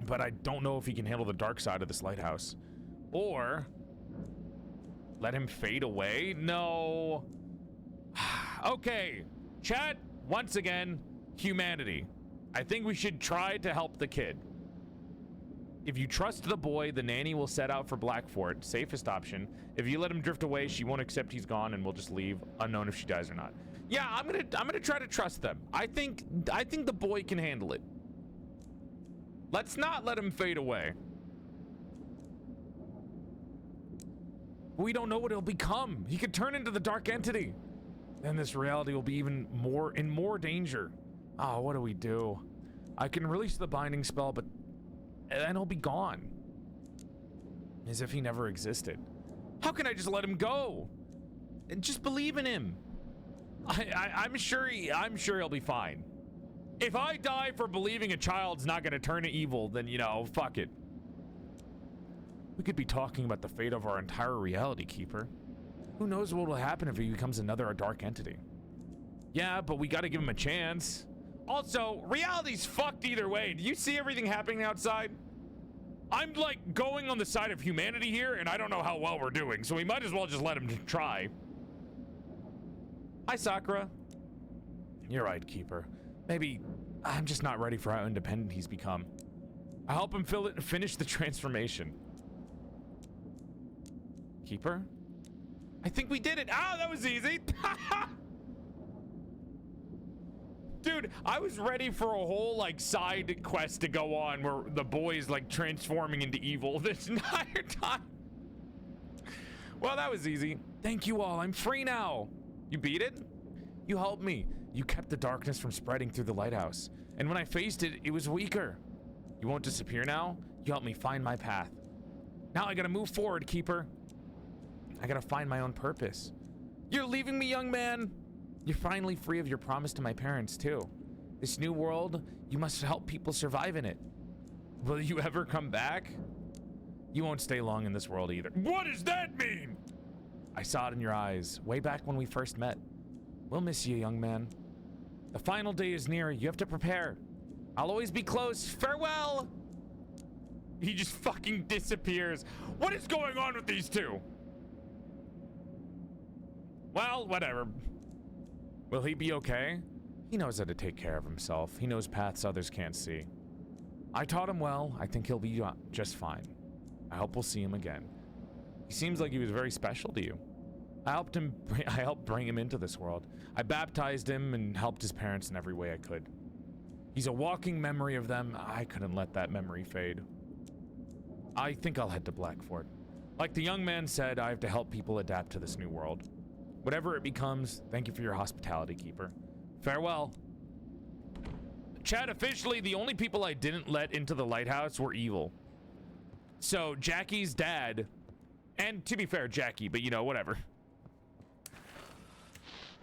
But I don't know if he can handle the dark side of this lighthouse. Or let him fade away? No. Okay, chat, once again, humanity. I think we should try to help the kid. If you trust the boy, the nanny will set out for Blackfort, safest option. If you let him drift away, she won't accept he's gone and we'll just leave, unknown if she dies or not. Yeah, I'm gonna try to trust them. I think the boy can handle it. Let's not let him fade away. We don't know what he'll become. He could turn into the dark entity. Then this reality will be even more danger. Oh, what do we do? I can release the binding spell, but then he'll be gone. As if he never existed. How can I just let him go? just believe in him. I'm sure he'll be fine. If I die for believing a child's not gonna turn evil, then, you know, fuck it. We could be talking about the fate of our entire reality, Keeper. Who knows what will happen if he becomes another dark entity? Yeah, but we gotta give him a chance. Also, reality's fucked either way. Do you see everything happening outside? I'm like going on the side of humanity here, and I don't know how well we're doing, so we might as well just let him try. Hi, Sakura. You're right, Keeper. Maybe I'm just not ready for how independent he's become. I'll help him finish the transformation. Keeper? I think we did it. Oh, that was easy. Dude, I was ready for a whole like side quest to go on where the boy's like transforming into evil this entire time. Well, that was easy. Thank you all. I'm free now. You beat it? You helped me. You kept the darkness from spreading through the lighthouse. And when I faced it, it was weaker. You won't disappear now? You helped me find my path. Now I gotta move forward, Keeper. I gotta find my own purpose. You're leaving me, young man. You're finally free of your promise to my parents, too. This new world, you must help people survive in it. Will you ever come back? You won't stay long in this world either. What does that mean? I saw it in your eyes, way back when we first met. We'll miss you, young man. The final day is near. You have to prepare. I'll always be close. Farewell! He just fucking disappears. What is going on with these two? Well, whatever. Will he be okay? He knows how to take care of himself. He knows paths others can't see. I taught him well. I think he'll be just fine. I hope we'll see him again. He seems like he was very special to you. I helped bring him into this world. I baptized him and helped his parents in every way I could. He's a walking memory of them. I couldn't let that memory fade. I think I'll head to Blackfort. Like the young man said, I have to help people adapt to this new world. Whatever it becomes, thank you for your hospitality, Keeper. Farewell. Chat, officially, the only people I didn't let into the lighthouse were evil. So, Jackie's dad, and to be fair, Jackie, but you know, whatever.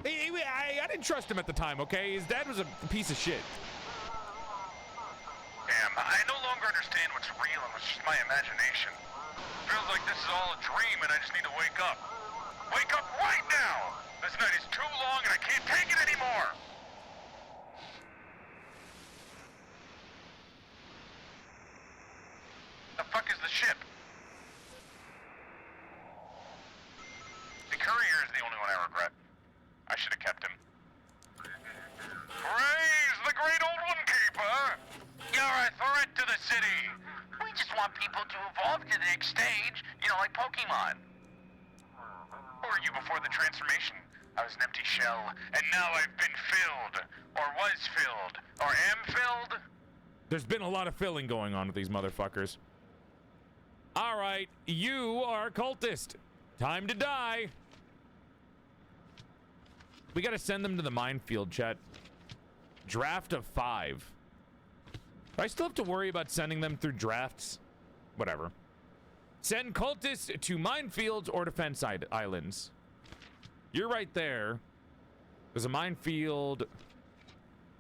I didn't trust him at the time, okay? His dad was a piece of shit. Damn, I no longer understand what's real and what's just my imagination. Feels like this is all a dream and I just need to wake up. Wake up right now! This night is too long and I can't take it anymore! The fuck is the ship? The courier is the only one I regret. I should have kept him. Praise the great old one, Keeper! You're a threat to the city! We just want people to evolve to the next stage, you know, like Pokemon. Who were you before the transformation? I was an empty shell, and now I've been filled. Or was filled. Or am filled. There's been a lot of filling going on with these motherfuckers. Alright, you are a cultist. Time to die. We gotta send them to the minefield, chat. Draft of 5. Do I still have to worry about sending them through drafts? Whatever. Send cultists to minefields or defense islands. You're right there. There's a minefield.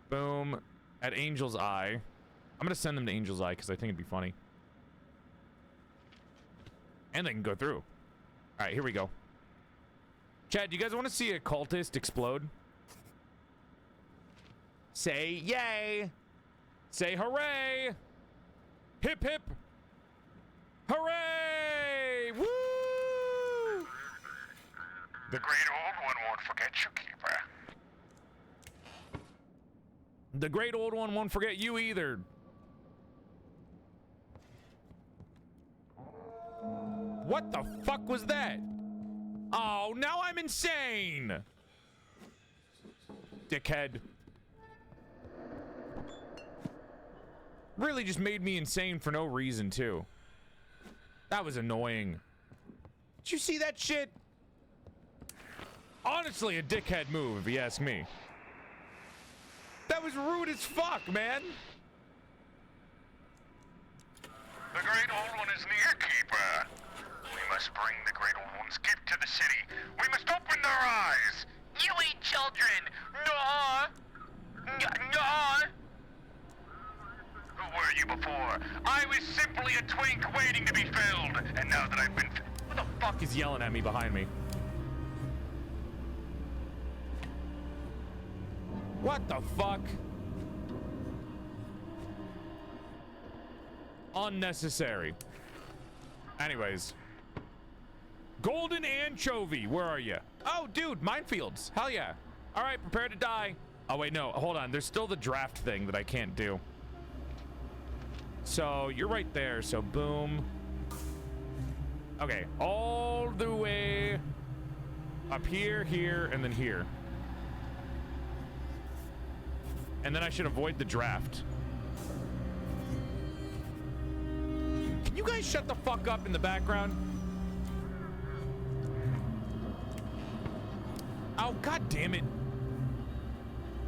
Boom. At Angel's Eye. I'm gonna send them to Angel's Eye because I think it'd be funny. And they can go through. Alright, here we go. Chad, do you guys want to see a cultist explode? Say yay! Say hooray! Hip hip! Hooray! Woo! The great old one won't forget you, Keeper. The great old one won't forget you either. What the fuck was that? Oh, now I'm insane! Dickhead. Really just made me insane for no reason, too. That was annoying. Did you see that shit? Honestly, a dickhead move, if you ask me. That was rude as fuck, man. The great old one is near, Keeper. We must bring the great old one Tom's gift to the city. We must open their eyes. You eat children. No. No. Who were you before? I was simply a twink waiting to be filled. And now that I've been... Who the fuck is yelling at me behind me? What the fuck? Unnecessary. Anyways. Golden anchovy, where are you? Oh, dude, minefields. Hell yeah. All right, prepare to die. Oh, wait, no, hold on. There's still the draft thing that I can't do. So you're right there. So boom. Okay, all the way up here, here, and then here. And then I should avoid the draft. Can you guys shut the fuck up in the background? Oh, god damn it.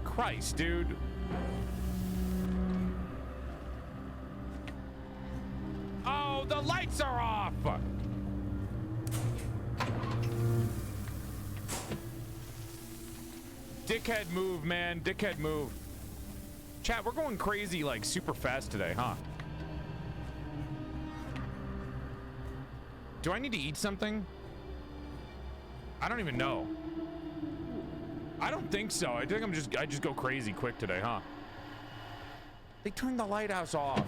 Christ, dude. Oh, the lights are off. Dickhead move, man. Dickhead move. Chat, we're going crazy like super fast today, huh? Do I need to eat something? I don't even know. I don't think so. I think I just go crazy quick today, huh? They turned the lighthouse off.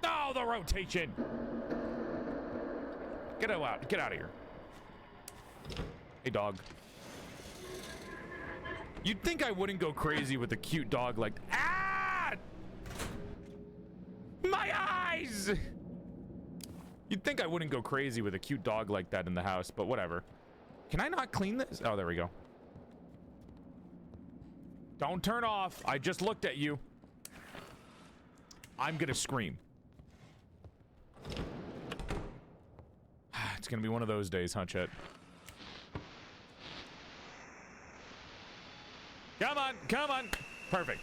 Oh, the rotation. Get out. Get out of here. Hey, dog. You'd think I wouldn't go crazy with a cute dog like... Ah! My eyes! You'd think I wouldn't go crazy with a cute dog like that in the house, but whatever. Can I not clean this? Oh, there we go. Don't turn off. I just looked at you. I'm gonna scream. It's gonna be one of those days, huh, Chet? Come on, come on. Perfect.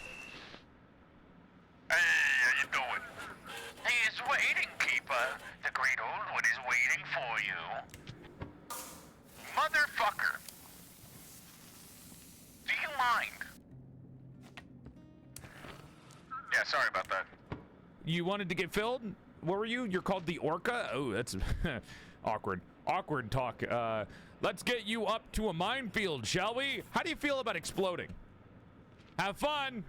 Hey, how you doing? He is waiting, Keeper. The great old one is waiting for you. Motherfucker. Do you mind? Yeah, sorry about that. You wanted to get filled? What were you? You're called the Orca? Oh, that's awkward. Awkward talk. Let's get you up to a minefield, shall we? How do you feel about exploding? Have fun.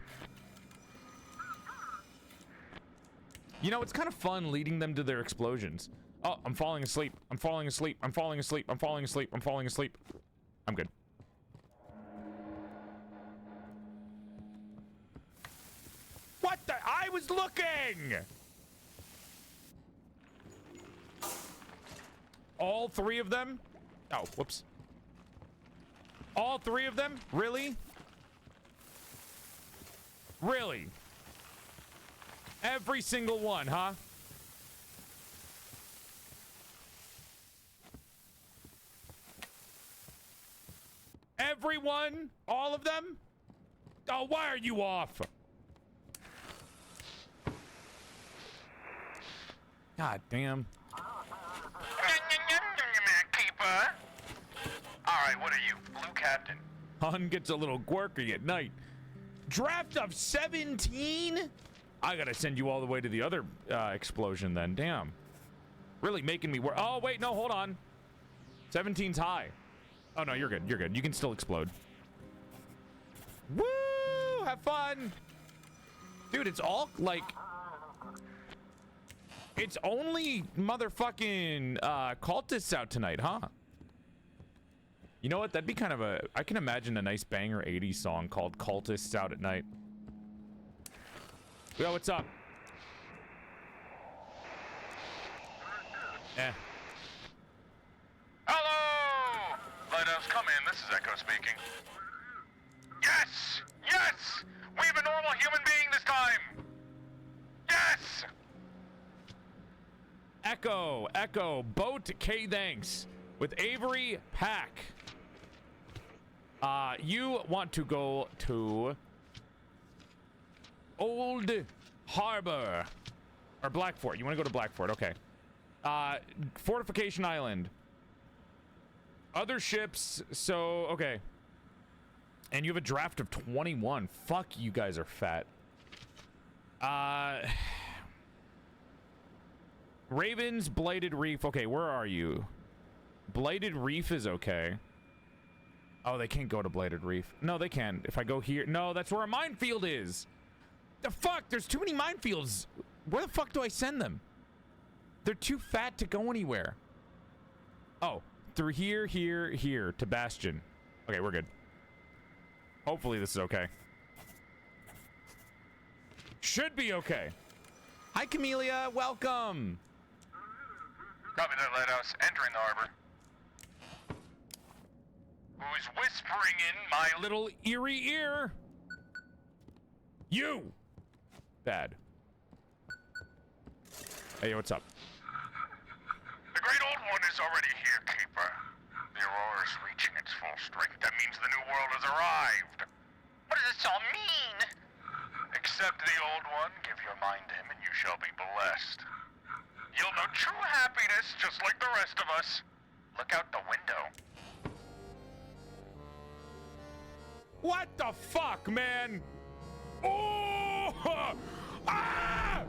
You know, it's kind of fun leading them to their explosions. Oh, I'm falling asleep. I'm falling asleep. I'm falling asleep. I'm falling asleep. I'm falling asleep. I'm good. What the? I was looking! All three of them? Oh, whoops. All three of them? Really? Really? Every single one, huh? Everyone? All of them? Oh, why are you off? God damn. Keeper. Alright, what are you? Blue Captain. Hun gets a little quirky at night. Draft of 17? I gotta send you all the way to the other explosion then. Damn. Really making me work. Oh, wait, no, hold on. 17's high. Oh, no, you're good. You're good. You can still explode. Woo! Have fun. Dude, it's all, like... It's only motherfucking cultists out tonight, huh? You know what? That'd be kind of a... I can imagine a nice banger 80s song called Cultists Out at Night. Yo, what's up? Eh. Hello! Lighthouse, come in. This is Echo speaking. Yes! Yes! We have a normal human being this time! Yes! Echo, boat K thanks with Avery Pack. You want to go to Old Harbor or Blackfort. You want to go to Blackfort, okay. Fortification Island. Other ships. So, okay. And you have a draft of 21. Fuck, you guys are fat. Ravens, Blighted Reef. Okay, where are you? Blighted Reef is okay. Oh, they can't go to Blighted Reef. No, they can. If I go here. No, that's where a minefield is. The fuck? There's too many minefields. Where the fuck do I send them? They're too fat to go anywhere. Oh, through here, here, here to Bastion. Okay, we're good. Hopefully this is okay. Should be okay. Hi, Camellia. Welcome. Copy that, Lighthouse. Entering the harbor. Who's whispering in my Little eerie ear. You. Bad. Hey, what's up? The Great Old One is already here, Keeper. The Aurora's reaching its full strength. That means the New World has arrived. What does this all mean? Accept the Old One, give your mind to him, and you shall be blessed. You'll know true happiness, just like the rest of us. Look out the window. What the fuck, man? Oh! Ah!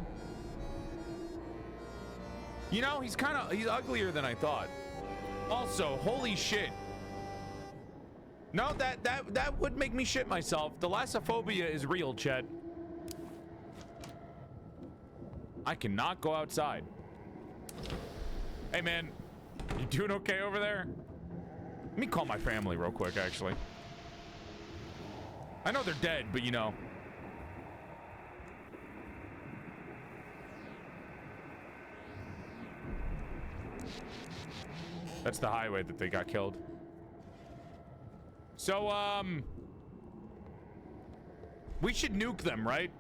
You know, he's uglier than I thought. Also, holy shit. No, that would make me shit myself. Thalassophobia is real, Chet. I cannot go outside. Hey, man. You doing okay over there? Let me call my family real quick, actually. I know they're dead, but you know. That's the highway that they got killed. So, we should nuke them, right?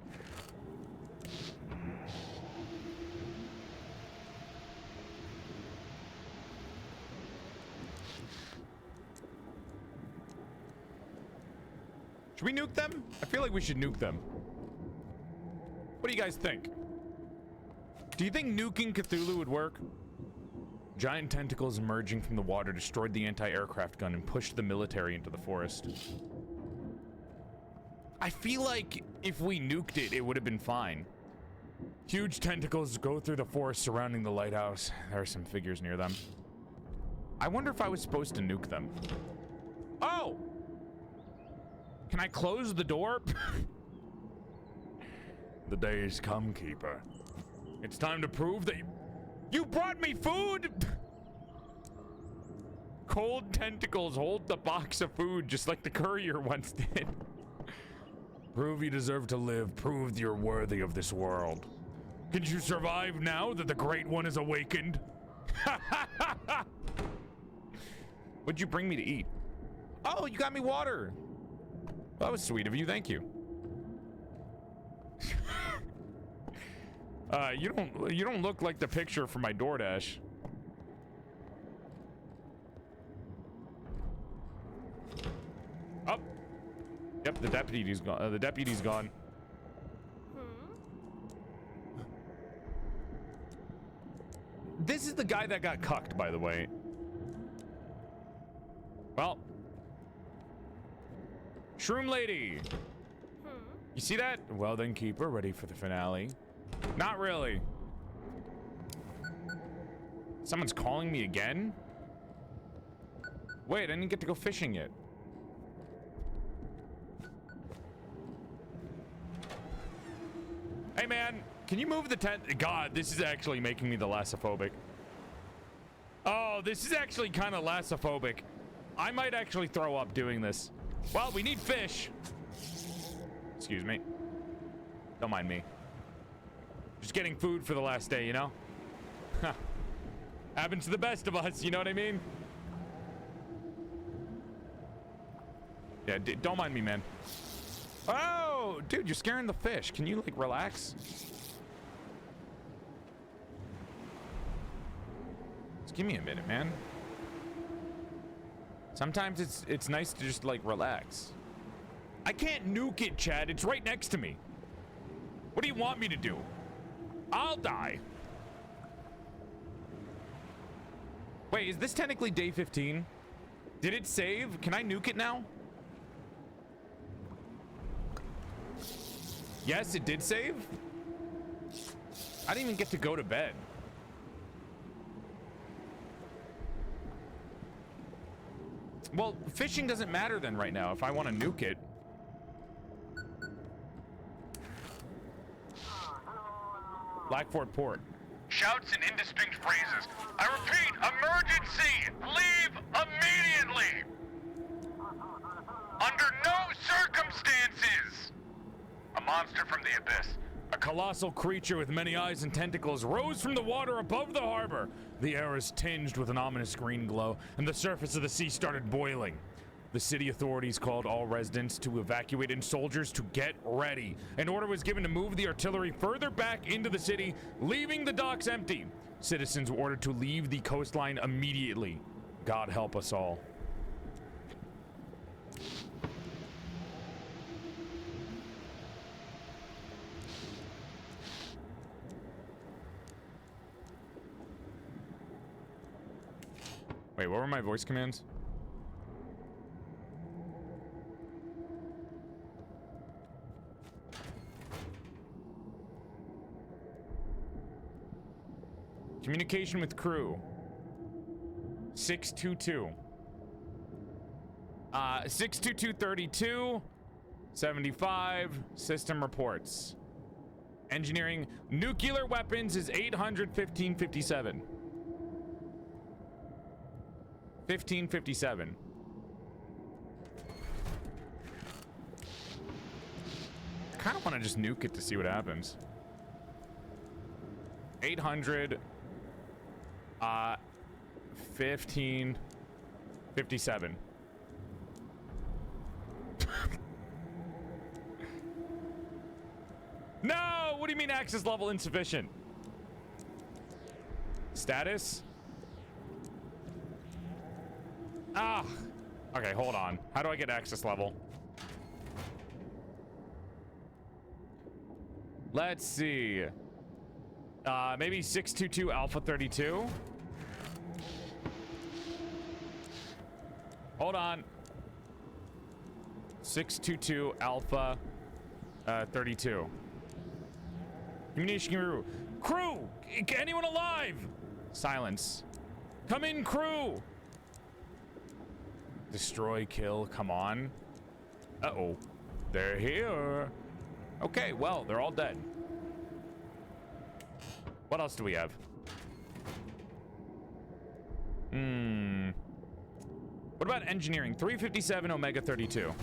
Should we nuke them? I feel like we should nuke them. What do you guys think? Do you think nuking Cthulhu would work? Giant tentacles emerging from the water destroyed the anti-aircraft gun and pushed the military into the forest. I feel like if we nuked it, it would have been fine. Huge tentacles go through the forest surrounding the lighthouse. There are some figures near them. I wonder if I was supposed to nuke them. Oh! Can I close the door? The day's come, Keeper. It's time to prove that you brought me food! Cold tentacles hold the box of food just like the courier once did. Prove you deserve to live. Prove you're worthy of this world. Can you survive now that the Great One is awakened? What'd you bring me to eat? Oh, you got me water. Well, that was sweet of you. Thank you. You don't look like the picture from my DoorDash. Oh. Yep, the deputy's gone. The deputy's gone. This is the guy that got cucked, by the way. Well. Shroom lady. You see that? Well then, Keeper, ready for the finale. Not really. Someone's calling me again? Wait, I didn't get to go fishing yet. Hey man, can you move the tent? God, this is actually making me thalassophobic. Oh, this is actually kind of lassophobic. I might actually throw up doing this. Well, we need fish. Excuse me. Don't mind me. Just getting food for the last day, you know? Happens to the best of us, you know what I mean? Yeah, don't mind me, man. Oh, dude, you're scaring the fish. Can you, like, relax? Just give me a minute, man. Sometimes it's nice to just, like, relax. I can't nuke it, Chad. It's right next to me. What do you want me to do? I'll die. Wait, is this technically day 15? Did it save? Can I nuke it now? Yes, it did save. I didn't even get to go to bed. Well, fishing doesn't matter then right now if I want to nuke it. Blackford Port. Shouts and indistinct phrases. I repeat, emergency! Leave immediately! Under no circumstances! A monster from the abyss. A colossal creature with many eyes and tentacles rose from the water above the harbor. The air is tinged with an ominous green glow, and the surface of the sea started boiling. The city authorities called all residents to evacuate and soldiers to get ready. An order was given to move the artillery further back into the city, leaving the docks empty. Citizens were ordered to leave the coastline immediately. God help us all. Wait, what were my voice commands? Communication with crew. 622. 62232 75 system reports. Engineering nuclear weapons is 81557. 1557. I kind of want to just nuke it to see what happens. 800 1557. No! What do you mean access level insufficient? Status? Ah! Okay, hold on. How do I get access level? Let's see. Maybe 622 Alpha 32. Hold on. 622 Alpha 32. Communication crew! Anyone alive? Silence. Come in, crew! Destroy, kill, come on. Uh-oh. They're here. Okay, well, they're all dead. What else do we have? What about engineering? 357 Omega 32.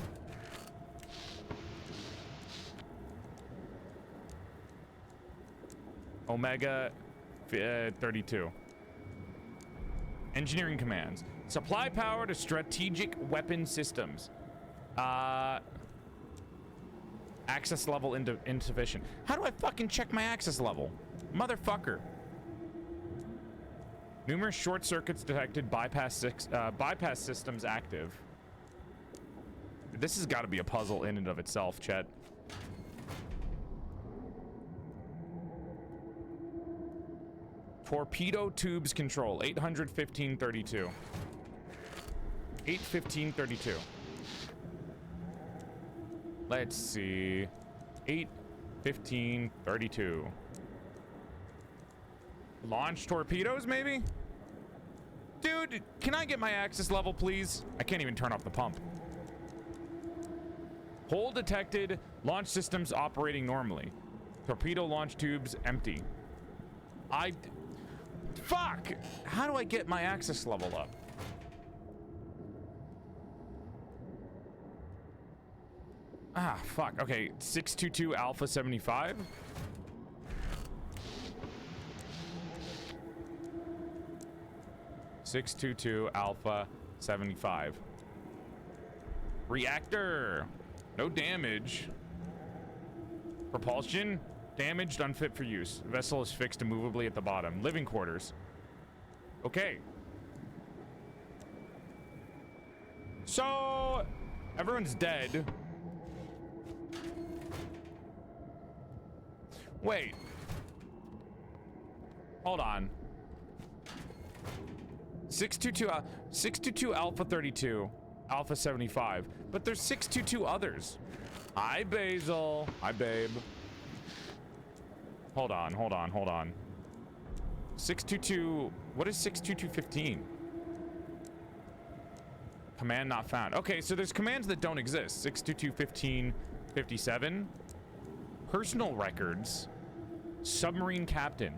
Omega 32. Engineering commands. Supply power to strategic weapon systems. Access level insufficient. How do I fucking check my access level? Motherfucker. Numerous short circuits detected. Bypass systems active. This has got to be a puzzle in and of itself, Chet. Torpedo tubes control. 81532. 81532. Let's see. 81532. Launch torpedoes, maybe? Dude, can I get my access level, please? I can't even turn off the pump. Hole detected. Launch systems operating normally. Torpedo launch tubes empty. Fuck! How do I get my access level up? Ah, fuck. Okay, 622 Alpha 75. Alpha 75. Reactor. No damage. Propulsion. Damaged, unfit for use. Vessel is fixed immovably at the bottom. Living quarters. Okay. So, everyone's dead. Wait. Hold on. 622 Alpha 32, Alpha 75, but there's 622 others. Hi, Basil. Hi, babe. Hold on. 622, what is 62215? Command not found. Okay, so there's commands that don't exist. 6221557. Personal records. Submarine captain.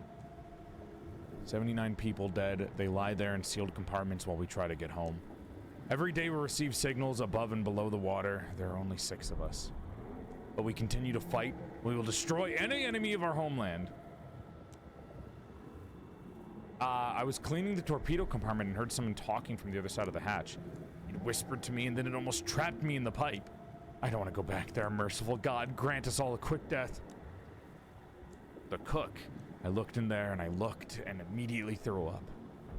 79 people dead. They lie there in sealed compartments while we try to get home. Every day we receive signals above and below the water. There are only 6 of us. But we continue to fight. We will destroy any enemy of our homeland. I was cleaning the torpedo compartment and heard someone talking from the other side of the hatch. It whispered to me and then it almost trapped me in the pipe. I don't want to go back there. Merciful God, grant us all a quick death. The cook. I looked in there and I looked and immediately threw up.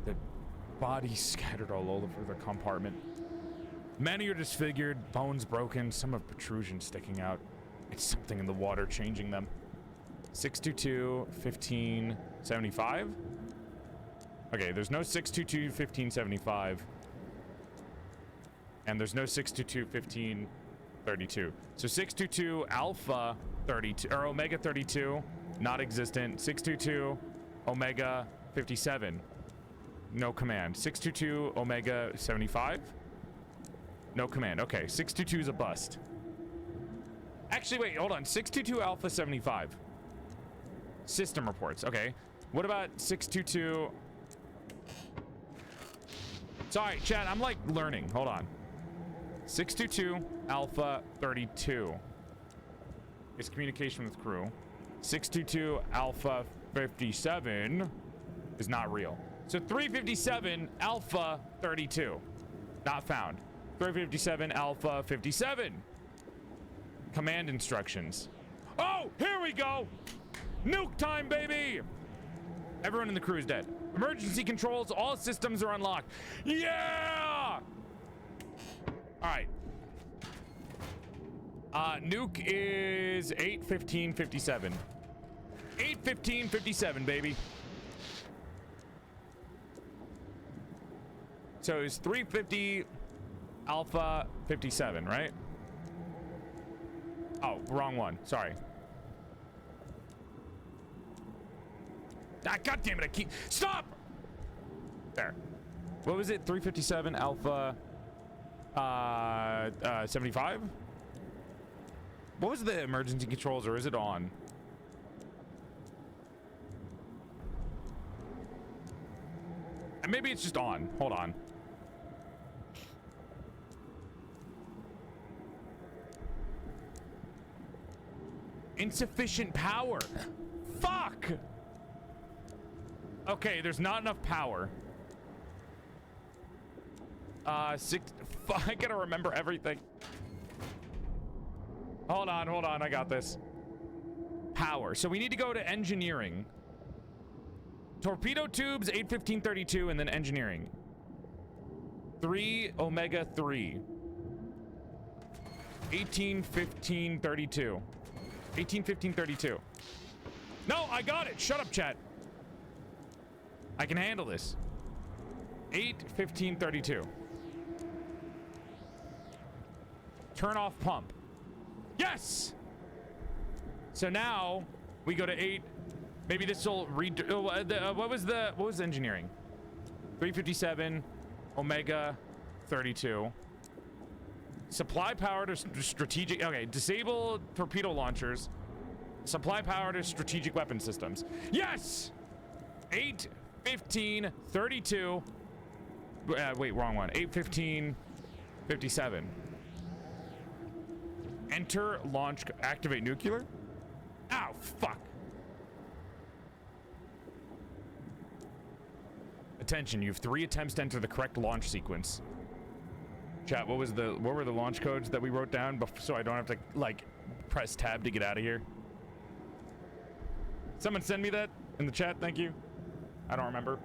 The bodies scattered all over the compartment. Many are disfigured, bones broken, some have protrusions sticking out. It's something in the water changing them. 622 1575. Okay, there's no 622 1575. And there's no 622 1532. So 622 Alpha 32 or Omega 32, not existent. 622 Omega 57. No command. 622 Omega 75. No command. Okay, 622 is a bust. Actually, wait, hold on. 622 Alpha 75. System reports. Okay. What about 622? Sorry, chat, I'm like learning. Hold on. 622 Alpha 32 is communication with crew. 622 Alpha 57 is not real. So 357 Alpha 32, not found. 357 Alpha 57. Command instructions. Oh, here we go. Nuke time, baby. Everyone in the crew is dead. Emergency controls, all systems are unlocked. Yeah! All right. Nuke is 8:15:57. 8:15:57, baby. So it's 350 Alpha 57, right? Oh, wrong one. Sorry. Ah, God damn it! I keep stop. There. What was it? 357 Alpha 75. What was the emergency controls, or is it on? And maybe it's just on. Hold on. Insufficient power. Fuck. Okay, there's not enough power. I gotta remember everything. Hold on, I got this. Power. So we need to go to engineering. Torpedo tubes, 8:15:32, and then engineering. 3 Omega 3. 18:15:32. 18:15:32. No, I got it. Shut up, chat. I can handle this. 8:15:32. Turn off pump. Yes! So now we go to 8. Maybe this will read. What was engineering? 357 Omega 32. Supply power to strategic. Okay, disable torpedo launchers. Supply power to strategic weapon systems. Yes! 8:15:32. Wait, wrong one. 8:15:57. Enter launch. Activate nuclear. Ow, fuck. Attention, you have 3 attempts to enter the correct launch sequence. Chat, what were the launch codes that we wrote down so I don't have to like press tab to get out of here? Someone send me that in the chat, thank you. I don't remember.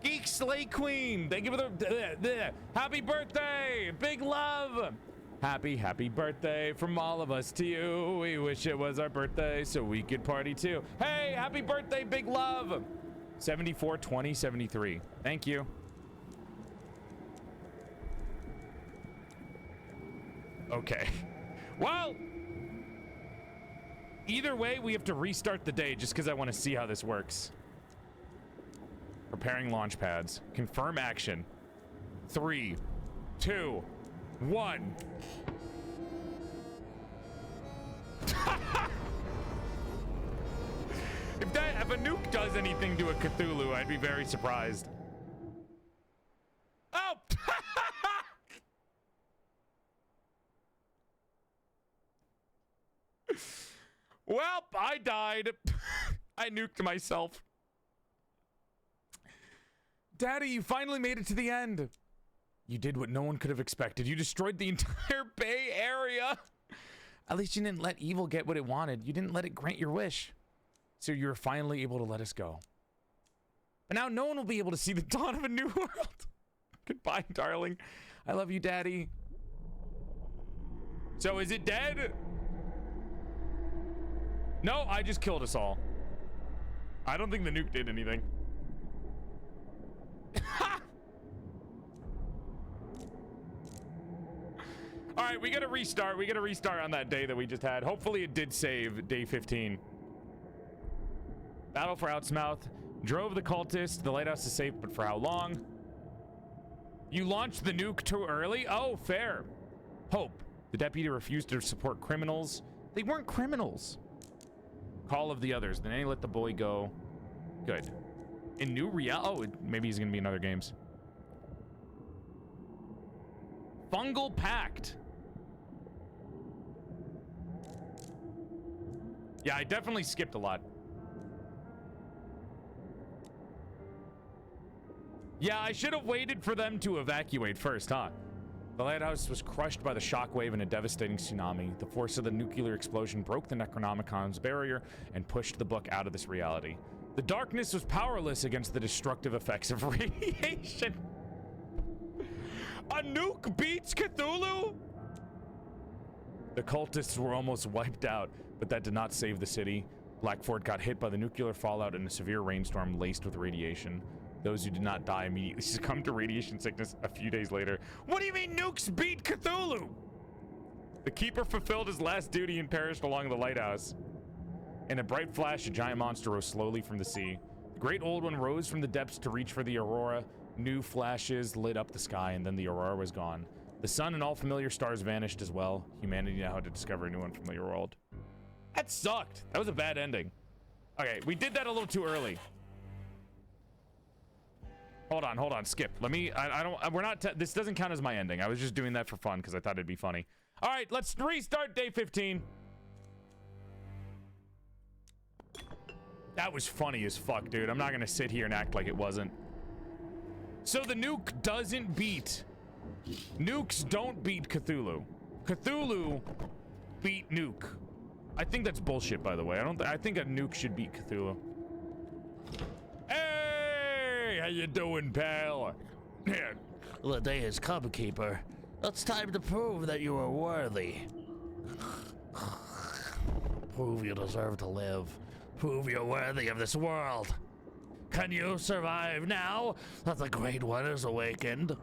Geek Slay Queen, thank you for the happy birthday, big love. Happy birthday from all of us to you. We wish it was our birthday so we could party too. Hey, happy birthday, big love. 74, 20, 73. Thank you. Okay. Well, either way, we have to restart the day just because I want to see how this works. Preparing launch pads. Confirm action. 3, 2, 1. If a nuke does anything to a Cthulhu, I'd be very surprised. Oh! Well, I died. I nuked myself. Daddy, you finally made it to the end. You did what no one could have expected. You destroyed the entire Bay Area. At least you didn't let evil get what it wanted. You didn't let it grant your wish. So you were finally able to let us go. But now no one will be able to see the dawn of a new world. Goodbye, darling. I love you, Daddy. So is it dead? No, I just killed us all. I don't think the nuke did anything. All right, we gotta restart. We gotta restart on that day that we just had. Hopefully it did save day 15. Battle for Outsmouth. Drove the cultists. The lighthouse is safe, but for how long? You launched the nuke too early? Oh, fair. Hope. The deputy refused to support criminals. They weren't criminals. Call of the others. Then they let the boy go. Good. In new reality. Oh, maybe he's gonna be in other games. Fungal Pact. Yeah, I definitely skipped a lot. Yeah, I should have waited for them to evacuate first, huh? The lighthouse was crushed by the shockwave in a devastating tsunami. The force of the nuclear explosion broke the Necronomicon's barrier and pushed the book out of this reality. The darkness was powerless against the destructive effects of radiation. A nuke beats Cthulhu? The cultists were almost wiped out, but that did not save the city. Blackford got hit by the nuclear fallout in a severe rainstorm laced with radiation. Those who did not die immediately succumbed to radiation sickness a few days later. What do you mean nukes beat Cthulhu? The keeper fulfilled his last duty and perished along the lighthouse. In a bright flash, a giant monster rose slowly from the sea. The great old one rose from the depths to reach for the aurora. New flashes lit up the sky, and then the aurora was gone. The sun and all familiar stars vanished as well. Humanity now had to discover a new unfamiliar world. That sucked. That was a bad ending. Okay, we did that a little too early. Hold on, skip. Let me, I don't, we're not, this doesn't count as my ending. I was just doing that for fun because I thought it'd be funny. All right, let's restart day 15. That was funny as fuck, dude. I'm not gonna sit here and act like it wasn't. So the nuke doesn't beat. Nukes don't beat Cthulhu. Cthulhu beat nuke. I think that's bullshit, by the way. I think a nuke should beat Cthulhu. Hey, how you doing, pal? The day has come, Keeper. It's time to prove that you are worthy. Prove you deserve to live. Prove you're worthy of this world. Can you survive now that the Great One is awakened?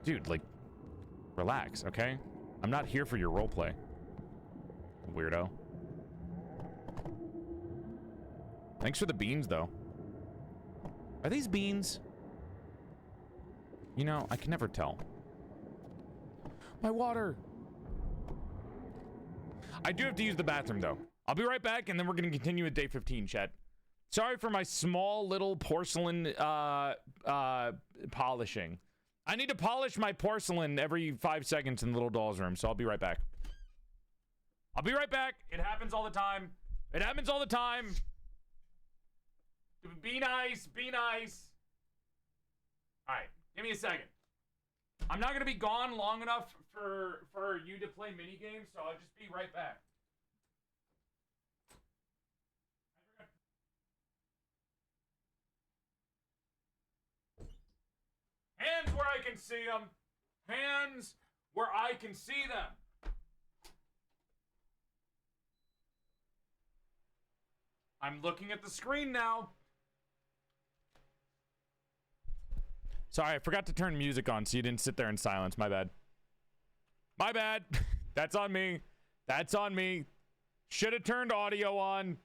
Dude, like, relax, okay? I'm not here for your roleplay. Weirdo. Thanks for the beans, though. Are these beans? You know, I can never tell. My water! I do have to use the bathroom, though. I'll be right back, and then we're going to continue with day 15, chat. Sorry for my small little porcelain polishing. I need to polish my porcelain every 5 seconds in the little doll's room, so I'll be right back. I'll be right back. It happens all the time. It happens all the time. Be nice. Be nice. All right. Give me a second. I'm not going to be gone long enough for you to play mini games, so I'll just be right back. Hands where I can see them. Hands where I can see them. I'm looking at the screen now. Sorry, I forgot to turn music on so you didn't sit there in silence. My bad. My bad. That's on me. That's on me. Should have turned audio on.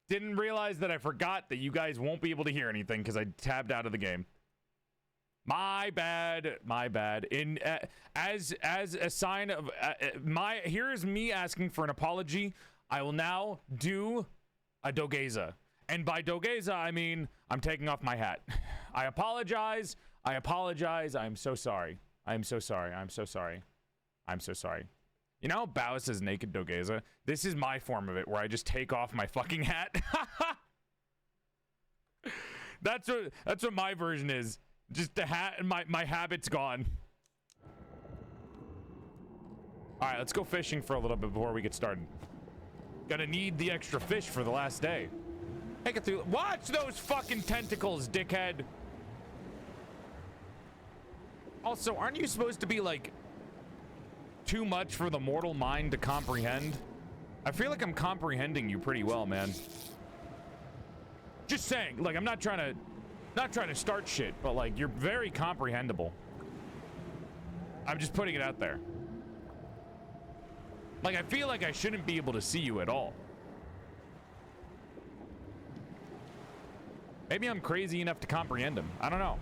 Didn't realize that I forgot that you guys won't be able to hear anything because I tabbed out of the game. My bad. My bad. In as a sign of here is me asking for an apology. I will now do a dogeza. And by dogeza, I mean I'm taking off my hat. I apologize. I apologize. I'm so sorry. I'm so sorry. I'm so sorry. I'm so sorry. You know, Bao says naked dogeza. This is my form of it, where I just take off my fucking hat. That's what my version is. Just the hat and my habit's gone. All right, let's go fishing for a little bit before we get started. Gonna need the extra fish for the last day. Take it through. Watch those fucking tentacles, dickhead. Also, aren't you supposed to be like too much for the mortal mind to comprehend? I feel like I'm comprehending you pretty well, man. Just saying, like, I'm not trying to start shit, but like, you're very comprehensible. I'm just putting it out there. Like, I feel like I shouldn't be able to see you at all. Maybe I'm crazy enough to comprehend him. I don't know.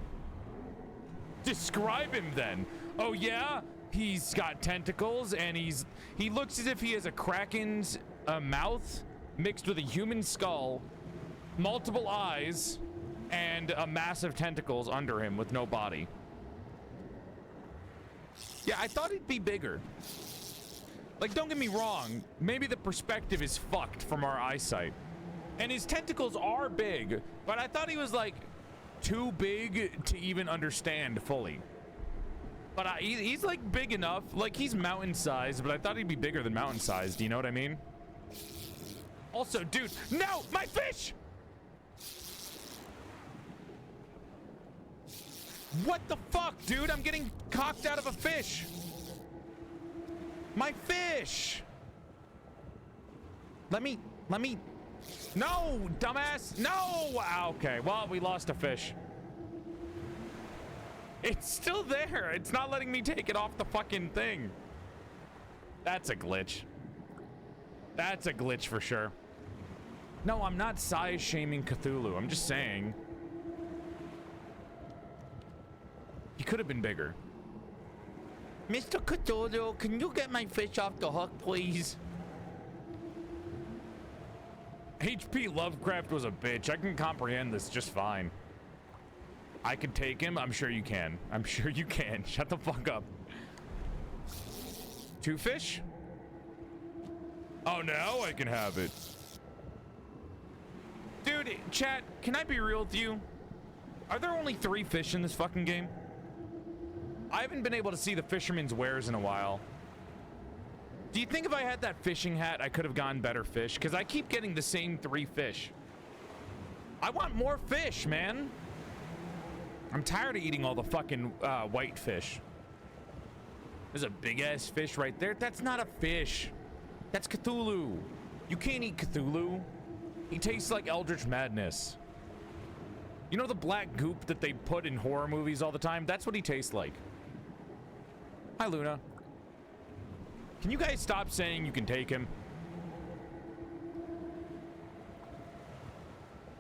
Describe him then. Oh yeah? He's got tentacles and he looks as if he has a kraken's mouth mixed with a human skull, multiple eyes, and a massive tentacles under him with no body. Yeah, I thought he'd be bigger. Like, don't get me wrong, maybe the perspective is fucked from our eyesight. And his tentacles are big, but I thought he was like too big to even understand fully. But he's like big enough, like he's mountain sized, but I thought he'd be bigger than mountain sized. Do you know what I mean? Also, dude, no, my fish! What the fuck, dude? I'm getting cocked out of a fish. My fish! Let me, no, dumbass, no! Okay, well, we lost a fish. It's still there. It's not letting me take it off the fucking thing. That's a glitch. That's a glitch for sure. No, I'm not size shaming Cthulhu. I'm just saying. He could have been bigger. Mr. Cthulhu, can you get my fish off the hook, please? H.P. Lovecraft was a bitch. I can comprehend this just fine. I could take him. I'm sure you can. I'm sure you can. Shut the fuck up. 2 fish? Oh, now I can have it. Dude, chat, can I be real with you? Are there only 3 fish in this fucking game? I haven't been able to see the fisherman's wares in a while. Do you think if I had that fishing hat, I could have gotten better fish? Because I keep getting the same 3 fish. I want more fish, man. I'm tired of eating all the fucking white fish. There's a big ass fish right there. That's not a fish. That's Cthulhu. You can't eat Cthulhu. He tastes like Eldritch Madness. You know the black goop that they put in horror movies all the time? That's what he tastes like. Hi, Luna. Can you guys stop saying you can take him?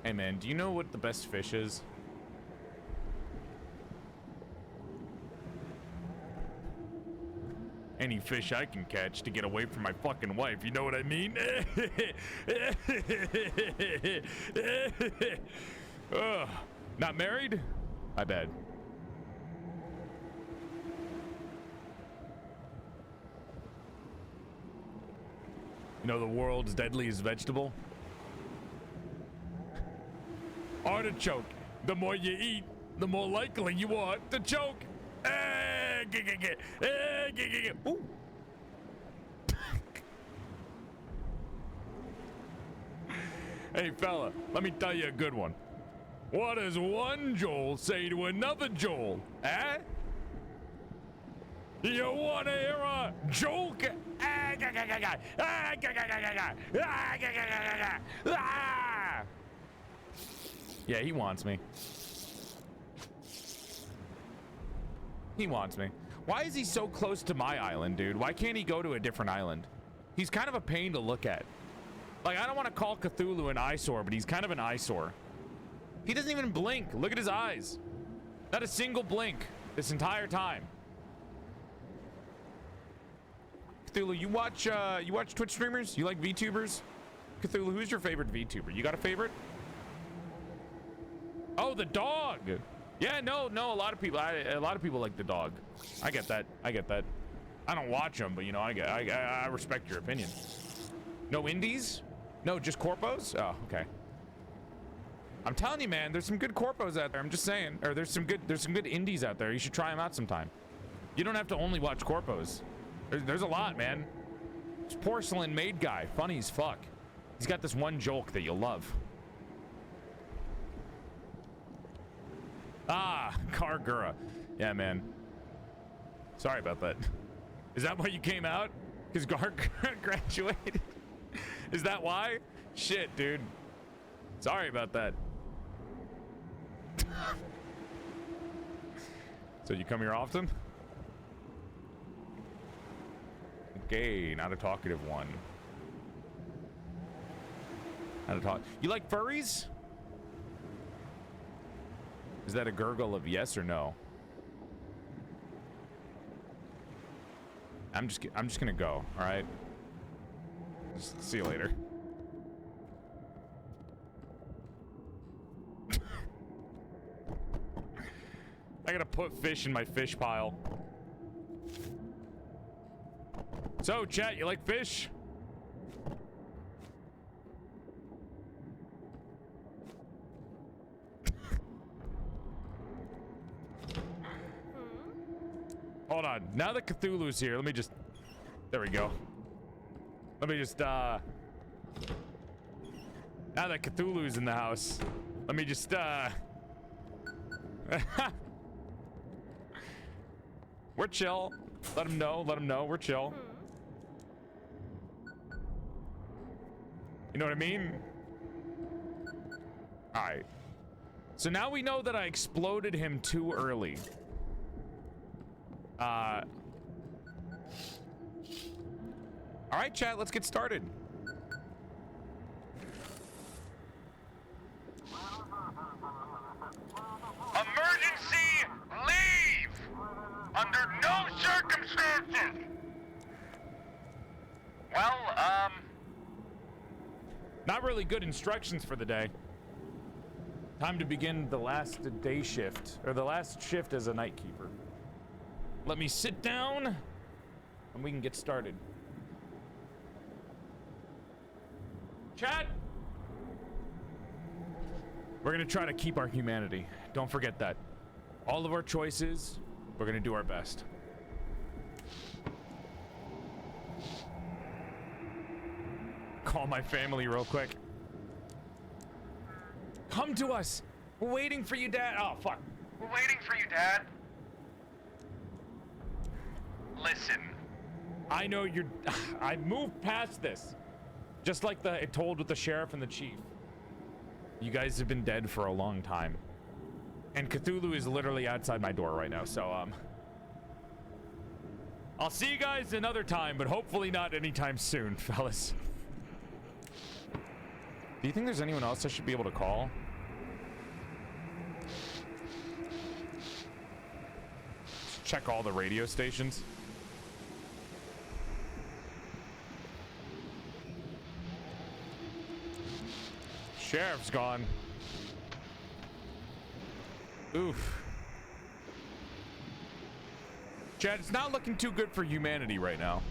Hey, man, do you know what the best fish is? Any fish I can catch to get away from my fucking wife, you know what I mean? Ugh. Not married? I bet. You know the world's deadliest vegetable? Artichoke. The more you eat, the more likely you are to choke. Ooh. Hey fella, let me tell you a good one. What does one Joel say to another Joel? Eh? You wanna hear a joke? Yeah, he wants me. He wants me. Why is he so close to my island, dude? Why can't he go to a different island? He's kind of a pain to look at. Like, I don't want to call Cthulhu an eyesore, but he's kind of an eyesore. He doesn't even blink. Look at his eyes. Not a single blink this entire time. Cthulhu, you watch Twitch streamers? You like VTubers? Cthulhu, who's your favorite VTuber? You got a favorite? Oh, the dog. Yeah, no, a lot of people like the dog. I get that. I don't watch them, but you know, I respect your opinion. No indies? No, just corpos? Oh, okay. I'm telling you, man, there's some good corpos out there. I'm just saying, or there's some good indies out there. You should try them out sometime. You don't have to only watch corpos. There's a lot, man. This PorcelainMaid guy, funny as fuck. He's got this one joke that you'll love. Ah, Kargura. Yeah, man. Sorry about that. Is that why you came out? Because Gar graduated? Is that why? Shit, dude. Sorry about that. So you come here often? Okay, not a talkative one. Not a talk. You like furries? Is that a gurgle of yes or no? I'm just gonna go. All right. Just see you later. I gotta put fish in my fish pile. So, chat, you like fish? Hold on. Now that Cthulhu's here, let me just... There we go. Let me just, Now that Cthulhu's in the house, let me just, We're chill. Let him know, we're chill. You know what I mean? Alright. So now we know that I exploded him too early. Alright, chat, let's get started. Emergency leave! Under no circumstances! Well, Not really good instructions for the day. Time to begin the last day shift, or the last shift as a night keeper. Let me sit down, and we can get started. Chat! We're gonna try to keep our humanity. Don't forget that. All of our choices, we're gonna do our best. Call my family real quick. Come to us! We're waiting for you, Dad. Oh, fuck. we're waiting for you, Dad. Listen. I know you're... I moved past this. Just like I told with the sheriff and the chief. You guys have been dead for a long time. And Cthulhu is literally outside my door right now, so, I'll see you guys another time, but hopefully not anytime soon, fellas. Do you think there's anyone else I should be able to call? Just check all the radio stations. Sheriff's gone. Oof. Chad, it's not looking too good for humanity right now.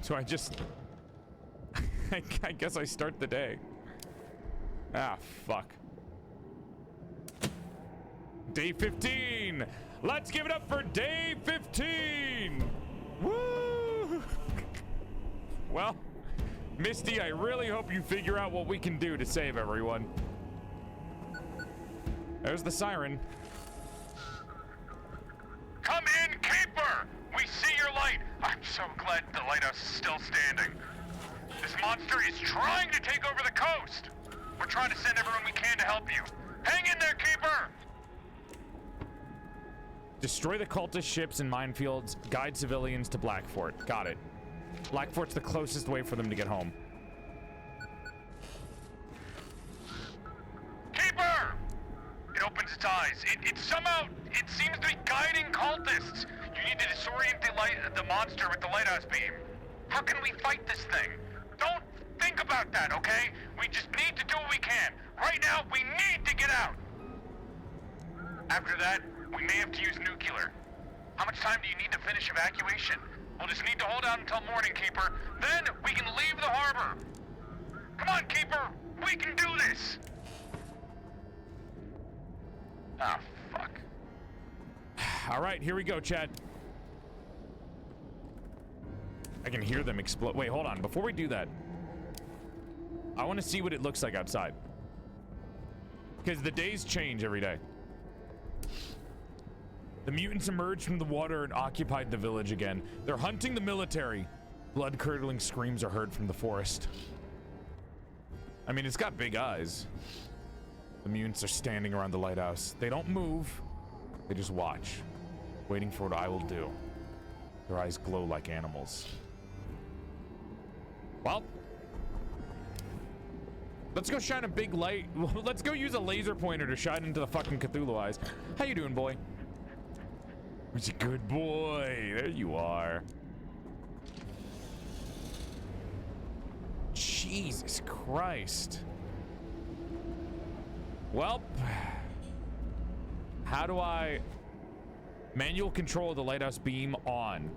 So I just... I guess I start the day. Ah, fuck. Day 15! Let's give it up for day 15! Woo! Well, Misty, I really hope you figure out what we can do to save everyone. There's the siren. Come in, Keeper! We see your light! I'm so glad the lighthouse is still standing. This monster is trying to take over the coast. We're trying to send everyone we can to help you. Hang in there, Keeper! Destroy the cultist ships and minefields. Guide civilians to Blackfort. Got it. Blackfort's the closest way for them to get home. Keeper! It opens its eyes. It somehow, it seems to be guiding cultists. You need to disorient the monster with the lighthouse beam. How can we fight this thing? Don't think about that, okay? We just need to do what we can. Right now, we need to get out. After that, we may have to use nuclear. How much time do you need to finish evacuation? We'll just need to hold out until morning, Keeper. Then we can leave the harbor. Come on, Keeper. We can do this. Ah, fuck. All right, here we go, chat. I can hear them explode. Wait, hold on. Before we do that, I want to see what it looks like outside. Because the days change every day. The mutants emerged from the water and occupied the village again. They're hunting the military. Blood-curdling screams are heard from the forest. I mean, it's got big eyes. The mutants are standing around the lighthouse. They don't move. They just watch, waiting for what I will do. Their eyes glow like animals. Well, let's go shine a big light. Let's go use a laser pointer to shine into the fucking Cthulhu eyes. How you doing, boy? He's a good boy. There you are. Jesus Christ. Well, how do I manual control the lighthouse beam on?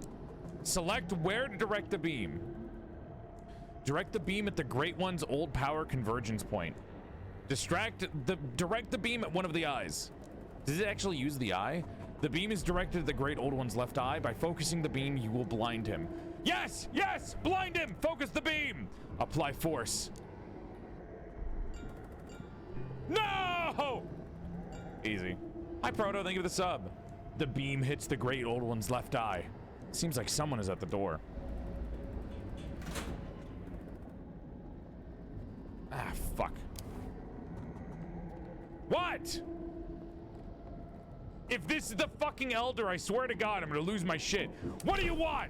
Select where to direct the beam. Direct the beam at the Great One's old power convergence point. Direct the beam at one of the eyes. Does it actually use the eye? The beam is directed at the Great Old One's left eye. By focusing the beam, you will blind him. Yes! Yes! Blind him! Focus the beam! Apply force. No! Easy. Hi, Proto. Thank you for the sub. The beam hits the Great Old One's left eye. Seems like someone is at the door. Ah, fuck. What? If this is the fucking Elder, I swear to God, I'm gonna lose my shit. What do you want?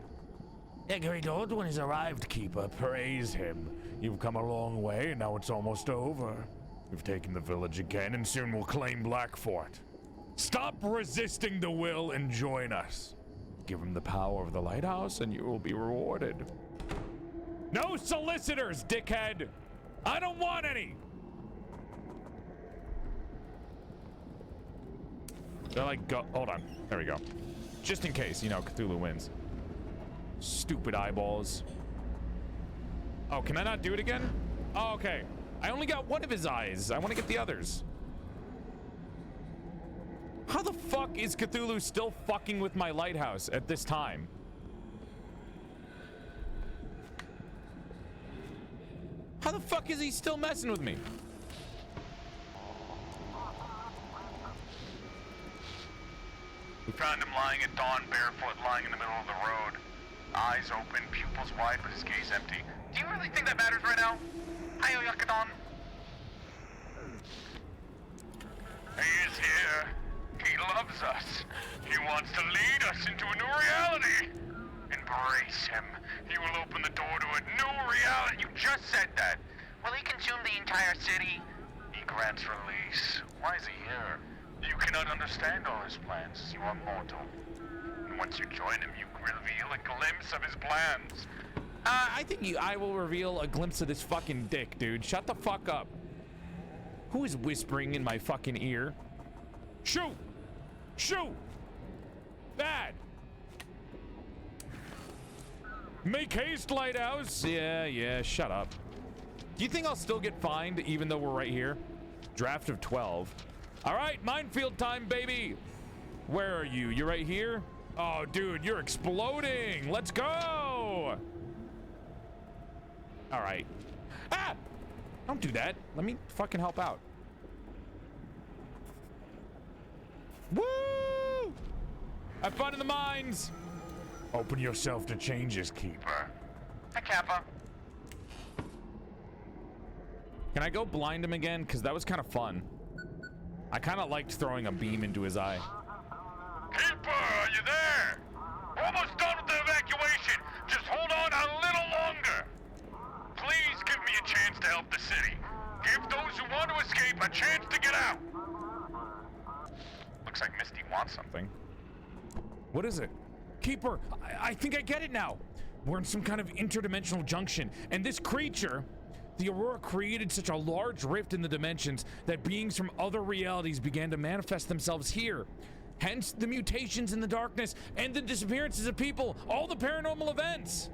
The Great Old One has arrived, Keeper. Praise him. You've come a long way, and now it's almost over. We've taken the village again, and soon we'll claim Blackfort. Stop resisting the will and join us. Give him the power of the lighthouse, and you will be rewarded. No solicitors, dickhead! I don't want any! They're like, go, hold on. There we go. Just in case, you know, Cthulhu wins. Stupid eyeballs. Oh, can I not do it again? Oh, okay. I only got one of his eyes. I want to get the others. How the fuck is Cthulhu still fucking with my lighthouse at this time? How the fuck is he still messing with me? We found him lying at dawn, barefoot, lying in the middle of the road. Eyes open, pupils wide, but his gaze empty. Do you really think that matters right now? Hiyo Yakadon. He is here. He loves us. He wants to lead us into a new reality. Embrace him. He will open the door to a new reality. You just said that. Will he consume the entire city? He grants release. Why is he here? You cannot understand all his plans. You are mortal. And once you join him, you reveal a glimpse of his plans. I think I will reveal a glimpse of this fucking dick, dude. Shut the fuck up. Who is whispering in my fucking ear? Shoot! Shoot! Bad! Make haste, Lighthouse! Yeah, shut up. Do you think I'll still get fined even though we're right here? Draft of 12. All right, minefield time, baby! Where are you? You're right here? Oh, dude, you're exploding! Let's go! All right. Ah! Don't do that. Let me fucking help out. Woo! Have fun in the mines! Open yourself to changes, Keeper. Hi, Kappa. Can I go blind him again? Because that was kind of fun. I kind of liked throwing a beam into his eye. Keeper, are you there? We're almost done with the evacuation. Just hold on a little longer. Please give me a chance to help the city. Give those who want to escape a chance to get out. Looks like Misty wants something. What is it? Keeper, I think I get it now. We're in some kind of interdimensional junction, and this creature, the Aurora, created such a large rift in the dimensions that beings from other realities began to manifest themselves here. Hence the mutations in the darkness and the disappearances of people, all the paranormal events.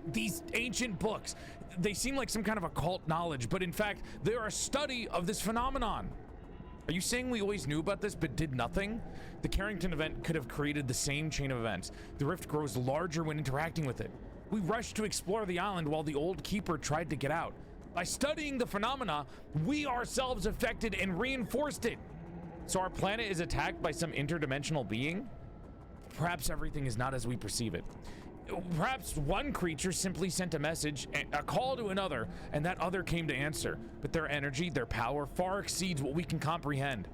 These ancient books, they seem like some kind of occult knowledge, but in fact, they are a study of this phenomenon. Are you saying we always knew about this but did nothing? The Carrington event could have created the same chain of events. The rift grows larger when interacting with it. We rushed to explore the island while the old keeper tried to get out. By studying the phenomena, we ourselves affected and reinforced it. So our planet is attacked by some interdimensional being? Perhaps everything is not as we perceive it. Perhaps one creature simply sent a message, a call to another, and that other came to answer. But their energy, their power, far exceeds what we can comprehend.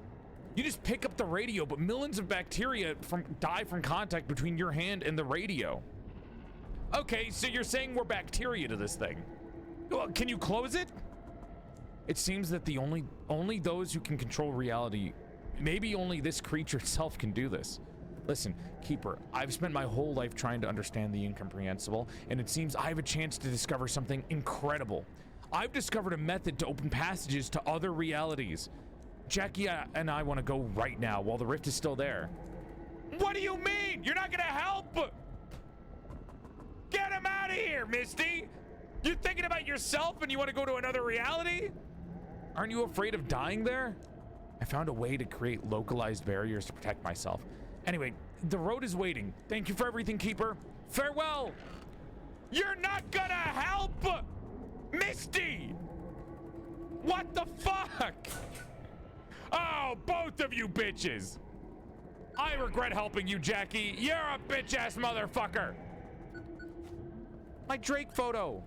You just pick up the radio, but millions of bacteria die from contact between your hand and the radio. Okay, so you're saying we're bacteria to this thing. Well, can you close it? It seems that the only those who can control reality, maybe only this creature itself can do this. Listen, Keeper, I've spent my whole life trying to understand the incomprehensible, and it seems I have a chance to discover something incredible. I've discovered a method to open passages to other realities. Jackie and I want to go right now while the rift is still there. What do you mean? You're not gonna help? Get him out of here, Misty! You're thinking about yourself and you want to go to another reality? Aren't you afraid of dying there? I found a way to create localized barriers to protect myself. Anyway, the road is waiting. Thank you for everything, Keeper. Farewell! You're not gonna help! Misty! What the fuck? Oh, both of you bitches! I regret helping you, Jackie. You're a bitch-ass motherfucker! My Drake photo.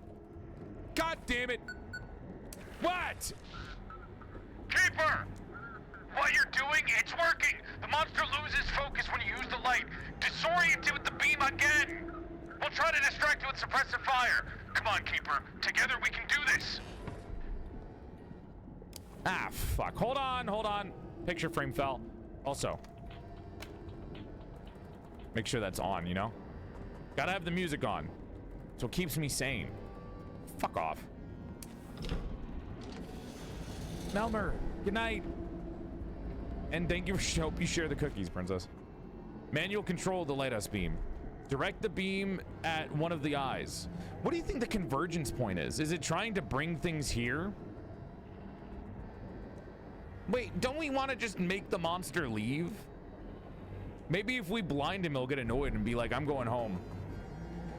God damn it. What? Keeper! What you're doing, it's working! The monster loses focus when you use the light. Disorient it with the beam again! We'll try to distract it with suppressive fire. Come on, Keeper. Together we can do this. Ah, fuck. Hold on. Picture frame fell. Also, make sure that's on, you know? Gotta have the music on. So it keeps me sane. Fuck off. Melmer, good night. And thank you for hope you share the cookies, princess. Manual control of the lighthouse beam. Direct the beam at one of the eyes. What do you think the convergence point is? Is it trying to bring things here? Wait, don't we want to just make the monster leave? Maybe if we blind him, he'll get annoyed and be like, I'm going home.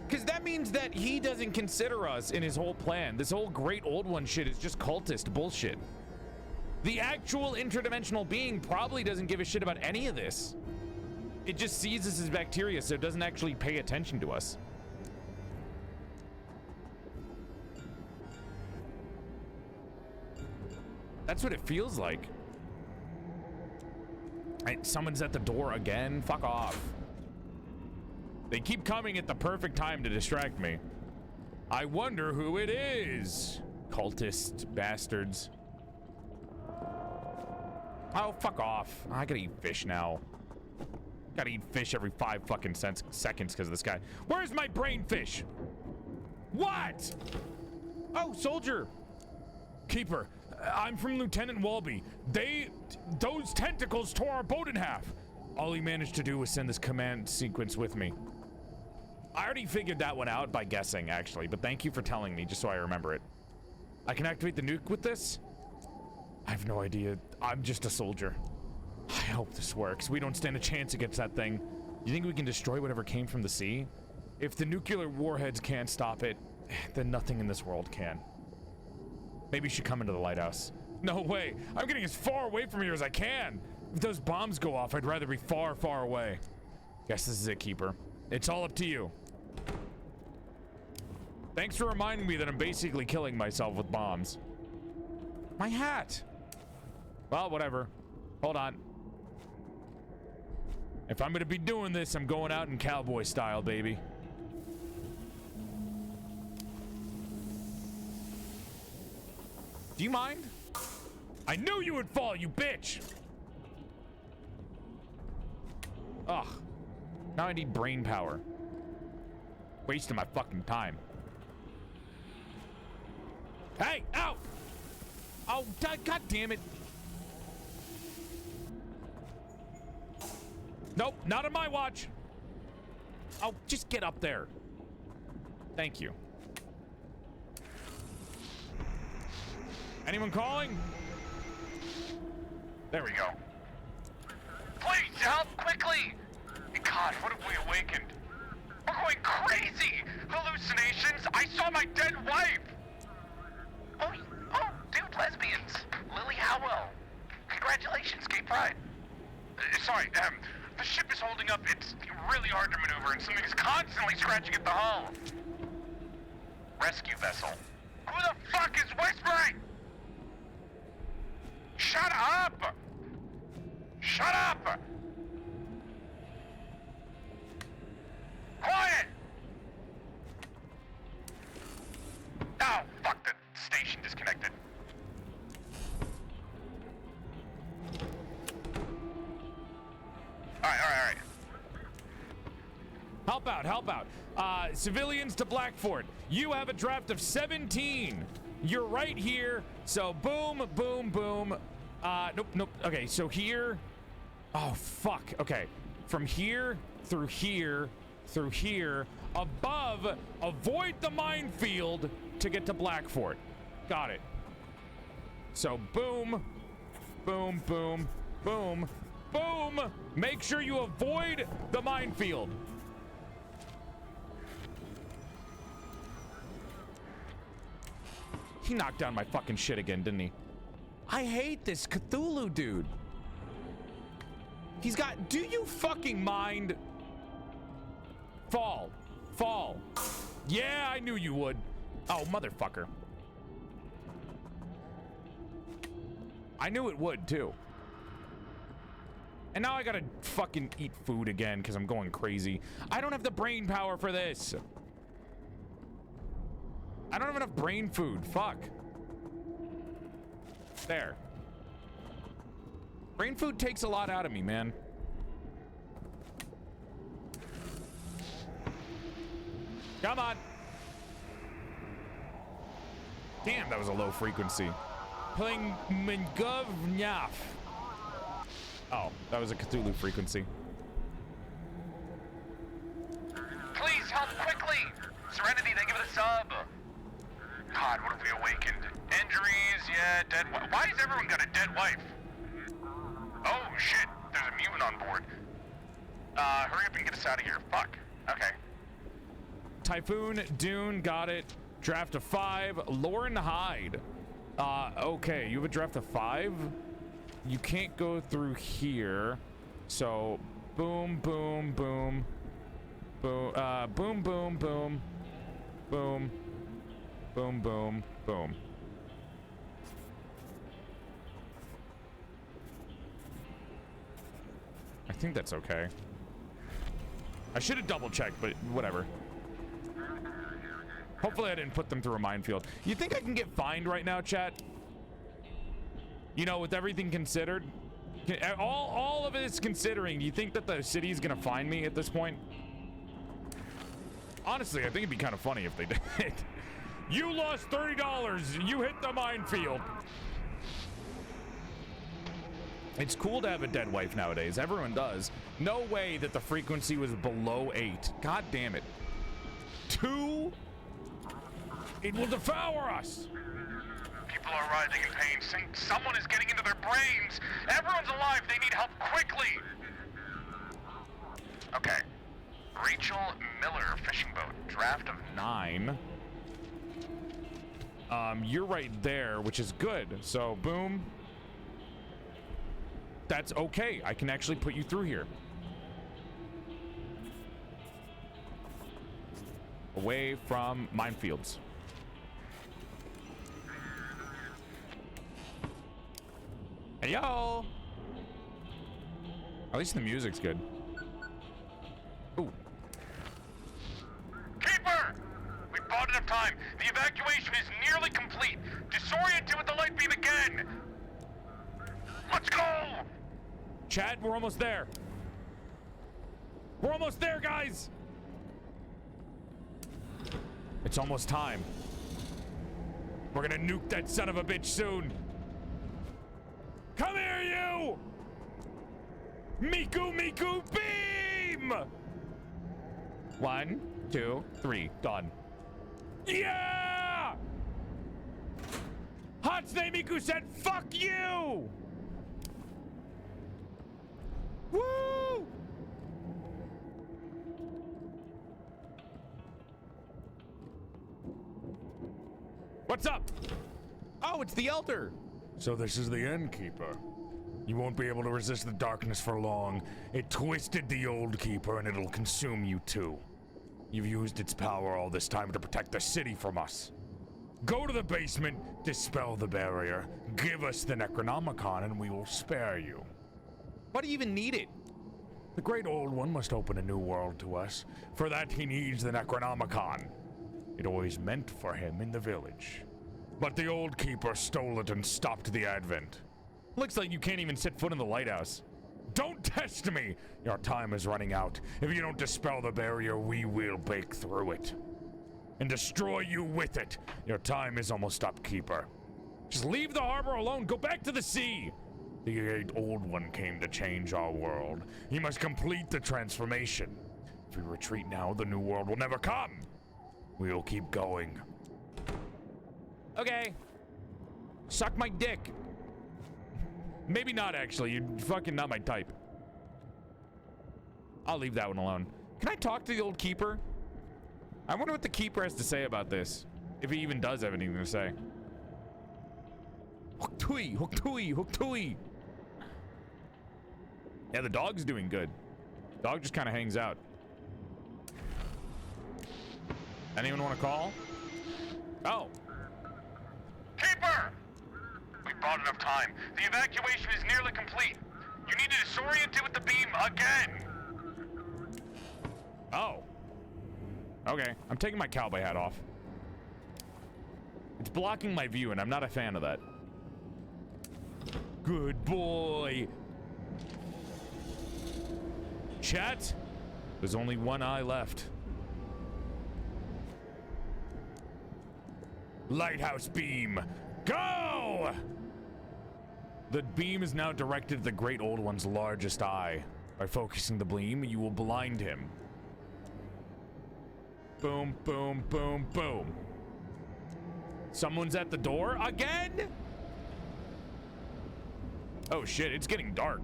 Because that means that he doesn't consider us in his whole plan. This whole great old one shit is just cultist bullshit. The actual interdimensional being probably doesn't give a shit about any of this. It just sees us as bacteria, so it doesn't actually pay attention to us. That's what it feels like. Someone's at the door again. Fuck off. They keep coming at the perfect time to distract me. I wonder who it is. Cultist bastards. Oh, fuck off. I gotta eat fish now. Gotta eat fish every 5 fucking seconds because of this guy. Where's my brain fish? What? Oh, soldier. Keeper, I'm from Lieutenant Walby. Those tentacles tore our boat in half. All he managed to do was send this command sequence with me. I already figured that one out by guessing, actually, but thank you for telling me, just so I remember it. I can activate the nuke with this? I have no idea. I'm just a soldier. I hope this works. We don't stand a chance against that thing. You think we can destroy whatever came from the sea? If the nuclear warheads can't stop it, then nothing in this world can. Maybe you should come into the lighthouse. No way. I'm getting as far away from here as I can. If those bombs go off, I'd rather be far, far away. Guess this is it, Keeper. It's all up to you. Thanks for reminding me that I'm basically killing myself with bombs. My hat. Well, whatever. Hold on. If I'm gonna be doing this, I'm going out in cowboy style, baby. Do you mind? I knew you would fall, you bitch! Ugh. Now I need brain power. Wasting my fucking time. Hey! Ow! Oh, god damn it. Nope, not on my watch. Oh, just get up there. Thank you. Anyone calling? There we go. Please help quickly! God, what have we awakened? We're going crazy! Hallucinations! I saw my dead wife! Oh, dude, lesbians. Lily Howell. Congratulations, gay pride. Sorry, the ship is holding up. It's really hard to maneuver, and something is constantly scratching at the hull. Rescue vessel. Who the fuck is whispering? Shut up! Shut up! Quiet! Oh, fuck, the station disconnected. Alright. Help out. Civilians to Blackfort. You have a draft of 17. You're right here. So boom, boom, boom. Nope. Okay, so here. Oh, fuck. Okay. From here, through here, through here. Above, avoid the minefield to get to Blackfort. Got it. So boom, boom, boom, boom, boom. Make sure you avoid the minefield. He knocked down my fucking shit again, didn't he? I hate this Cthulhu dude. He's got, do you fucking mind? Fall. Yeah, I knew you would. Oh, motherfucker. I knew it would, too. And now I gotta fucking eat food again because I'm going crazy. I don't have the brain power for this. I don't have enough brain food. Fuck. There. Brain food takes a lot out of me, man. Come on. Damn, that was a low frequency. Playing Mingovnyaf. Oh, that was a Cthulhu frequency. Please help quickly! Serenity, they give it a sub. God, what have we awakened? Injuries, yeah, dead wife. Why has everyone got a dead wife? Oh, shit, there's a mutant on board. Hurry up and get us out of here. Fuck. Okay. Typhoon, Dune, got it. Draft of 5. Lauren Hyde. Okay, you have a draft of 5? You can't go through here. So, boom, boom, boom. Boom, boom, boom, boom. Boom. Boom, boom, boom. I think that's okay. I should have double checked, but whatever. Hopefully I didn't put them through a minefield. You think I can get fined right now, chat? You know, with everything considered? All of it is considering, do you think that the city is gonna find me at this point? Honestly, I think it'd be kind of funny if they did. You lost $30. You hit the minefield. It's cool to have a dead wife nowadays. Everyone does. No way that the frequency was below 8. God damn it. 2? It will devour us. People are writhing in pain. Someone is getting into their brains. Everyone's alive. They need help quickly. Okay. Rachel Miller, fishing boat. Draft of 9. You're right there, which is good. So, boom. That's okay. I can actually put you through here. Away from minefields. Hey, yo! At least the music's good. Ooh. Keeper! We've bought enough time. The evacuation is nearly complete. Disorient it with the light beam again. Let's go! Chad, we're almost there. We're almost there, guys! It's almost time. We're gonna nuke that son of a bitch soon. Come here, you! Miku, Miku, beam! 1, 2, 3, done. Yeah! Hatsune Miku said, fuck you! Woo! What's up? Oh, it's the Elder. So this is the end, Keeper. You won't be able to resist the darkness for long. It twisted the old Keeper, and it'll consume you too. You've used its power all this time to protect the city from us. Go to the basement, dispel the barrier, give us the Necronomicon, and we will spare you. Why do you even need it? The Great Old One must open a new world to us. For that, he needs the Necronomicon. It always meant for him in the village. But the old Keeper stole it and stopped the advent. Looks like you can't even set foot in the lighthouse. Don't test me! Your time is running out. If you don't dispel the barrier, we will break through it. And destroy you with it. Your time is almost up, Keeper. Just leave the harbor alone. Go back to the sea. The Great Old One came to change our world. He must complete the transformation. If we retreat now, the new world will never come. We will keep going. Okay. Suck my dick. Maybe not, actually. You're fucking not my type. I'll leave that one alone. Can I talk to the old Keeper? I wonder what the Keeper has to say about this. If he even does have anything to say. Hook-tui, hook-tui, hook-tui. Yeah, the dog's doing good. Dog just kind of hangs out. Anyone want to call? Oh. Keeper! We've bought enough time. The evacuation is nearly complete. You need to disorient it with the beam again. Oh. Okay, I'm taking my cowboy hat off. It's blocking my view, and I'm not a fan of that. Good boy. Chat, there's only one eye left. Lighthouse beam, go! The beam is now directed at the Great Old One's largest eye. By focusing the beam, you will blind him. Boom, boom, boom, boom. Someone's at the door again? Oh shit, it's getting dark.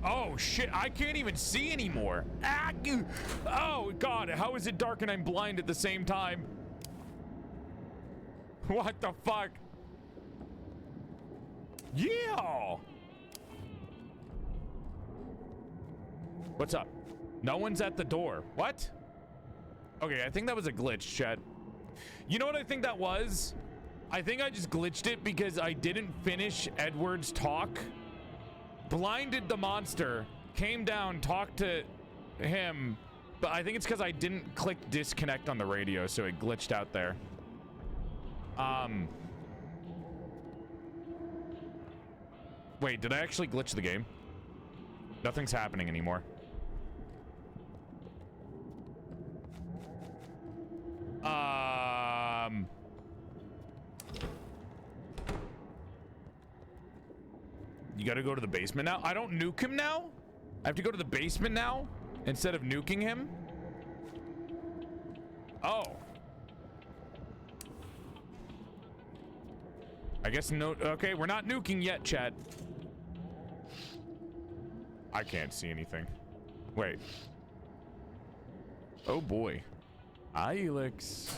Oh shit, I can't even see anymore. Ah, oh god, how is it dark and I'm blind at the same time? What the fuck? Yeah! What's up? No one's at the door. What? Okay, I think that was a glitch, chat. You know what I think that was? I think I just glitched it because I didn't finish Edward's talk. Blinded the monster, came down, talked to him, but I think it's because I didn't click disconnect on the radio, so it glitched out there. Wait, did I actually glitch the game? Nothing's happening anymore. You gotta go to the basement now? I don't nuke him now? I have to go to the basement now? Instead of nuking him? Oh. I guess no, okay, we're not nuking yet, chat. I can't see anything. Wait. Oh boy. Ilix.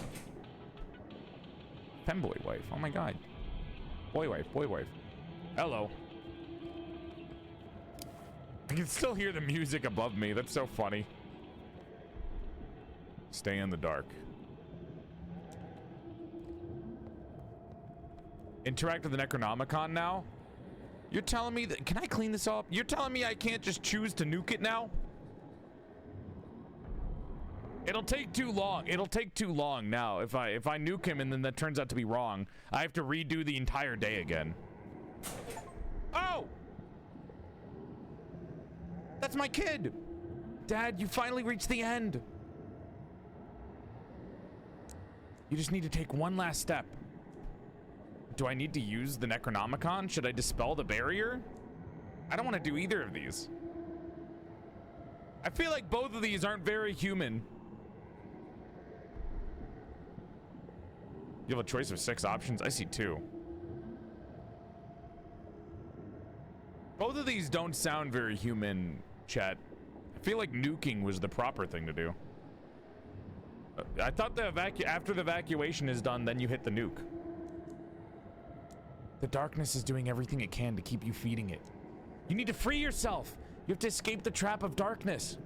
Femboy wife, oh my god. Boy wife, boy wife. Hello. I can still hear the music above me, that's so funny. Stay in the dark. Interact with the Necronomicon now? You're telling me that... Can I clean this up? You're telling me I can't just choose to nuke it now? It'll take too long. It'll take too long now. If I nuke him and then that turns out to be wrong, I have to redo the entire day again. Oh! That's my kid! Dad, you finally reached the end. You just need to take one last step. Do I need to use the Necronomicon? Should I dispel the barrier? I don't want to do either of these. I feel like both of these aren't very human. You have a choice of 6 options? I see 2. Both of these don't sound very human, chat. I feel like nuking was the proper thing to do. I thought after the evacuation is done, then you hit the nuke. The darkness is doing everything it can to keep you feeding it. You need to free yourself. You have to escape the trap of darkness.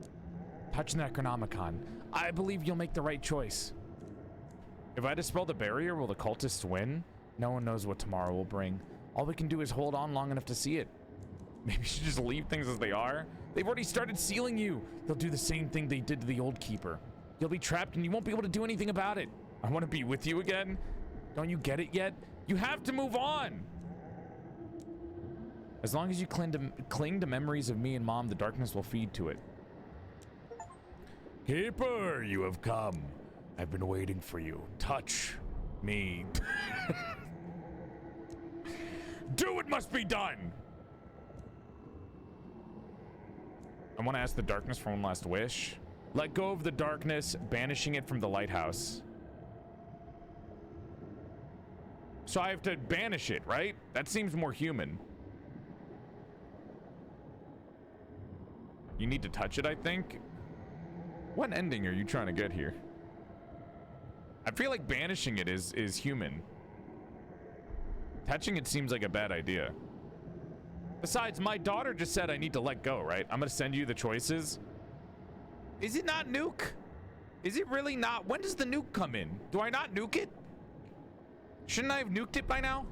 Touch the Necronomicon. I believe you'll make the right choice. If I dispel the barrier, will the cultists win? No one knows what tomorrow will bring. All we can do is hold on long enough to see it. Maybe we should just leave things as they are. They've already started sealing you. They'll do the same thing they did to the old keeper. You'll be trapped and you won't be able to do anything about it. I want to be with you again. Don't you get it yet? You have to move on. As long as you cling to memories of me and Mom, the darkness will feed to it. Keeper, you have come. I've been waiting for you. Touch me. Do what must be done. I want to ask the darkness for one last wish. Let go of the darkness, banishing it from the lighthouse. So I have to banish it, right? That seems more human. You need to touch it, I think. What ending are you trying to get here? I feel like banishing it is human. Touching it seems like a bad idea. Besides, my daughter just said I need to let go, right? I'm gonna send you the choices. Is it not nuke? Is it really not? When does the nuke come in? Do I not nuke it? Shouldn't I have nuked it by now?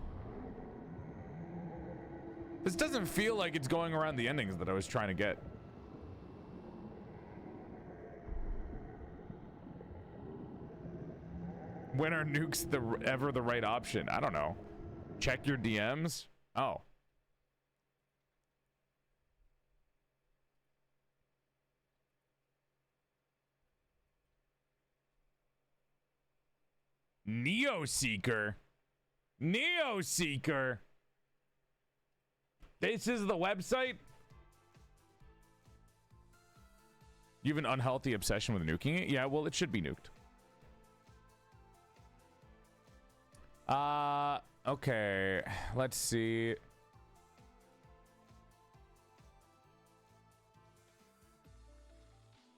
This doesn't feel like it's going around the endings that I was trying to get. When are nukes ever the right option? I don't know. Check your DMs? Oh. Neo-Seeker. Neo-Seeker. This is the website? You have an unhealthy obsession with nuking it? Yeah, well, it should be nuked. Okay. Let's see.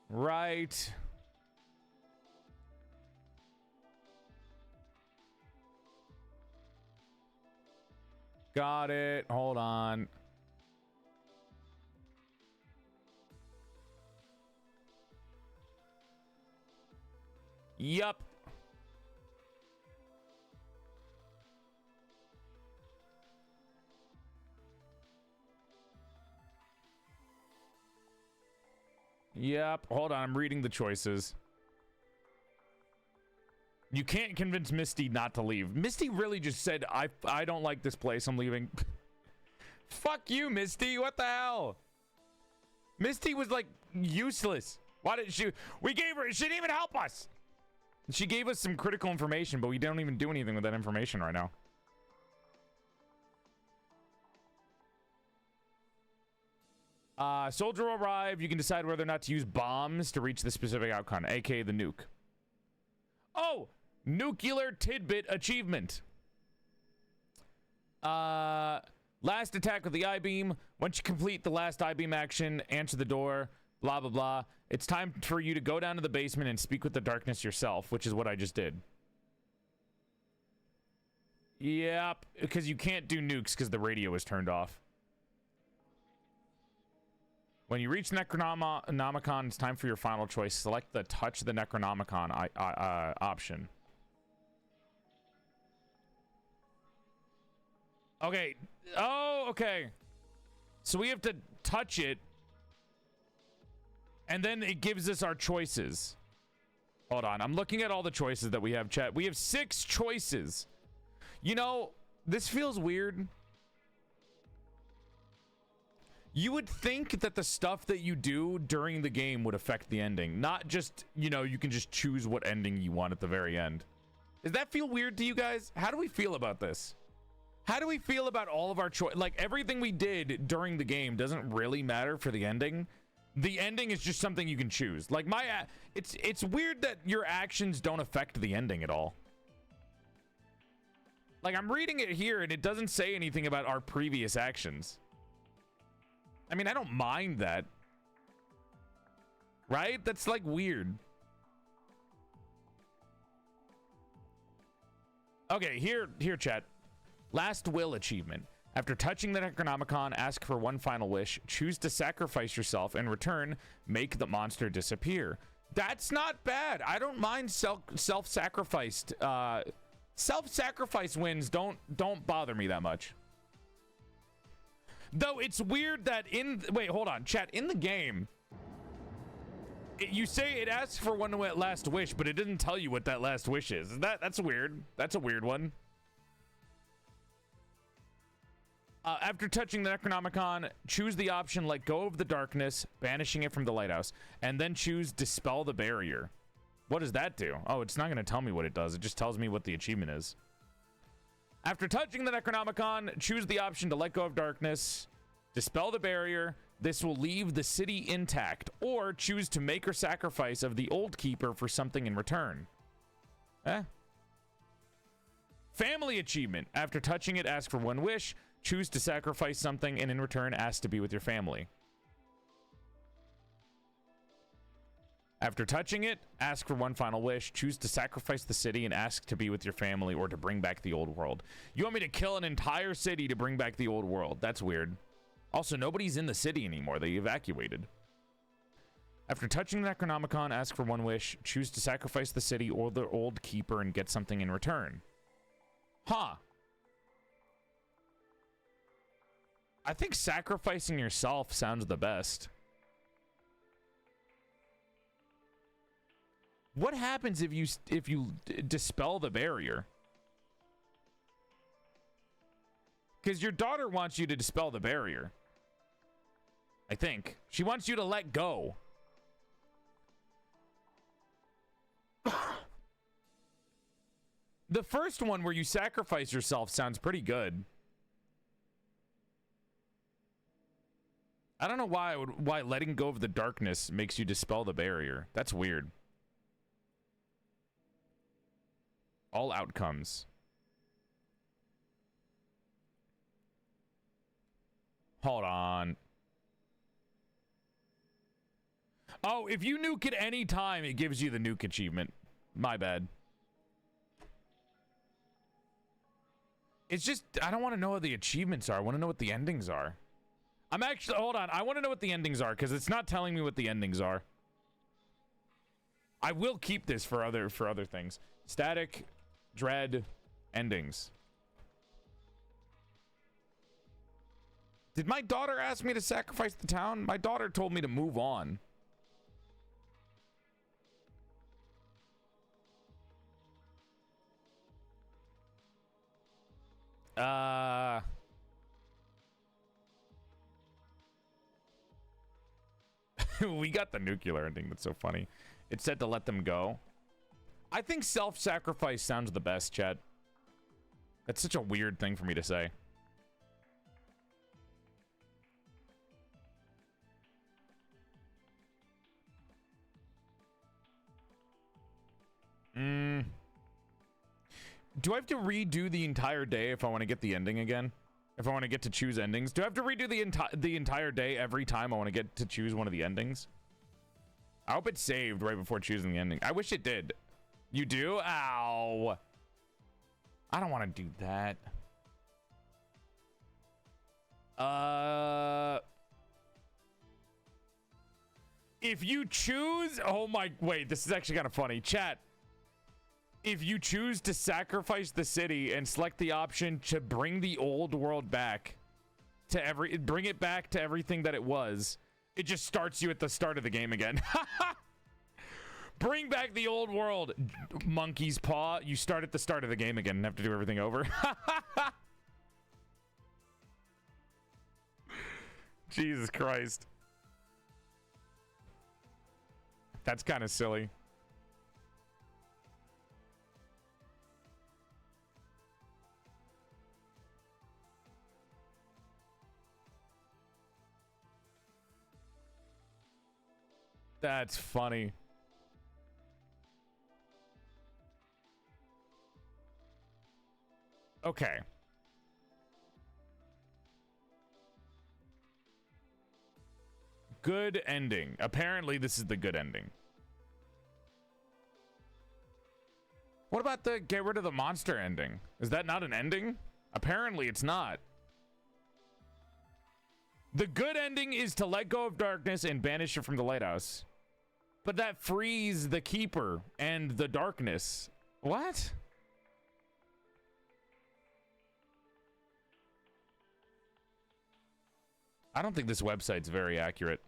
Right. Got it. Hold on. Yup. Yep. Hold on. I'm reading the choices. You can't convince Misty not to leave. Misty really just said, I don't like this place. I'm leaving. Fuck you, Misty. What the hell? Misty was like useless. Why did she? We gave her. She didn't even help us. She gave us some critical information, but we don't even do anything with that information right now. Soldier will arrive. You can decide whether or not to use bombs to reach the specific outcome, aka the nuke. Oh, nuclear tidbit achievement. Last attack with the I-beam. Once you complete the last I-beam action, answer the door, blah, blah, blah. It's time for you to go down to the basement and speak with the darkness yourself, which is what I just did. Yep, because you can't do nukes because the radio is turned off. When you reach Necronomicon, it's time for your final choice. Select the Touch the Necronomicon option. Okay. Oh, okay. So we have to touch it. And then it gives us our choices. Hold on. I'm looking at all the choices that we have, chat. We have 6 choices. You know, this feels weird. You would think that the stuff that you do during the game would affect the ending. Not just, you know, you can just choose what ending you want at the very end. Does that feel weird to you guys? How do we feel about this? How do we feel about all of our choice? Like, everything we did during the game doesn't really matter for the ending. The ending is just something you can choose. Like, it's weird that your actions don't affect the ending at all. Like, I'm reading it here, and it doesn't say anything about our previous actions. I mean, I don't mind that. Right? That's, like, weird. Okay, here, chat. Last will achievement. After touching the Necronomicon, ask for one final wish. Choose to sacrifice yourself. In return, make the monster disappear. That's not bad. I don't mind self-sacrificed. Self-sacrifice wins don't bother me that much. Though it's weird that wait, hold on, chat. In the game, you say it asks for one last wish, but it doesn't tell you what that last wish is. That's weird. That's a weird one. After touching the Necronomicon, choose the option Let Go of the Darkness, banishing it from the Lighthouse, and then choose Dispel the Barrier. What does that do? Oh, it's not going to tell me what it does. It just tells me what the achievement is. After touching the Necronomicon, choose the option to Let Go of Darkness, Dispel the Barrier. This will leave the city intact, or choose to make or sacrifice of the Old Keeper for something in return. Family achievement. After touching it, ask for one wish. Choose to sacrifice something, and in return, ask to be with your family. After touching it, ask for one final wish. Choose to sacrifice the city and ask to be with your family or to bring back the old world. You want me to kill an entire city to bring back the old world? That's weird. Also, nobody's in the city anymore. They evacuated. After touching the Necronomicon, ask for one wish. Choose to sacrifice the city or the Old Keeper and get something in return. Huh. I think sacrificing yourself sounds the best. What happens if you dispel the barrier? Because your daughter wants you to dispel the barrier. I think. She wants you to let go. The first one where you sacrifice yourself sounds pretty good. I don't know why letting go of the darkness makes you dispel the barrier. That's weird. All outcomes. Hold on. Oh, if you nuke at any time, it gives you the nuke achievement. My bad. It's just, I don't want to know what the achievements are. I want to know what the endings are. I'm actually, hold on. I want to know what the endings are because it's not telling me what the endings are. I will keep this for other things. Static, dread, endings. Did my daughter ask me to sacrifice the town? My daughter told me to move on. We got the nuclear ending. That's so funny. It said to let them go. I think self-sacrifice sounds the best, Chad. That's such a weird thing for me to say. Do I have to redo the entire day if I want to get the ending again? If I want to get to choose endings? Do I have to redo the entire day every time I want to get to choose one of the endings? I hope it's saved right before choosing the ending. I wish it did. You do? Ow. I don't want to do that. If you choose... Oh my... Wait, this is actually kind of funny. Chat. if you choose to sacrifice the city and select the option to bring the old world back to bring it back to everything that it was, it just starts you at the start of the game again. Bring back the old world, monkey's paw. You start at the start of the game again and have to do everything over. Jesus Christ. That's kind of silly. That's funny. Okay. Good ending. Apparently, this is the good ending. What about the get rid of the monster ending? Is that not an ending? Apparently, it's not. The good ending is to let go of darkness and banish it from the lighthouse. But that frees the keeper and the darkness. What? I don't think this website's very accurate.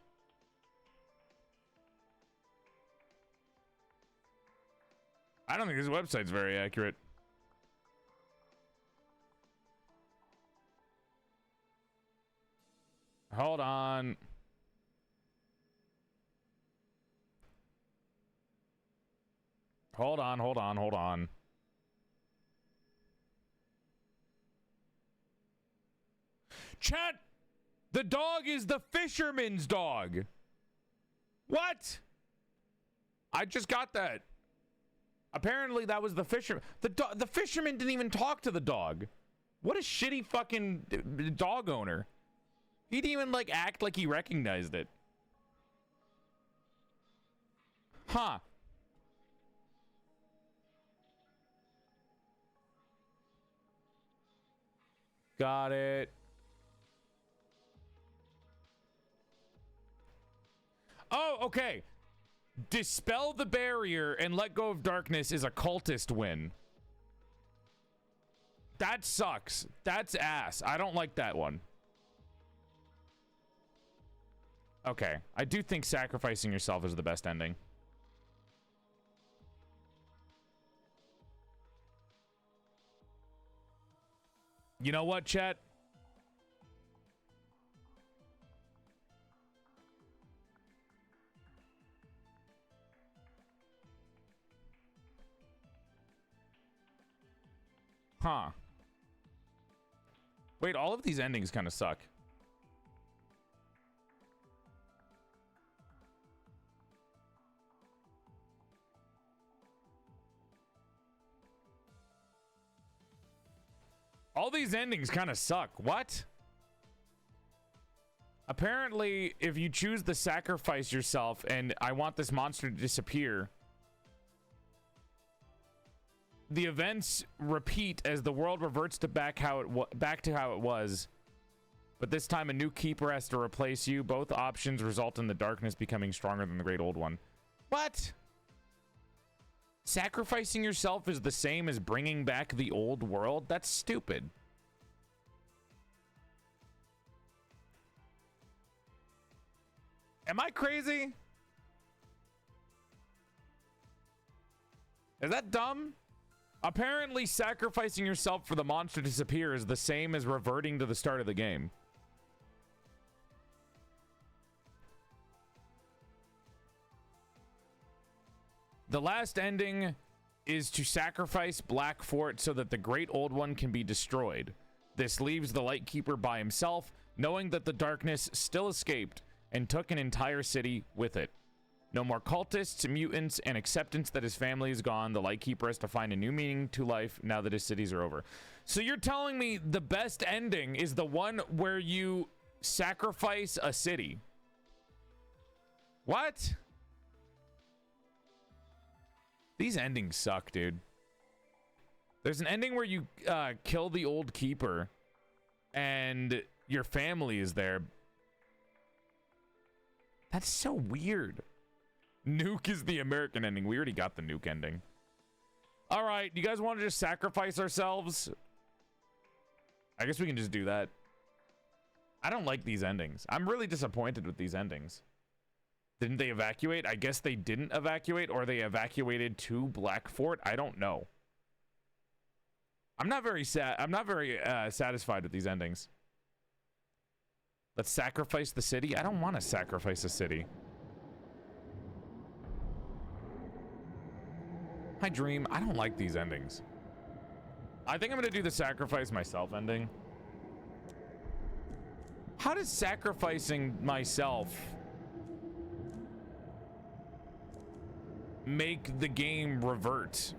I don't think this website's very accurate. Hold on. Hold on. Chat! The dog is the fisherman's dog. What? I just got that. Apparently that was the fisherman. The fisherman didn't even talk to the dog. What a shitty fucking dog owner. He didn't even like act like he recognized it. Huh. Got it. Oh, okay. Dispel the barrier and let go of darkness is a cultist win. That sucks. That's ass. I don't like that one. Okay. I do think sacrificing yourself is the best ending. You know what, chat? Huh. Wait, all of these endings kind of suck. All these endings kind of suck. What? Apparently, if you choose to sacrifice yourself and I want this monster to disappear, the events repeat as the world reverts to back to how it was. But this time a new keeper has to replace you. Both options result in the darkness becoming stronger than the great old one. What? Sacrificing yourself is the same as bringing back the old world? That's stupid. Am I crazy? Is that dumb? Apparently, sacrificing yourself for the monster to disappear is the same as reverting to the start of the game. The last ending is to sacrifice Black Fort so that the Great Old One can be destroyed. This leaves the Lightkeeper by himself, knowing that the darkness still escaped and took an entire city with it. No more cultists, mutants, and acceptance that his family is gone. The Lightkeeper has to find a new meaning to life now that his cities are over. So you're telling me the best ending is the one where you sacrifice a city? What? These endings suck, dude. There's an ending where you kill the old keeper and your family is there. That's so weird. Nuke is the American ending. We already got the nuke ending. All right, you guys want to just sacrifice ourselves? I guess we can just do that. I don't like these endings. I'm really disappointed with these endings. Didn't they evacuate? I guess they didn't evacuate, or they evacuated to Black Fort. I don't know. I'm not very satisfied with these endings. Let's sacrifice the city. I don't want to sacrifice a city. I dream. I don't like these endings. I think I'm gonna do the sacrifice myself ending. How does sacrificing myself make the game revert?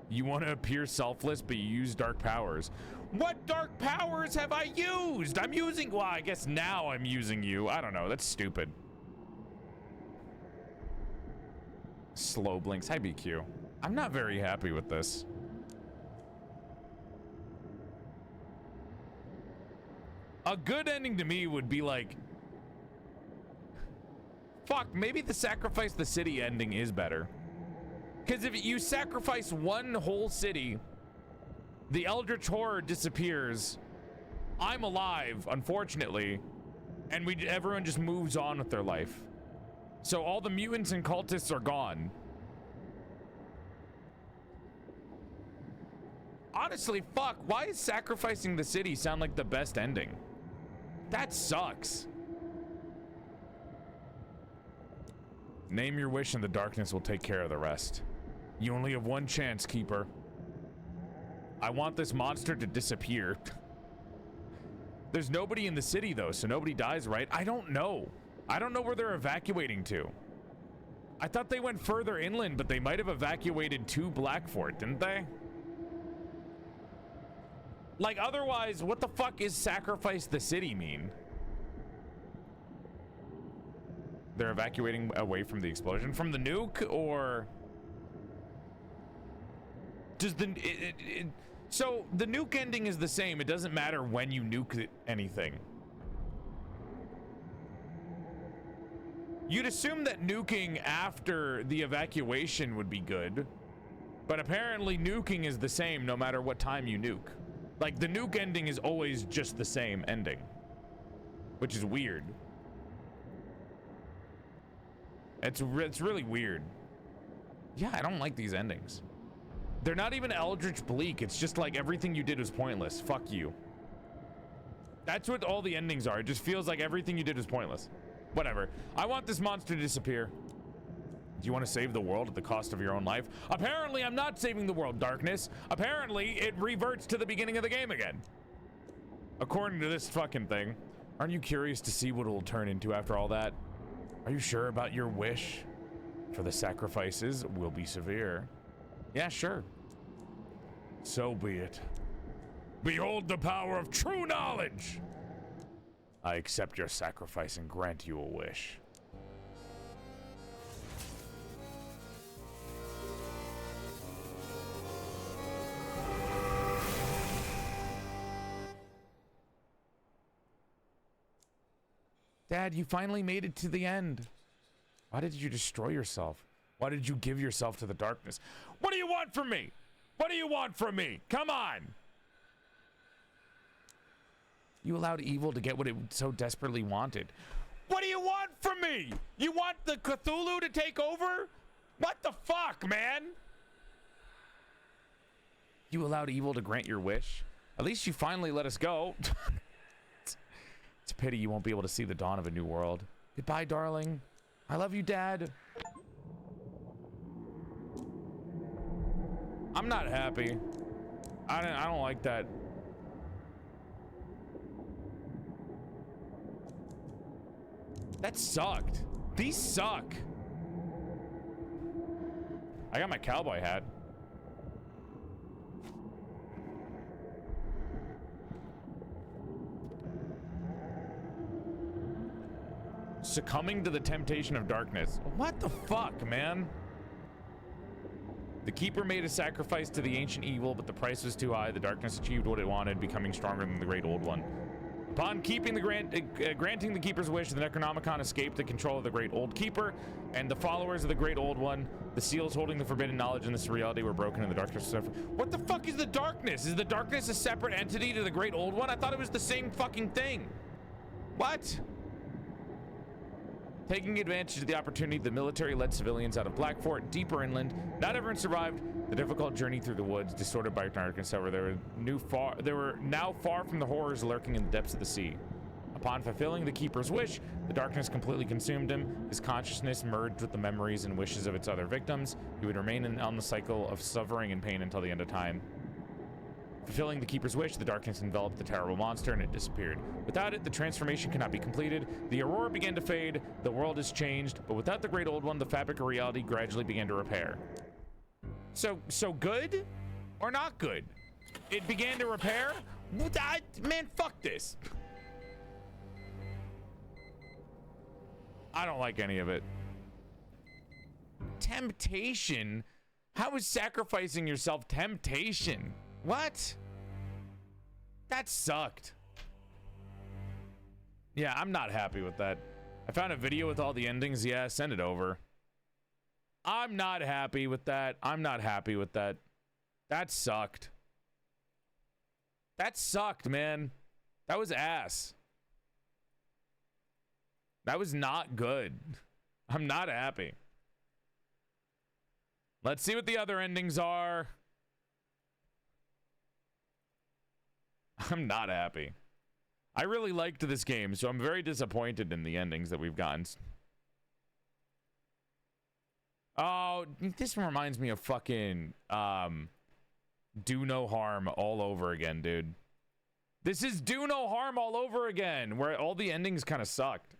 You want to appear selfless, but you use dark powers. What dark powers have I used? I'm using, well, I guess now I'm using you. I don't know. That's stupid. Slow blinks. Hi, BQ. I'm not very happy with this. A good ending to me would be like, fuck, maybe the sacrifice the city ending is better. Because if you sacrifice one whole city, the Eldritch Horror disappears. I'm alive, unfortunately, and everyone just moves on with their life. So all the mutants and cultists are gone. Honestly, fuck, why is sacrificing the city sound like the best ending? That sucks. Name your wish and the darkness will take care of the rest. You only have one chance, Keeper. I want this monster to disappear. There's nobody in the city, though, so nobody dies, right? I don't know. I don't know where they're evacuating to. I thought they went further inland, but they might have evacuated to Blackfort, didn't they? Like, otherwise, what the fuck is sacrifice the city mean? They're evacuating away from the explosion? From the nuke, or... Does the... So, the nuke ending is the same. It doesn't matter when you nuke anything. You'd assume that nuking after the evacuation would be good. But apparently nuking is the same no matter what time you nuke. Like, the nuke ending is always just the same ending. Which is weird. It's really weird. Yeah, I don't like these endings. They're not even Eldritch Bleak. It's just like everything you did was pointless. Fuck you. That's what all the endings are. It just feels like everything you did was pointless. Whatever. I want this monster to disappear. Do you want to save the world at the cost of your own life? Apparently, I'm not saving the world, Darkness. Apparently, it reverts to the beginning of the game again. According to this fucking thing. Aren't you curious to see what it will turn into after all that? Are you sure about your wish? For the sacrifices will be severe. Yeah, sure. So be it. Behold the power of true knowledge! I accept your sacrifice and grant you a wish. Dad, you finally made it to the end. Why did you destroy yourself? Why did you give yourself to the darkness? What do you want from me? What do you want from me? Come on. You allowed evil to get what it so desperately wanted. What do you want from me? You want the Cthulhu to take over? What the fuck, man? You allowed evil to grant your wish? At least you finally let us go. It's a pity you won't be able to see the dawn of a new world. Goodbye, darling. I love you, Dad. I'm not happy. I don't like that. That sucked. These suck. I got my cowboy hat. Succumbing to the temptation of darkness. What the fuck, man? The Keeper made a sacrifice to the ancient evil, but the price was too high. The darkness achieved what it wanted, becoming stronger than the great old one. Upon granting the Keeper's wish, the Necronomicon escaped the control of the Great Old Keeper, and the followers of the Great Old One, the seals holding the forbidden knowledge in this reality, were broken in the darkness. What the fuck is the darkness? Is the darkness a separate entity to the Great Old One? I thought it was the same fucking thing. What? Taking advantage of the opportunity, the military led civilians out of Black Fort, deeper inland. Not everyone survived the difficult journey through the woods, distorted by darkness. However, they were now far from the horrors lurking in the depths of the sea. Upon fulfilling the Keeper's wish, the darkness completely consumed him. His consciousness merged with the memories and wishes of its other victims. He would remain on the cycle of suffering and pain until the end of time. Fulfilling the Keeper's wish, the darkness enveloped the terrible monster and it disappeared. Without it, the transformation cannot be completed. The aurora began to fade, the world has changed, but without the Great Old One, the fabric of reality gradually began to repair. So good or not good? It began to repair? Man, fuck this. I don't like any of it. Temptation? How is sacrificing yourself temptation? What? That sucked. Yeah, I'm not happy with that. I found a video with all the endings. Yeah, send it over. I'm not happy with that. I'm not happy with that. That sucked. That sucked, man. That was ass. That was not good. I'm not happy. Let's see what the other endings are. I'm not happy. I really liked this game, so I'm very disappointed in the endings that we've gotten. Oh, this reminds me of fucking Do No Harm all over again, dude. This is Do No Harm all over again, where all the endings kind of sucked.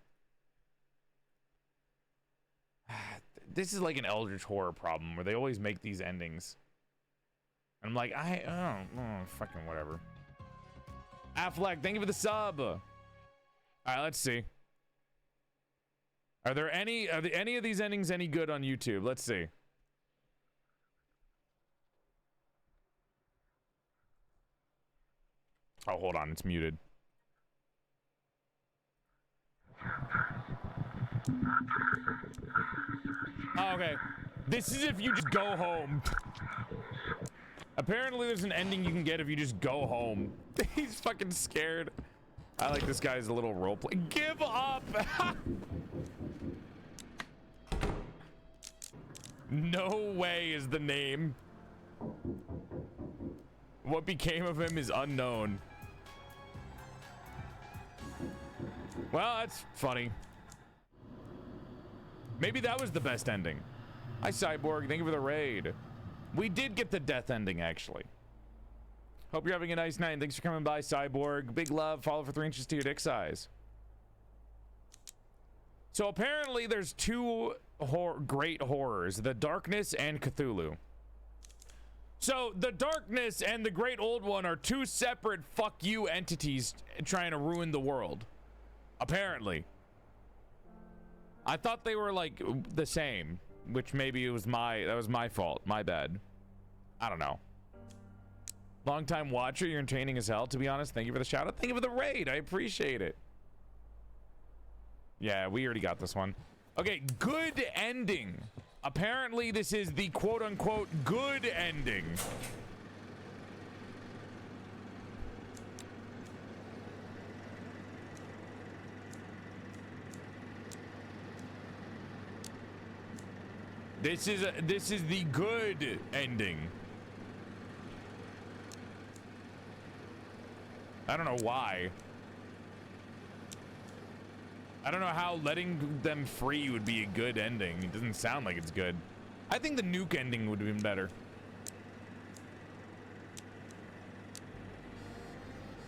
This is like an Eldritch Horror problem, where they always make these endings. And I'm like, fucking whatever. Affleck, thank you for the sub. All right, let's see. Are any of these endings any good on YouTube? Let's see. Oh, hold on, it's muted. Oh, okay. This is if you just go home. Apparently there's an ending you can get if you just go home. He's fucking scared. I like this guy's little roleplay. Give up! No way is the name. What became of him is unknown. Well, that's funny. Maybe that was the best ending. Hi, Cyborg. Thank you for the raid. We did get the death ending, actually. Hope you're having a nice night. Thanks for coming by, Cyborg. Big love. Follow for 3 inches to your dick size. So apparently there's two great horrors, the Darkness and Cthulhu. So the Darkness and the Great Old One are two separate fuck you entities trying to ruin the world. Apparently. I thought they were like the same, which maybe it was that was my fault. My bad. I don't know. Long time watcher, you're entertaining as hell, to be honest. Thank you for the shout out. Thank you for the raid. I appreciate it. Yeah, we already got this one. Okay, good ending. Apparently this is the quote unquote good ending. This is the good ending. I don't know why. I don't know how letting them free would be a good ending. It doesn't sound like it's good. I think the nuke ending would have been better.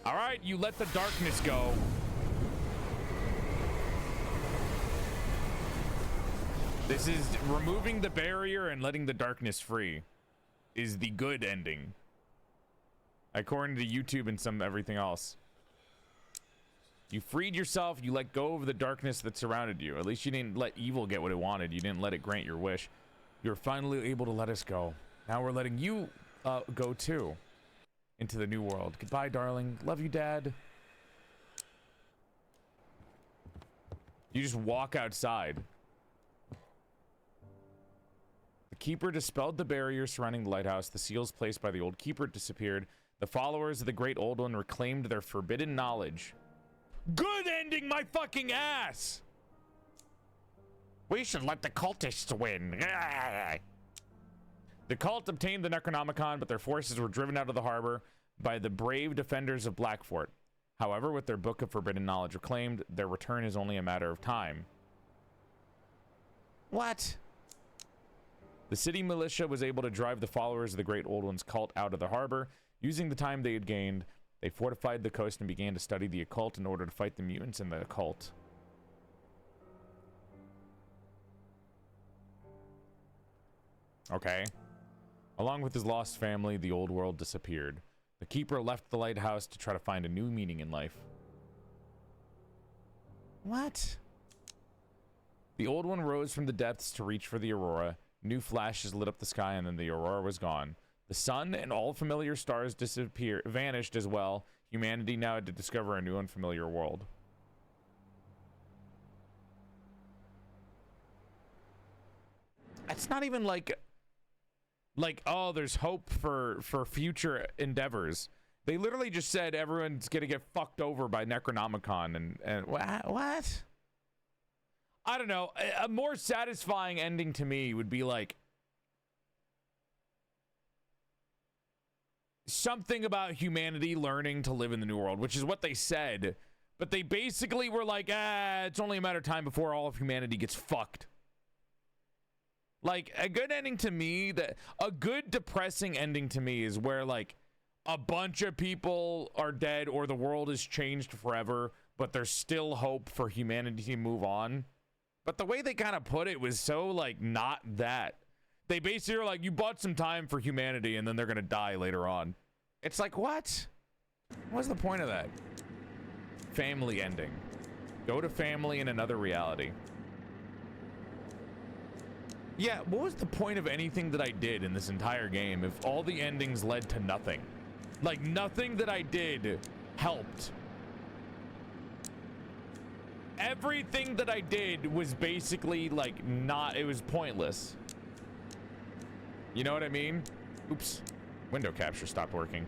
All right, you let the darkness go. This is removing the barrier and letting the darkness free is the good ending. According to YouTube and some everything else. You freed yourself, you let go of the darkness that surrounded you. At least you didn't let evil get what it wanted. You didn't let it grant your wish. You're finally able to let us go. Now we're letting you go too. Into the new world. Goodbye, darling. Love you, Dad. You just walk outside. The keeper dispelled the barriers surrounding the lighthouse. The seals placed by the old keeper disappeared. The followers of the great old one reclaimed their forbidden knowledge. Good ending, my fucking ass! We should let the cultists win. The cult obtained the Necronomicon, but their forces were driven out of the harbor by the brave defenders of Blackfort. However, with their Book of Forbidden Knowledge reclaimed, their return is only a matter of time. What? The city militia was able to drive the followers of the Great Old One's cult out of the harbor. Using the time they had gained, they fortified the coast and began to study the occult in order to fight the mutants in the occult. Okay. Along with his lost family, the old world disappeared. The keeper left the lighthouse to try to find a new meaning in life. What? The old one rose from the depths to reach for the aurora. New flashes lit up the sky, and then the aurora was gone. The sun and all familiar stars vanished as well. Humanity now had to discover a new unfamiliar world. It's not even like, oh, there's hope for future endeavors. They literally just said everyone's gonna get fucked over by Necronomicon and what? I don't know. A more satisfying ending to me would be like something about humanity learning to live in the new world, which is what they said. But they basically were like, it's only a matter of time before all of humanity gets fucked. Like, a good ending to me, a good depressing ending to me is where, like, a bunch of people are dead or the world is changed forever, but there's still hope for humanity to move on. But the way they kind of put it was so, like, not that. They basically were like, you bought some time for humanity and then they're gonna die later on. It's like, what? What's the point of that? Family ending. Go to family in another reality. Yeah, what was the point of anything that I did in this entire game if all the endings led to nothing? Like, nothing that I did helped. Everything that I did was basically, like, it was pointless. You know what I mean? Oops. Window capture stopped working.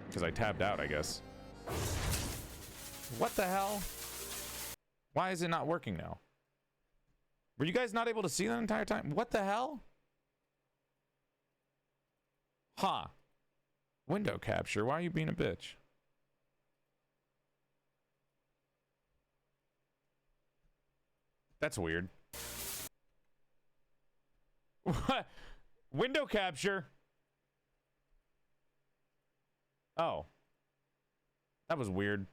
Because I tabbed out, I guess. What the hell? Why is it not working now? Were you guys not able to see that entire time? What the hell? Huh. Window capture. Why are you being a bitch? That's weird. What? Window capture. Oh. That was weird.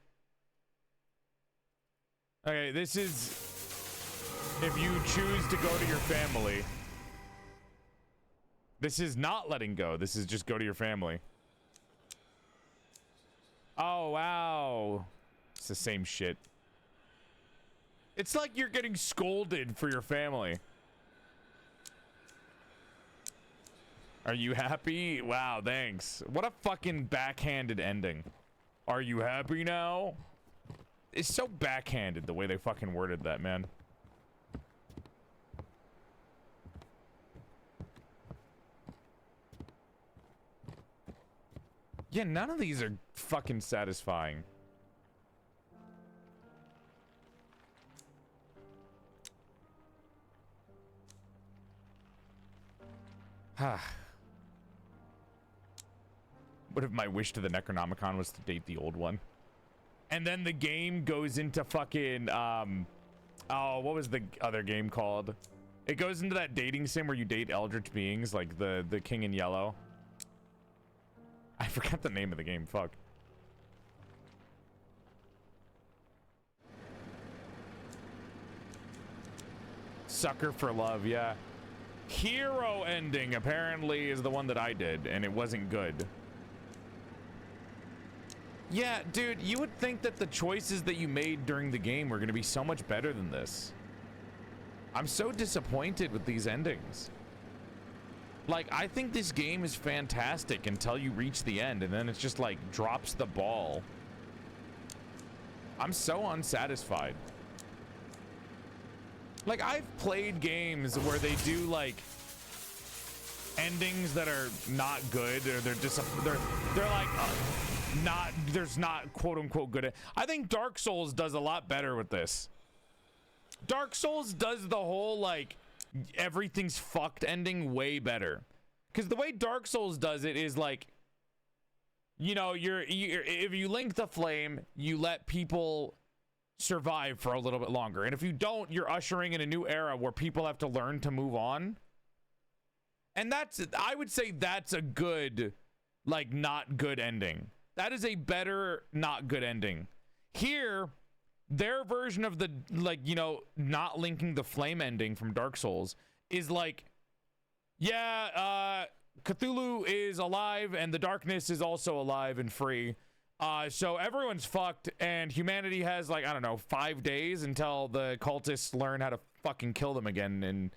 Okay, this is if you choose to go to your family. This is not letting go. This is just go to your family. Oh, wow. It's the same shit. It's like you're getting scolded for your family. Are you happy? Wow, thanks. What a fucking backhanded ending. Are you happy now? It's so backhanded the way they fucking worded that, man. Yeah, none of these are fucking satisfying. What if my wish to the Necronomicon was to date the old one? And then the game goes into fucking, oh, what was the other game called? It goes into that dating sim where you date eldritch beings, like the King in Yellow. I forgot the name of the game, fuck. Sucker for Love, yeah. Hero ending apparently is the one that I did, and it wasn't good. Yeah, dude, you would think that the choices that you made during the game were going to be so much better than this. I'm so disappointed with these endings. Like, I think this game is fantastic until you reach the end, and then it's just like drops the ball. I'm so unsatisfied. Like, I've played games where they do like endings that are not good, or they're just they're like not, there's not quote unquote good. I think Dark Souls does a lot better with this. Dark Souls does the whole like everything's fucked ending way better, because the way Dark Souls does it is like, you know, you're if you link the flame, you let people survive for a little bit longer, and if you don't, you're ushering in a new era where people have to learn to move on. And that's, I would say that's a good, like, not good ending. That is a better not good ending. Here, their version of the, like, you know, not linking the flame ending from Dark Souls is like, yeah, Cthulhu is alive and the darkness is also alive and free. So everyone's fucked, and humanity has, like, I don't know, 5 days until the cultists learn how to fucking kill them again, and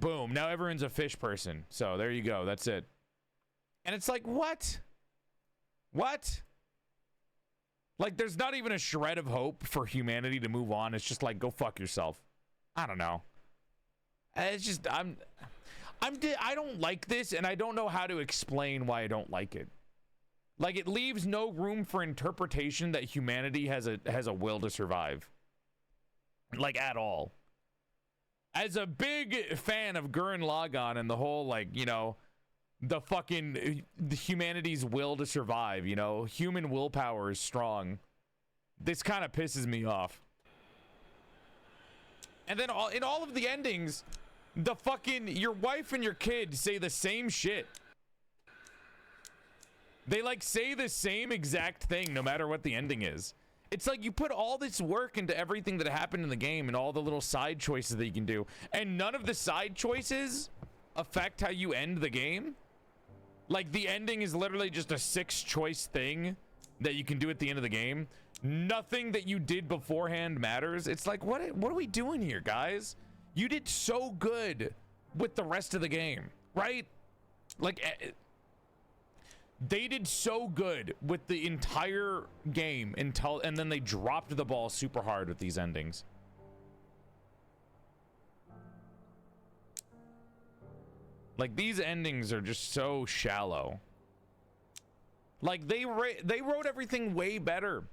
boom, now everyone's a fish person. So there you go, that's it. And it's like, what? What? Like, there's not even a shred of hope for humanity to move on. It's just like, go fuck yourself. I don't know. It's just, I don't like this, and I don't know how to explain why I don't like it. Like, it leaves no room for interpretation that humanity has a will to survive. Like, at all. As a big fan of Gurren Lagann and the whole, like, you know, the fucking the humanity's will to survive, you know, human willpower is strong. This kind of pisses me off. And then in all of the endings, the fucking, your wife and your kid say the same shit. They, like, say the same exact thing no matter what the ending is. It's like you put all this work into everything that happened in the game and all the little side choices that you can do, and none of the side choices affect how you end the game. Like, the ending is literally just a 6-choice thing that you can do at the end of the game. Nothing that you did beforehand matters. It's like, what are we doing here, guys? You did so good with the rest of the game, right? Like, they did so good with the entire game and then they dropped the ball super hard with these endings. Like, these endings are just so shallow. Like, they wrote everything way better.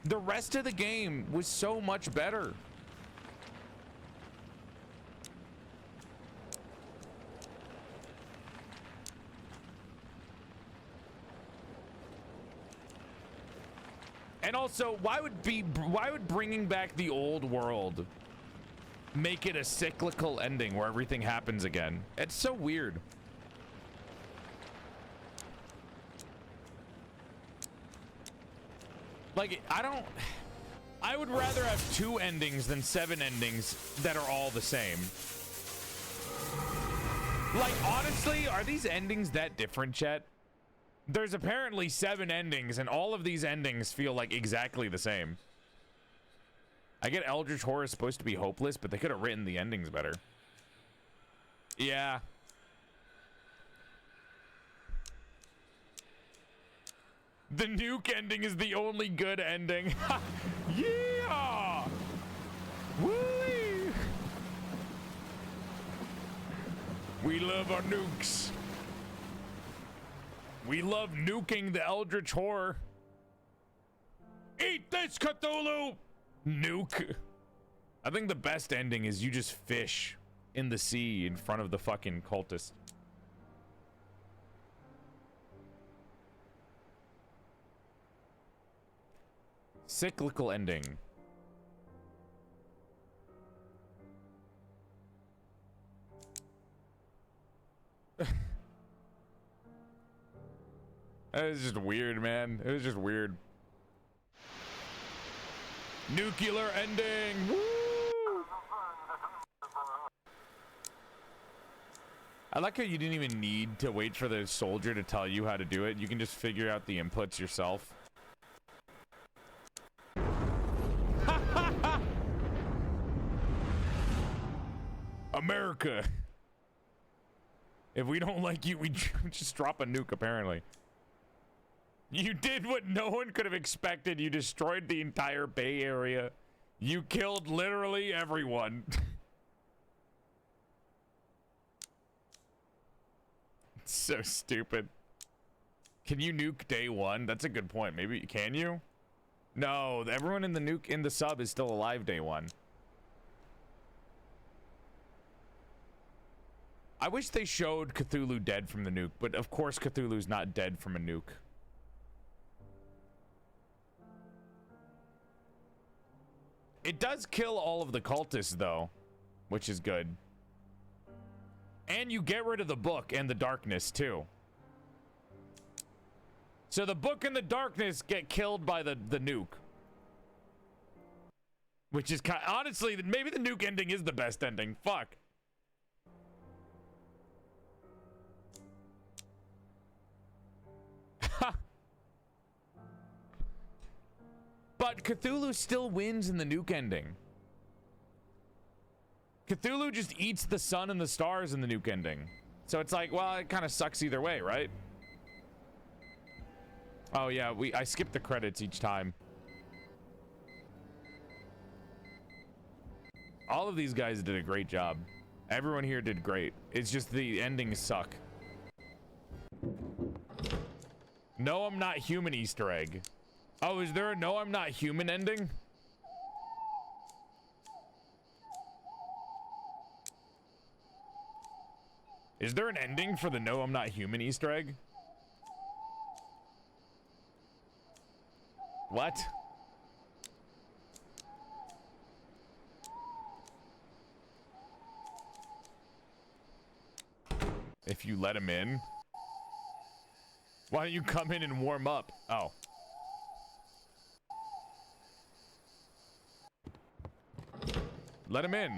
The rest of the game was so much better. And also, why would bringing back the old world make it a cyclical ending where everything happens again? It's so weird. Like, I would rather have 2 endings than 7 endings that are all the same. Like, honestly, are these endings that different, chat? There's apparently 7 endings, and all of these endings feel like exactly the same. I get Eldritch Horror is supposed to be hopeless, but they could have written the endings better. Yeah. The nuke ending is the only good ending. Yeah! Woo! We love our nukes. We love nuking the Eldritch Horror. Eat this, Cthulhu! Nuke. I think the best ending is you just fish in the sea in front of the fucking cultist. Cyclical ending. That was just weird, man. It was just weird. Nuclear ending. Woo! I like how you didn't even need to wait for the soldier to tell you how to do it. You can just figure out the inputs yourself. America. If we don't like you, we just drop a nuke, apparently. You did what no one could have expected. You destroyed the entire Bay Area. You killed literally everyone. It's so stupid. Can you nuke day one? That's a good point. Maybe, can you? No, everyone in the sub is still alive day one. I wish they showed Cthulhu dead from the nuke, but of course Cthulhu's not dead from a nuke. It does kill all of the cultists though, which is good. And you get rid of the book and the darkness too. So the book and the darkness get killed by the nuke. Which is kind of, honestly, maybe the nuke ending is the best ending. Fuck. But Cthulhu still wins in the nuke ending. Cthulhu just eats the sun and the stars in the nuke ending. So it's like, well, it kind of sucks either way, right? Oh yeah, I skipped the credits each time. All of these guys did a great job. Everyone here did great. It's just the endings suck. No, I'm not human Easter egg. Oh, is there a no, I'm not human ending? Is there an ending for the no, I'm not human Easter egg? What? If you let him in? Why don't you come in and warm up? Oh. Let him in.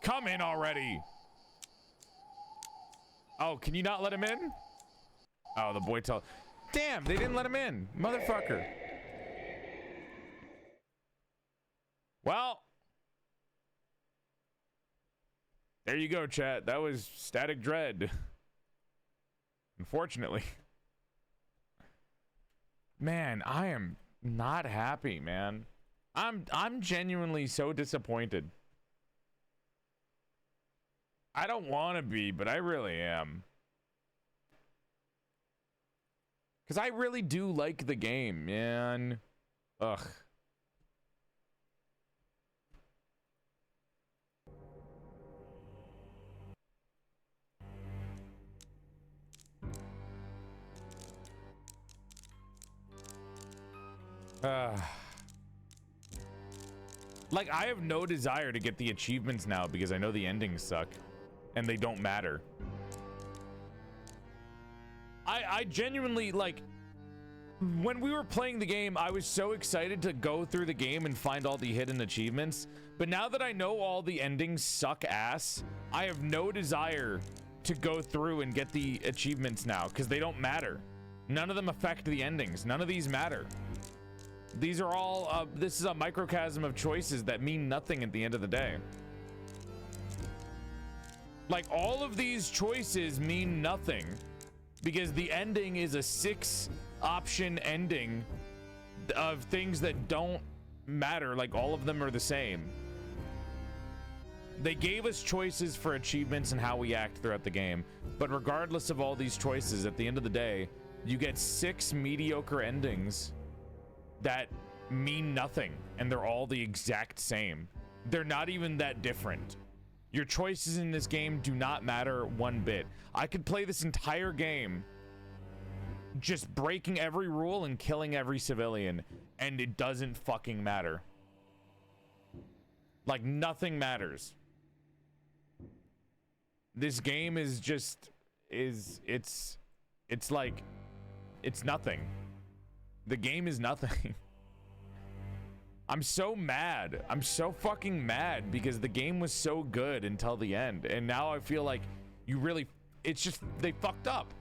Come in already. Oh, can you not let him in? Oh, the boy tell. Damn, they didn't let him in. Motherfucker. Well. There you go, chat. That was Static Dread. Unfortunately. Man, I am not happy, man. I'm genuinely so disappointed. I don't want to be, but I really am. Because I really do like the game, man. Ugh. Like, I have no desire to get the achievements now because I know the endings suck and they don't matter. I genuinely, like, when we were playing the game, I was so excited to go through the game and find all the hidden achievements. But now that I know all the endings suck ass, I have no desire to go through and get the achievements now because they don't matter. None of them affect the endings. None of these matter. These are all, this is a microcosm of choices that mean nothing at the end of the day. Like, all of these choices mean nothing because the ending is a 6-option ending of things that don't matter. Like, all of them are the same. They gave us choices for achievements and how we act throughout the game. But regardless of all these choices, at the end of the day, you get 6 mediocre endings that mean nothing, and they're all the exact same. They're not even that different. Your choices in this game do not matter one bit. I could play this entire game just breaking every rule and killing every civilian, and it doesn't fucking matter. Like, nothing matters. This game is just, it's like, it's nothing. The game is nothing. I'm so mad. I'm so fucking mad because the game was so good until the end. And now I feel like you really, it's just, they fucked up.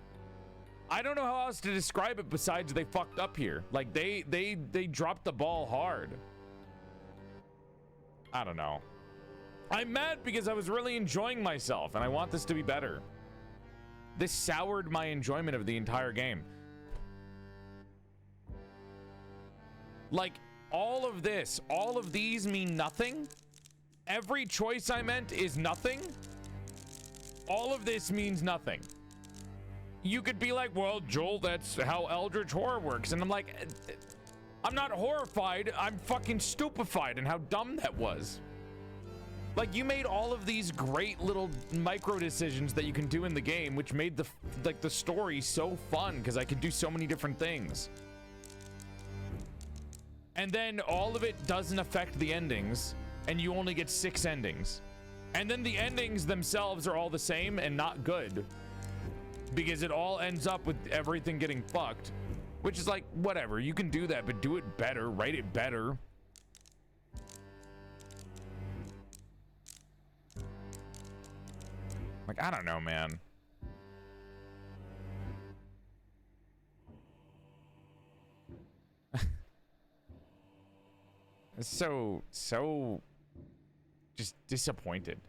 I don't know how else to describe it besides they fucked up here. Like, they dropped the ball hard. I don't know. I'm mad because I was really enjoying myself and I want this to be better. This soured my enjoyment of the entire game. Like, All of this, all of these mean nothing. Every choice I meant is nothing. All of this means nothing. You could be like, well, Joel, that's how Eldritch Horror works. And I'm like, I'm not horrified. I'm fucking stupefied in how dumb that was. Like, you made all of these great little micro decisions that you can do in the game, which made the story so fun because I could do so many different things. And then all of it doesn't affect the endings, and you only get 6 endings. And then the endings themselves are all the same and not good, because it all ends up with everything getting fucked, which is like, whatever, you can do that, but do it better, write it better. Like, I don't know, man. so just disappointed.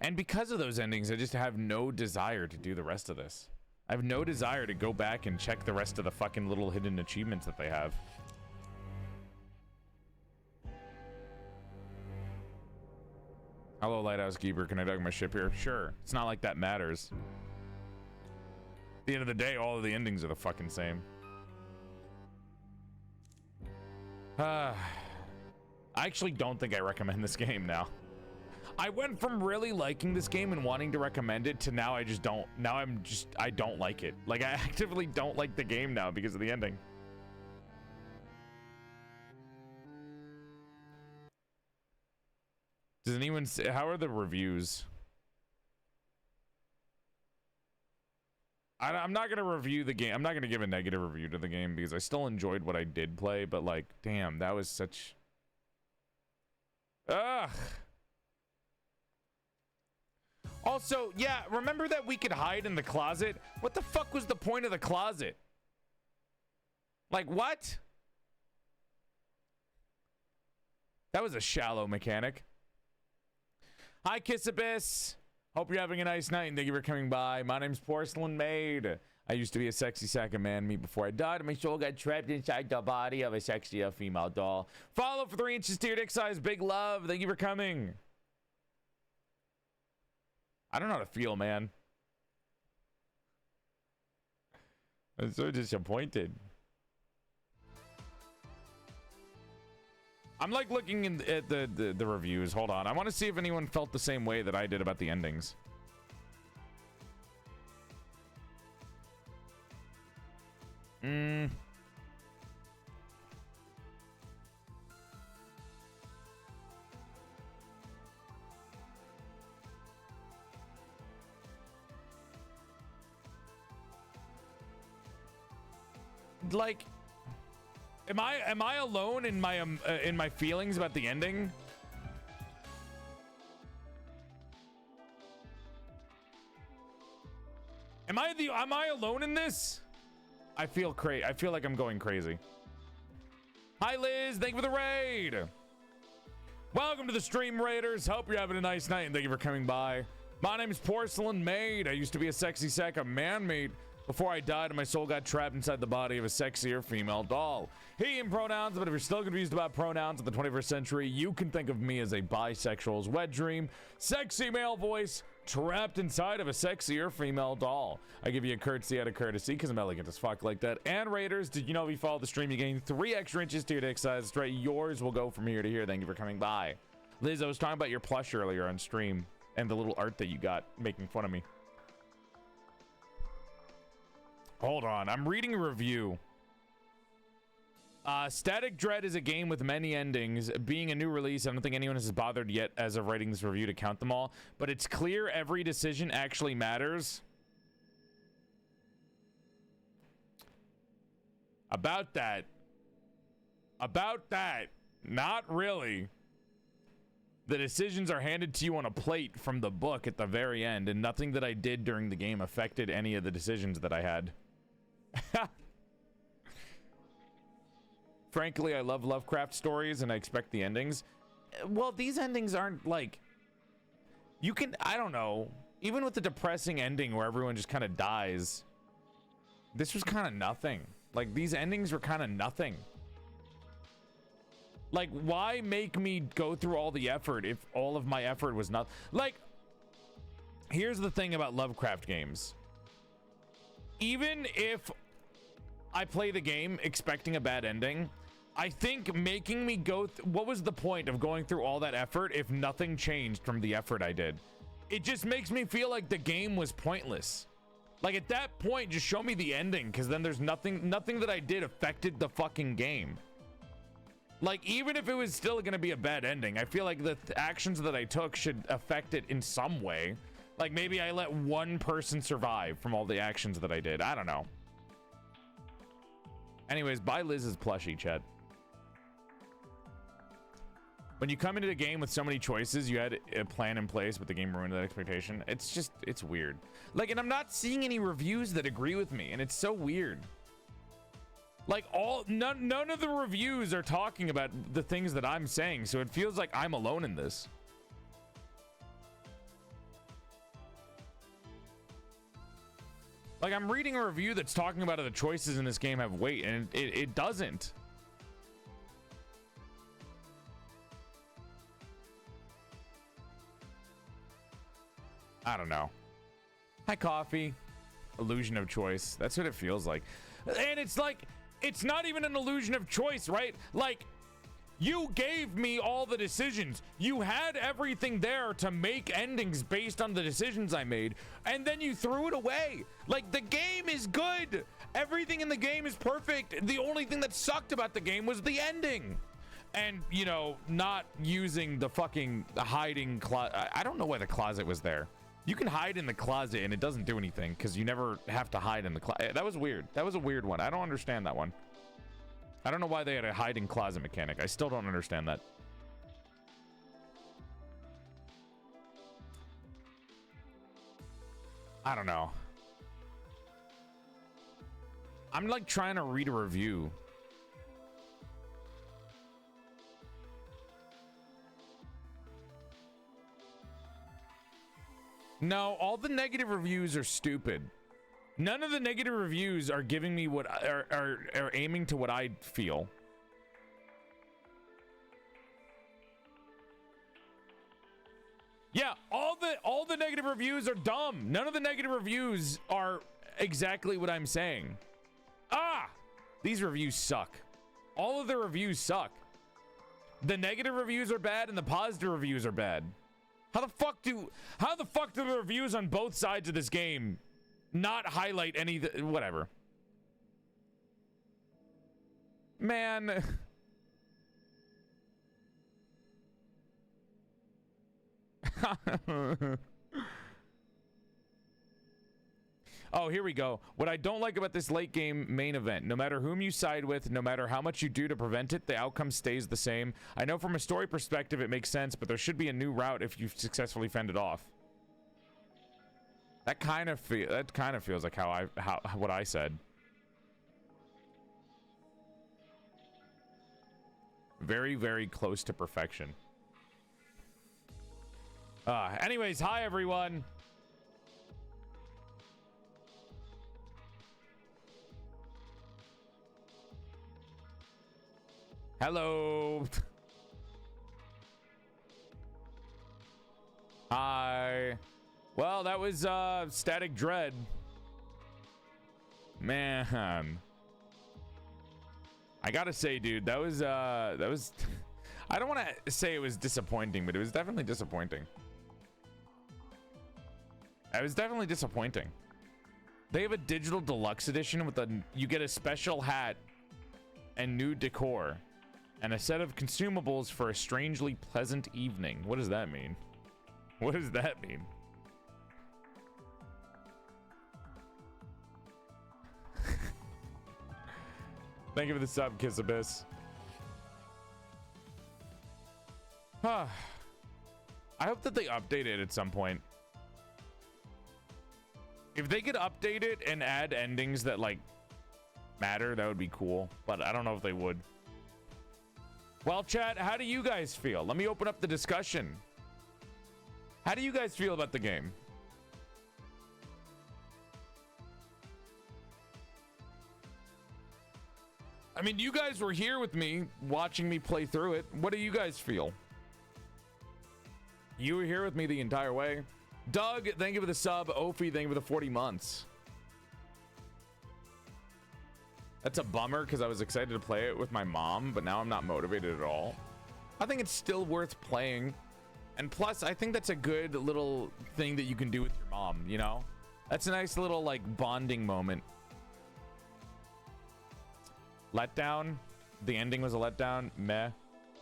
And because of those endings, I just have no desire to do the rest of this. I have no desire to go back and check the rest of the fucking little hidden achievements that they have. Hello, Lighthouse Keeper. Can I dock my ship here? Sure. It's not like that matters. At the end of the day, all of the endings are the fucking same. I actually don't think I recommend this game now. I went from really liking this game and wanting to recommend it to now I just don't. Now I don't like it. Like, I actively don't like the game now because of the ending. Does anyone say, how are the reviews? I'm not going to review the game. I'm not going to give a negative review to the game because I still enjoyed what I did play, but like, damn, that was such... Ugh. Also, yeah, remember that we could hide in the closet? What the fuck was the point of the closet? Like, what? That was a shallow mechanic. Hi, Kiss Abyss. Hope you're having a nice night and thank you for coming by. My name's PorcelainMaid. I used to be a sexy sack of man meat before I died. My soul got trapped inside the body of a sexy female doll. Follow for 3 inches to your dick size. Big love. Thank you for coming. I don't know how to feel, man. I'm so disappointed. I'm like looking at the reviews. Hold on. I want to see if anyone felt the same way that I did about the endings. Like, am I alone in my feelings about the ending? Am I alone in this? I feel like I'm going crazy. Hi Liz, thank you for the raid. Welcome to the stream, Raiders. Hope you're having a nice night and thank you for coming by. My name is PorcelainMaid. I used to be a sexy sack of man meat before I died and my soul got trapped inside the body of a sexier female doll. He in pronouns, but if you're still confused about pronouns in the 21st century, you can think of me as a bisexual's wet dream. Sexy male voice trapped inside of a sexier female doll. I give you a courtesy out of courtesy because I'm elegant as fuck like that. And Raiders, did you know if you follow the stream, you gain 3 extra inches to your dick size? Straight, yours will go from here to here. Thank you for coming by. Liz, I was talking about your plush earlier on stream and the little art that you got making fun of me. Hold on, I'm reading a review. Static Dread is a game with many endings. Being a new release, I don't think anyone has bothered yet as of writing this review to count them all, but it's clear every decision actually matters. About that, not really. The decisions are handed to you on a plate from the book at the very end, and nothing that I did during the game affected any of the decisions that I had. Frankly, I love Lovecraft stories and I expect the endings. Well, these endings aren't like, you can, I don't know, even with the depressing ending where everyone just kind of dies, this was kind of nothing. Like, these endings were kind of nothing. Like, why make me go through all the effort if all of my effort was not like, here's the thing about Lovecraft games. Even if I play the game expecting a bad ending, I think making me go what was the point of going through all that effort if nothing changed from the effort I did? It just makes me feel like the game was pointless. Like, at that point, just show me the ending, because then there's nothing that I did affected the fucking game. Like, even if it was still going to be a bad ending, I feel like the actions that I took should affect it in some way. Like, maybe I let one person survive from all the actions that I did. I don't know. Anyways, buy Liz's plushie, chat. When you come into the game with so many choices, you had a plan in place, but the game ruined that expectation. It's just, it's weird. Like, and I'm not seeing any reviews that agree with me, and it's so weird. Like, none of the reviews are talking about the things that I'm saying, so it feels like I'm alone in this. Like, I'm reading a review that's talking about how the choices in this game have weight, and it doesn't. I don't know. Hi, coffee. Illusion of choice. That's what it feels like. And it's like, it's not even an illusion of choice, right? Like, you gave me all the decisions. You had everything there to make endings based on the decisions I made, and then you threw it away. Like, the game is good. Everything in the game is perfect. The only thing that sucked about the game was the ending. And, you know, not using the fucking hiding closet. I don't know why the closet was there. You can hide in the closet and it doesn't do anything because you never have to hide in the closet. That was weird. That was a weird one. I don't understand that one. I don't know why they had a hiding closet mechanic. I still don't understand that. I don't know. I'm like trying to read a review. No, all the negative reviews are stupid. None of the negative reviews are giving me what are aiming to what I feel. Yeah, all the negative reviews are dumb. None of the negative reviews are exactly what I'm saying. Ah, these reviews suck. All of the reviews suck. The negative reviews are bad and the positive reviews are bad. How the fuck do the reviews on both sides of this game not highlight any whatever? Man. Oh, here we go. What I don't like about this late game main event, no matter whom you side with, no matter how much you do to prevent it, the outcome stays the same. I know from a story perspective it makes sense, but there should be a new route if you've successfully fended off. That kind of feels like what I said. Very, very close to perfection. Anyways, hi everyone. Hello. Hi. Well, that was Static Dread. Man. I gotta say, dude, that was I don't want to say it was disappointing, but it was definitely disappointing. It was definitely disappointing. They have a digital deluxe edition with you get a special hat and new decor and a set of consumables for a strangely pleasant evening. What does that mean? What does that mean? Thank you for the sub, Kiss Abyss. I hope that they update it at some point. If they could update it and add endings that, like, matter, that would be cool. But I don't know if they would. Well, chat, how do you guys feel? Let me open up the discussion. How do you guys feel about the game? I mean, you guys were here with me, watching me play through it. What do you guys feel? You were here with me the entire way. Doug, thank you for the sub. Ophi, thank you for the 40 months. That's a bummer because I was excited to play it with my mom, but now I'm not motivated at all. I think it's still worth playing. And plus, I think that's a good little thing that you can do with your mom, you know? That's a nice little, like, bonding moment. Letdown? The ending was a letdown? Meh.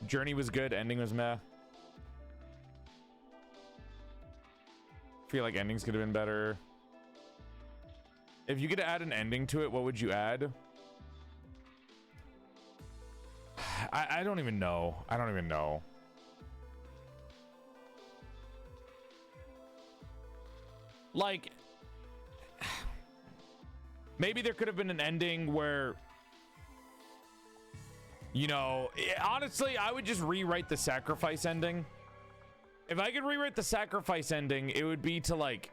Journey was good, ending was meh. Feel like endings could have been better. If you could add an ending to it, what would you add? I don't even know. I don't even know. Like, maybe there could have been an ending where, you know, honestly, I would just rewrite the sacrifice ending. If I could rewrite the sacrifice ending, it would be to, like,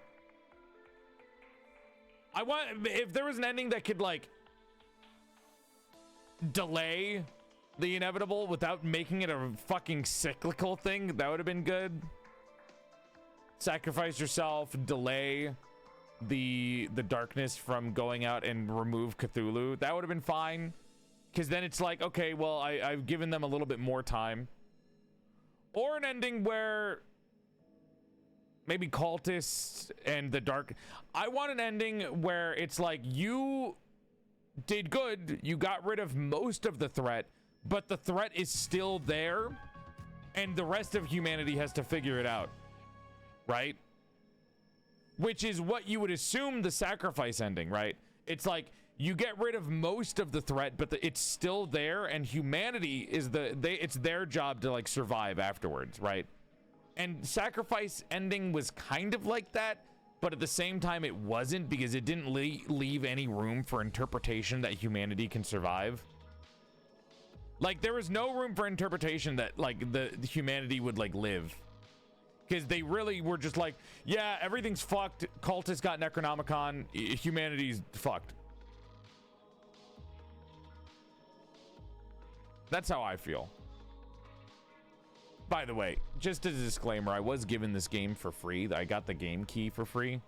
if there was an ending that could, like, delay the inevitable without making it a fucking cyclical thing, that would have been good. Sacrifice yourself, delay the darkness from going out and remove Cthulhu. That would have been fine. Because then it's like, okay, well, I've given them a little bit more time. Or an ending where maybe cultists and the dark. I want an ending where it's like you did good. You got rid of most of the threat, but the threat is still there. And the rest of humanity has to figure it out. Right? Which is what you would assume the sacrifice ending, right? It's like you get rid of most of the threat, but it's still there, and humanity is it's their job to, like, survive afterwards, right? And sacrifice ending was kind of like that, but at the same time it wasn't, because it didn't leave any room for interpretation that humanity can survive. Like, there was no room for interpretation that, like, the humanity would, like, live. Because they really were just like, yeah, everything's fucked. Cultists got Necronomicon. Humanity's fucked. That's how I feel. By the way, just as a disclaimer, I was given this game for free. I got the game key for free.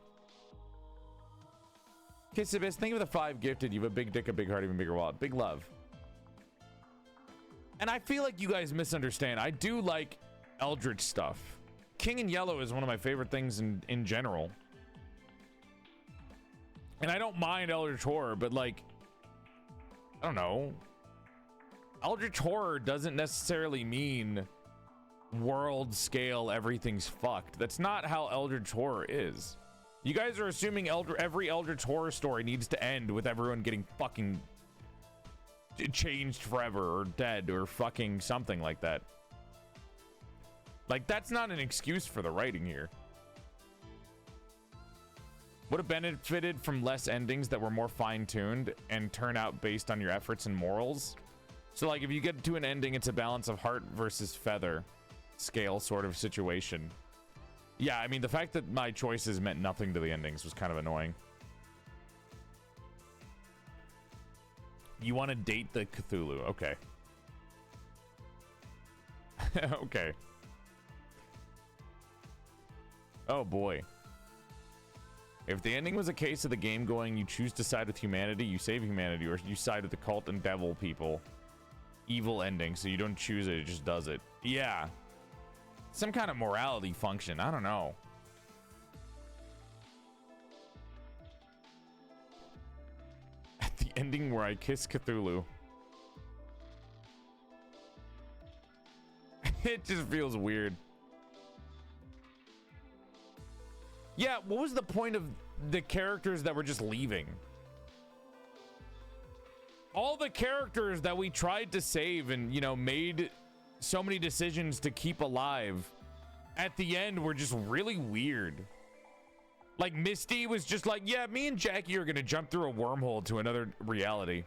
Kissabis, think of the 5 gifted. You have a big dick, a big heart, even bigger wallet. Big love. And I feel like you guys misunderstand. I do like Eldritch stuff. King in Yellow is one of my favorite things in general. And I don't mind Eldritch Horror, but, like, I don't know. Eldritch Horror doesn't necessarily mean world scale everything's fucked. That's not how Eldritch Horror is. You guys are assuming every Eldritch Horror story needs to end with everyone getting fucking changed forever or dead or fucking something like that. Like, that's not an excuse for the writing here. Would have benefited from less endings that were more fine-tuned and turn out based on your efforts and morals. So, like, if you get to an ending, it's a balance of heart versus feather scale sort of situation. Yeah, I mean, the fact that my choices meant nothing to the endings was kind of annoying. You want to date the Cthulhu. Okay. Okay. Oh boy. If the ending was a case of the game going, you choose to side with humanity, you save humanity, or you side with the cult and devil people. Evil ending, so you don't choose it, it just does it. Yeah. Some kind of morality function, I don't know. At the ending where I kiss Cthulhu. It just feels weird. Yeah, what was the point of the characters that were just leaving? All the characters that we tried to save and, you know, made so many decisions to keep alive at the end were just really weird. Like, Misty was just like, yeah, me and Jackie are gonna jump through a wormhole to another reality.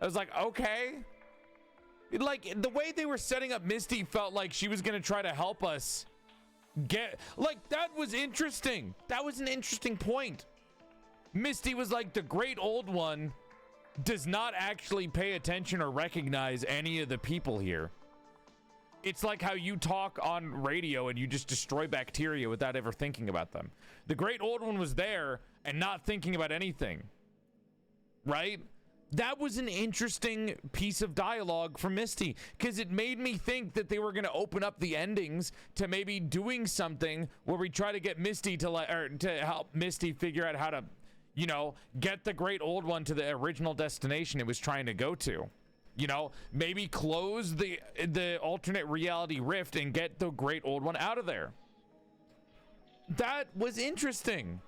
I was like, okay. Like, the way they were setting up Misty felt like she was gonna try to help us get, like, that was interesting. That was an interesting point. Misty was like the great old one does not actually pay attention or recognize any of the people here. It's like how you talk on radio and you just destroy bacteria without ever thinking about them. The Great Old One was there and not thinking about anything. Right? That was an interesting piece of dialogue from Misty, because it made me think that they were going to open up the endings to maybe doing something where we try to get Misty to help Misty figure out how to, you know, get the Great Old One to the original destination it was trying to go to. You know, maybe close the alternate reality rift and get the Great Old One out of there. That was interesting.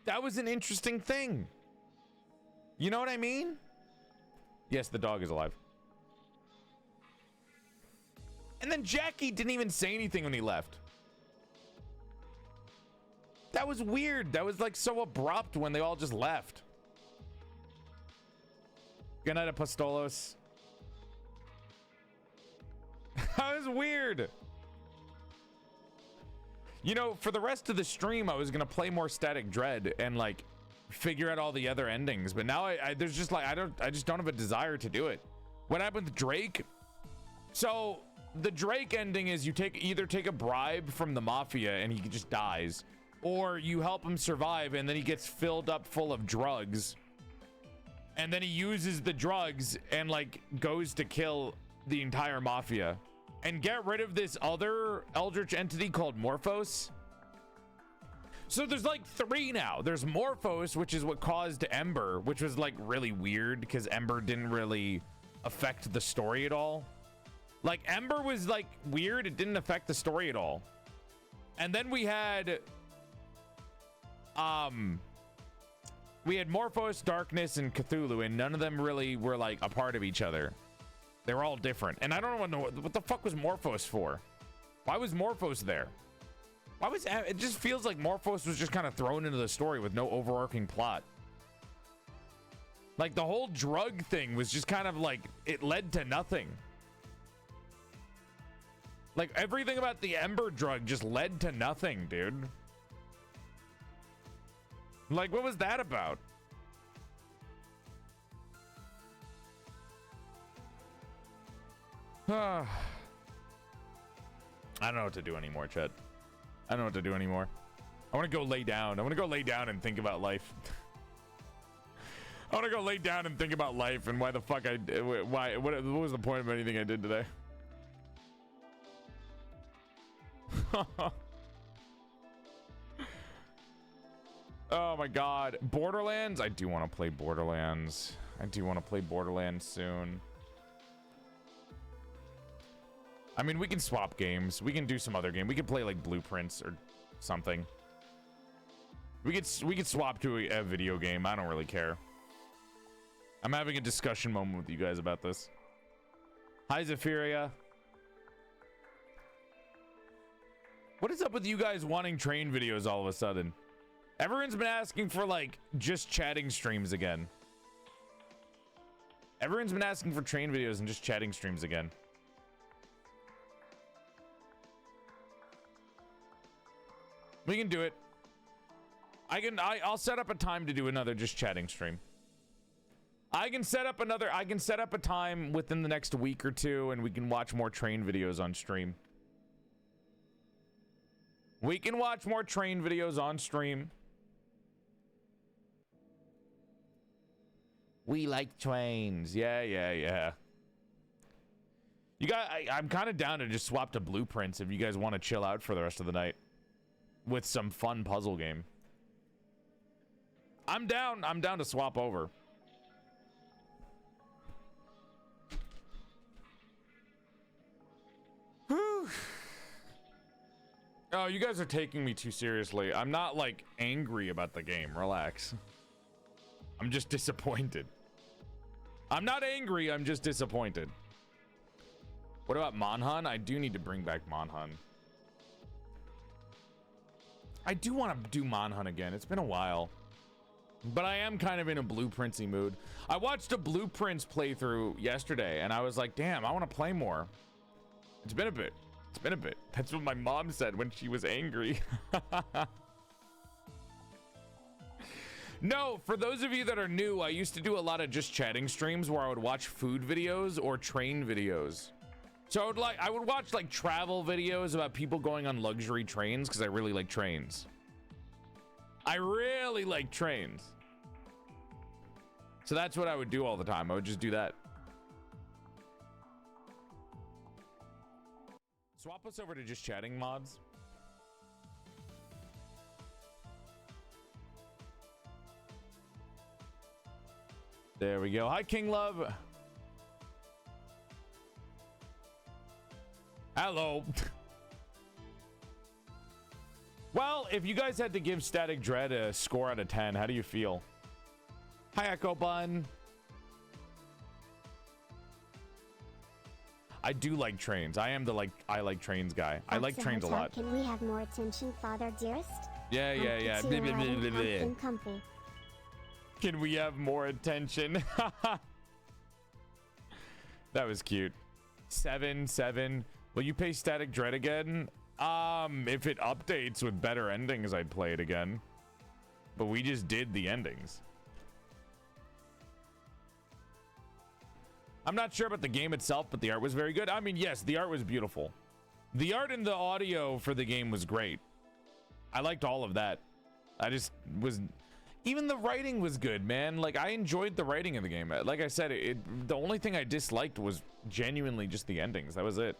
That was an interesting thing. You know what I mean? Yes, the dog is alive. And then Jackie didn't even say anything when he left. That was weird. That was like so abrupt when they all just left. Good night, Apostolos. That was weird. You know, for the rest of the stream, I was gonna play more Static Dread and like figure out all the other endings, but now there's just like I just don't have a desire to do it. What happened with Drake? So the Drake ending is you either take a bribe from the mafia and he just dies, or you help him survive and then he gets filled up full of drugs. And then he uses the drugs and like goes to kill the entire mafia and get rid of this other eldritch entity called Morphos. So there's like 3 now. There's Morphos, which is what caused Ember, which was like really weird because Ember didn't really affect the story at all. Like Ember was like weird. It didn't affect the story at all. And then we had Morphos, Darkness, and Cthulhu, and none of them really were like a part of each other. They were all different. And I don't know what the fuck was Morphos for? Why was Morphos there? Why was it just feels like Morphos was just kind of thrown into the story with no overarching plot. Like the whole drug thing was just kind of like it led to nothing. Like everything about the Ember drug just led to nothing, dude. Like, what was that about? I don't know what to do anymore, Chet. I don't know what to do anymore. I want to go lay down. I want to go lay down and think about life. I want to go lay down and think about life and why the fuck what was the point of anything I did today? Oh my god. Borderlands? I do want to play Borderlands. I do want to play Borderlands soon. I mean, we can swap games. We can do some other game. We can play like Blueprints or something. We could swap to a video game. I don't really care. I'm having a discussion moment with you guys about this. Hi, Zephyria. What is up with you guys wanting train videos all of a sudden? Everyone's been asking for like just chatting streams again. Everyone's been asking for train videos and just chatting streams again. We can do it. I'll set up a time to do another just chatting stream. I can set up a time within the next week or two and we can watch more train videos on stream. We can watch more train videos on stream. We like trains. Yeah. You guys, I'm kind of down to just swap to Blueprints if you guys want to chill out for the rest of the night with some fun puzzle game. I'm down to swap over. Whew. Oh, you guys are taking me too seriously. I'm not like angry about the game. Relax. I'm just disappointed. I'm not angry, I'm just disappointed. What about Monhun? I do need to bring back Monhun. I do want to do Monhun again. It's been a while. But I am kind of in a Blueprintsy mood. I watched a Blueprints playthrough yesterday and I was like, damn, I want to play more. It's been a bit. That's what my mom said when she was angry. No, for those of you that are new, I used to do a lot of just chatting streams where I would watch food videos or train videos. So I would watch like travel videos about people going on luxury trains because I really like trains. I really like trains. So that's what I would do all the time. I would just do that. Swap us over to just chatting mods. There we go. Hi, King Love. Hello. Well, if you guys had to give Static Dread a score out of 10, how do you feel? Hi, Echo Bun. I do like trains. I am the I like trains guy. I like trains a lot. Can we have more attention, Father dearest? Yeah. Comfy. Can we have more attention? That was cute. 7. Will you pay Static Dread again? If it updates with better endings, I'd play it again. But we just did the endings. I'm not sure about the game itself, but the art was very good. I mean, yes, the art was beautiful. The art and the audio for the game was great. I liked all of that. Even the writing was good, man. Like, I enjoyed the writing of the game. Like I said, the only thing I disliked was genuinely just the endings. That was it.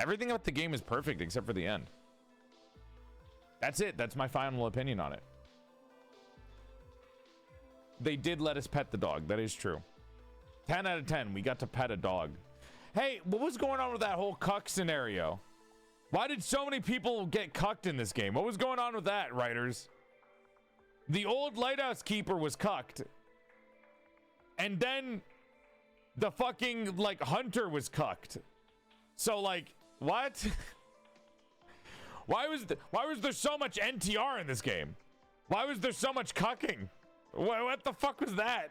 Everything about the game is perfect except for the end. That's it. That's my final opinion on it. They did let us pet the dog. That is true. 10 out of 10. We got to pet a dog. Hey, what was going on with that whole cuck scenario? Why did so many people get cucked in this game? What was going on with that, writers? The old lighthouse keeper was cucked. And then the fucking, like, hunter was cucked. So, like, what? Why was there so much NTR in this game? Why was there so much cucking? What the fuck was that?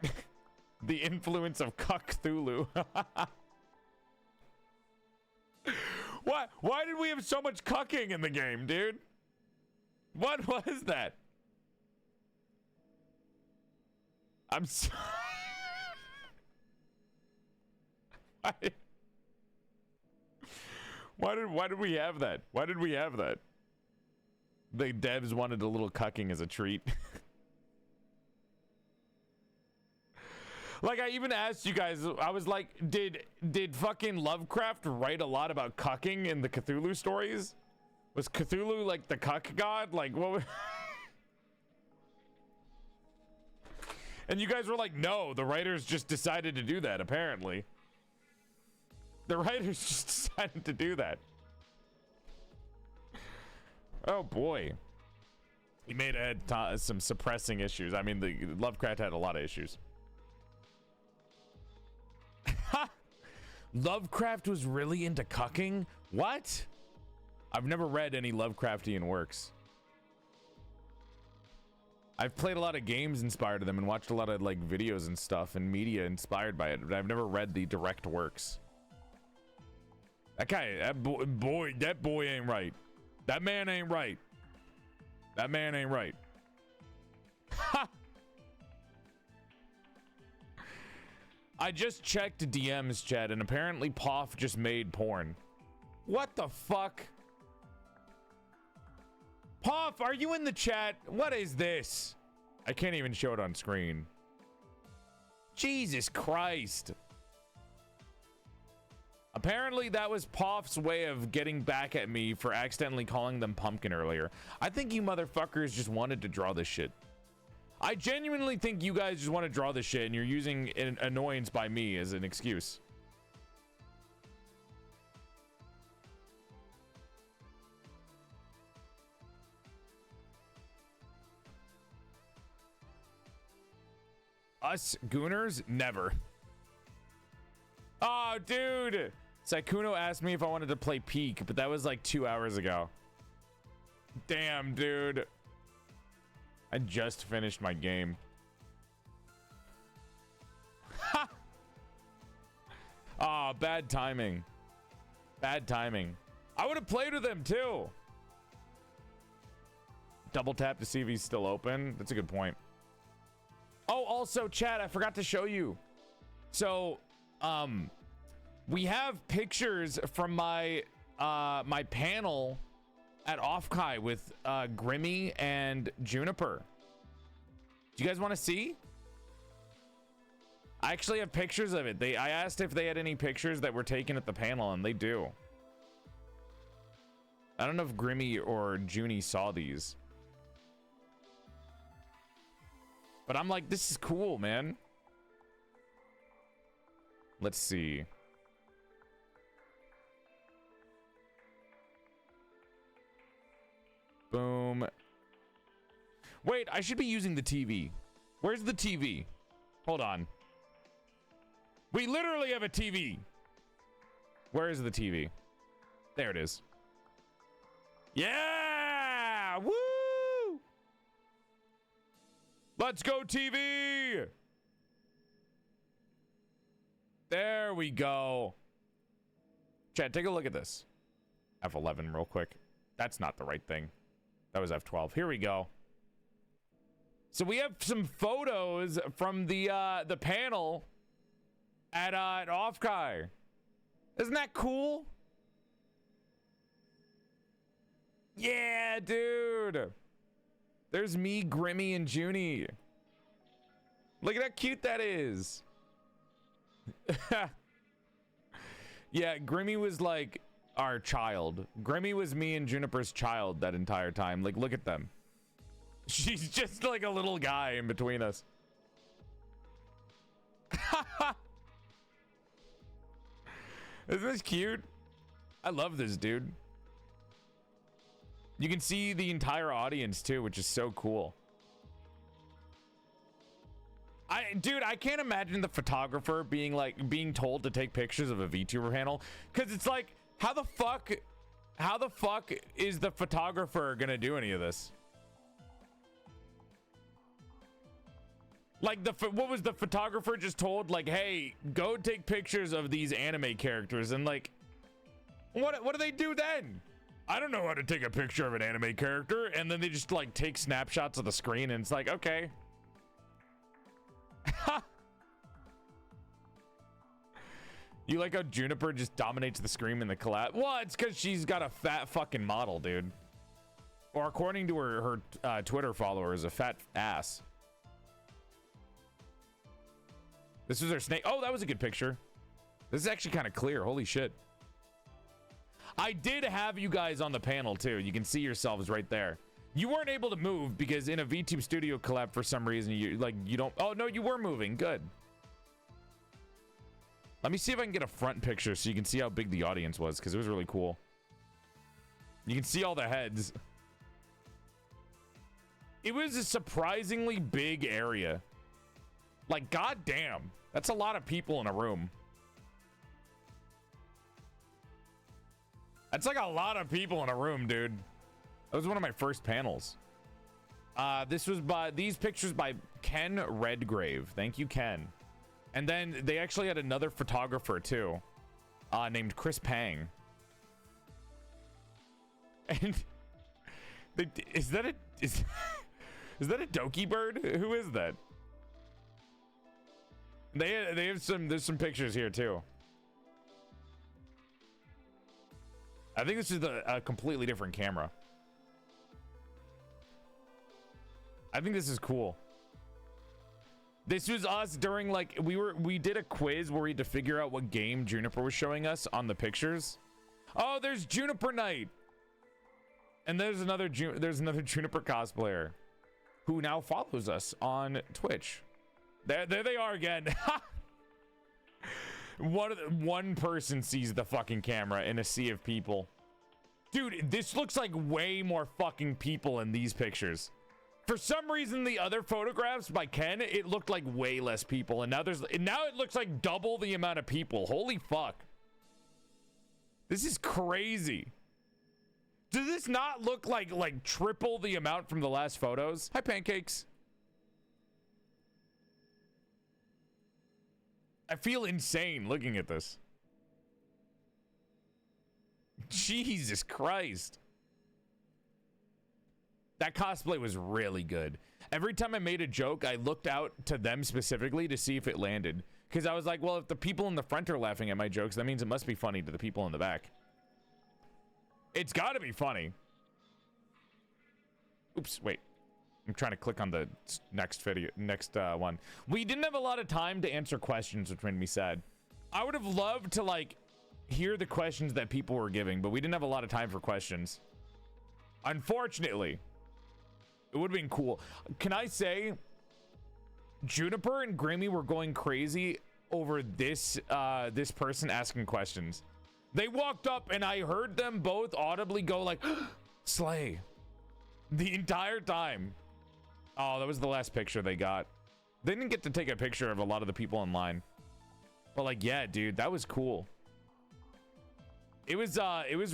The influence of Cthulhu. Why did we have so much cucking in the game, dude? What was that? I'm sorry. Why did we have that? Why did we have that? The devs wanted a little cucking as a treat. Like, I even asked you guys, I was like, did fucking Lovecraft write a lot about cucking in the Cthulhu stories? Was Cthulhu like the cuck god? Like, what was... And you guys were like, no, the writers just decided to do that, apparently. The writers just decided to do that. Oh, boy. He may have had some suppressing issues. I mean, the Lovecraft had a lot of issues. Lovecraft was really into cucking? What? I've never read any Lovecraftian works. I've played a lot of games inspired to them and watched a lot of like videos and stuff and media inspired by it, but I've never read the direct works. That boy ain't right. That man ain't right. That man ain't right. Ha! I just checked DM's chat and apparently Poff just made porn. What the fuck? Poff, are you in the chat? What is this? I can't even show it on screen. Jesus Christ. Apparently that was Poff's way of getting back at me for accidentally calling them pumpkin earlier. I think you motherfuckers just wanted to draw this shit. I genuinely think you guys just want to draw this shit and you're using an annoyance by me as an excuse. Us Gooners? Never. Oh, dude. Saikuno asked me if I wanted to play Peak, but that was like 2 hours ago. Damn, dude. I just finished my game. Ha! Ah, bad timing. Bad timing. I would have played with him too. Double tap to see if he's still open. That's a good point. also, Chad, I forgot to show you. So, we have pictures from my my panel at Offkai with Grimmy and Juniper. Do you guys want to see? I actually have pictures of it. I asked if they had any pictures that were taken at the panel, and they do. I don't know if Grimmy or Junie saw these. But I'm like, this is cool, man. Let's see. Boom. Wait, I should be using the TV. Where's the TV? Hold on. We literally have a TV. Where is the TV? There it is. Yeah! Woo! Let's go, TV! There we go. Chad, take a look at this. F11 real quick. That's not the right thing. That was F12. Here we go. So we have some photos from the panel at Offkai. Isn't that cool? Yeah, dude. There's me, Grimmy, and Junie. Look at how cute that is. Yeah, Grimmy was like our child. Grimmy was me and Juniper's child that entire time. Like, look at them. She's just like a little guy in between us. Isn't this cute? I love this, dude. You can see the entire audience too, which is so cool. Dude, I can't imagine the photographer being told to take pictures of a VTuber panel, because it's like, how the fuck is the photographer gonna do any of this? Like, what was the photographer just told? Like, hey, go take pictures of these anime characters, and like, what do they do then? I don't know how to take a picture of an anime character, and then they just like take snapshots of the screen, and it's like, okay. You like how Juniper just dominates the screen in the collab? Well, it's because she's got a fat fucking model, dude. Or according to her Twitter followers, a fat ass. This was her snake. Oh, that was a good picture. This is actually kind of clear. Holy shit. I did have you guys on the panel too. You can see yourselves right there. You weren't able to move because in a VTube Studio collab for some reason you don't. Oh no, you were moving. Good. Let me see if I can get a front picture so you can see how big the audience was, because it was really cool. You can see all the heads. It was a surprisingly big area. Like, goddamn, that's a lot of people in a room. That's like a lot of people in a room, dude. That was one of my first panels. This was these pictures by Ken Redgrave. Thank you, Ken. And then they actually had another photographer too, named Chris Pang. And is that a Doki bird? Who is that? They have there's some pictures here too. I think this is a completely different camera. I think this is cool. This was us during, like, we did a quiz where we had to figure out what game Juniper was showing us on the pictures. Oh, there's Juniper Knight. And there's another Juniper cosplayer who now follows us on Twitch. There they are again. One person sees the fucking camera in a sea of people. Dude, this looks like way more fucking people in these pictures. For some reason, the other photographs by Ken, it looked like way less people, and now it looks like double the amount of people. Holy fuck. This is crazy. Does this not look like triple the amount from the last photos? Hi, Pancakes. I feel insane looking at this. Jesus Christ. That cosplay was really good. Every time I made a joke, I looked out to them specifically to see if it landed. Because I was like, well, if the people in the front are laughing at my jokes, that means it must be funny to the people in the back. It's got to be funny. Oops, wait. I'm trying to click on the next video, one. We didn't have a lot of time to answer questions, which made me sad. I would have loved to, like, hear the questions that people were giving, but we didn't have a lot of time for questions. Unfortunately. It would have been cool. Can I say, Juniper and Grimmy were going crazy over this this person asking questions. They walked up and I heard them both audibly go like, Slay. The entire time. Oh, that was the last picture they got. They didn't get to take a picture of a lot of the people online. But like, yeah, dude, that was cool. It was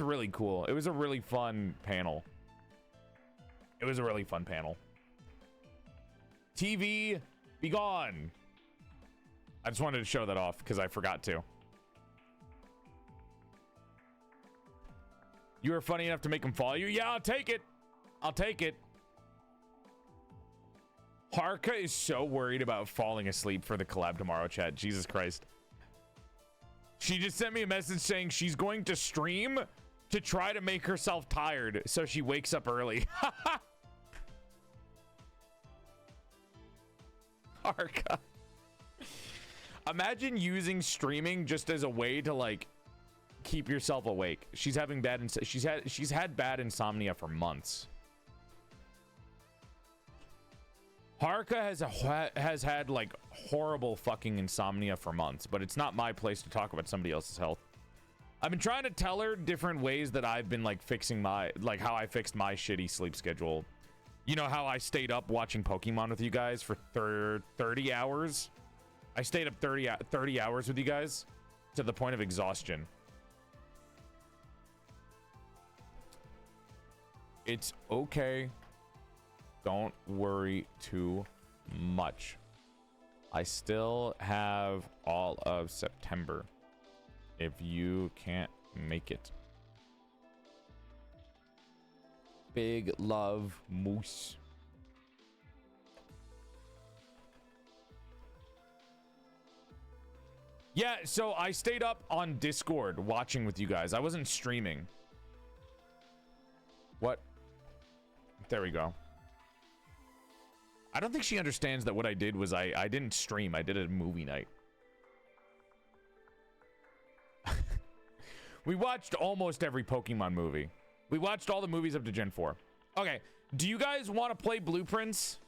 really cool. It was a really fun panel. It was a really fun panel. TV, be gone. I just wanted to show that off because I forgot to. You were funny enough to make him follow you? Yeah, I'll take it. I'll take it. Harka is so worried about falling asleep for the collab tomorrow, chat. Jesus Christ. She just sent me a message saying she's going to stream to try to make herself tired so she wakes up early. Harka. Imagine using streaming just as a way to like keep yourself awake. She's having bad she's had bad insomnia for months. Harka has had like horrible fucking insomnia for months, but it's not my place to talk about somebody else's health. I've been trying to tell her different ways that I've been like fixing my, like how I fixed my shitty sleep schedule. You know how I stayed up watching Pokemon with you guys for 30 hours? I stayed up 30 hours with you guys to the point of exhaustion. It's okay. Don't worry too much. I still have all of September if you can't make it. Big love, Moose. Yeah, so I stayed up on Discord watching with you guys. I wasn't streaming. What? There we go. I don't think she understands that what I did was I didn't stream. I did a movie night. We watched almost every Pokemon movie. We watched all the movies up to Gen 4. Okay, do you guys want to play Blueprints?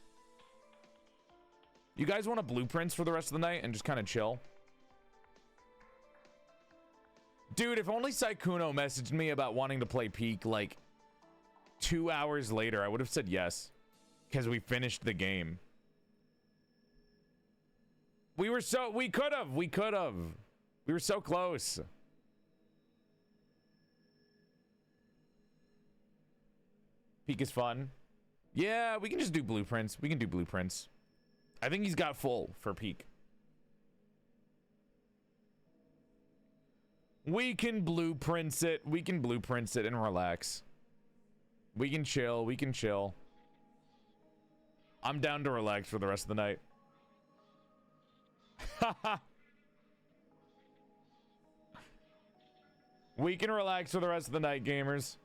You guys want to Blueprints for the rest of the night and just kind of chill? Dude, if only Saikuno messaged me about wanting to play Peak like 2 hours later, I would have said yes. Because we finished the game. We could have. We were so close. Peak is fun. Yeah, we can just do Blueprints. We can do Blueprints. I think he's got full for Peak. We can Blueprints it. We can Blueprints it and relax. We can chill. We can chill. I'm down to relax for the rest of the night. We can relax for the rest of the night, gamers.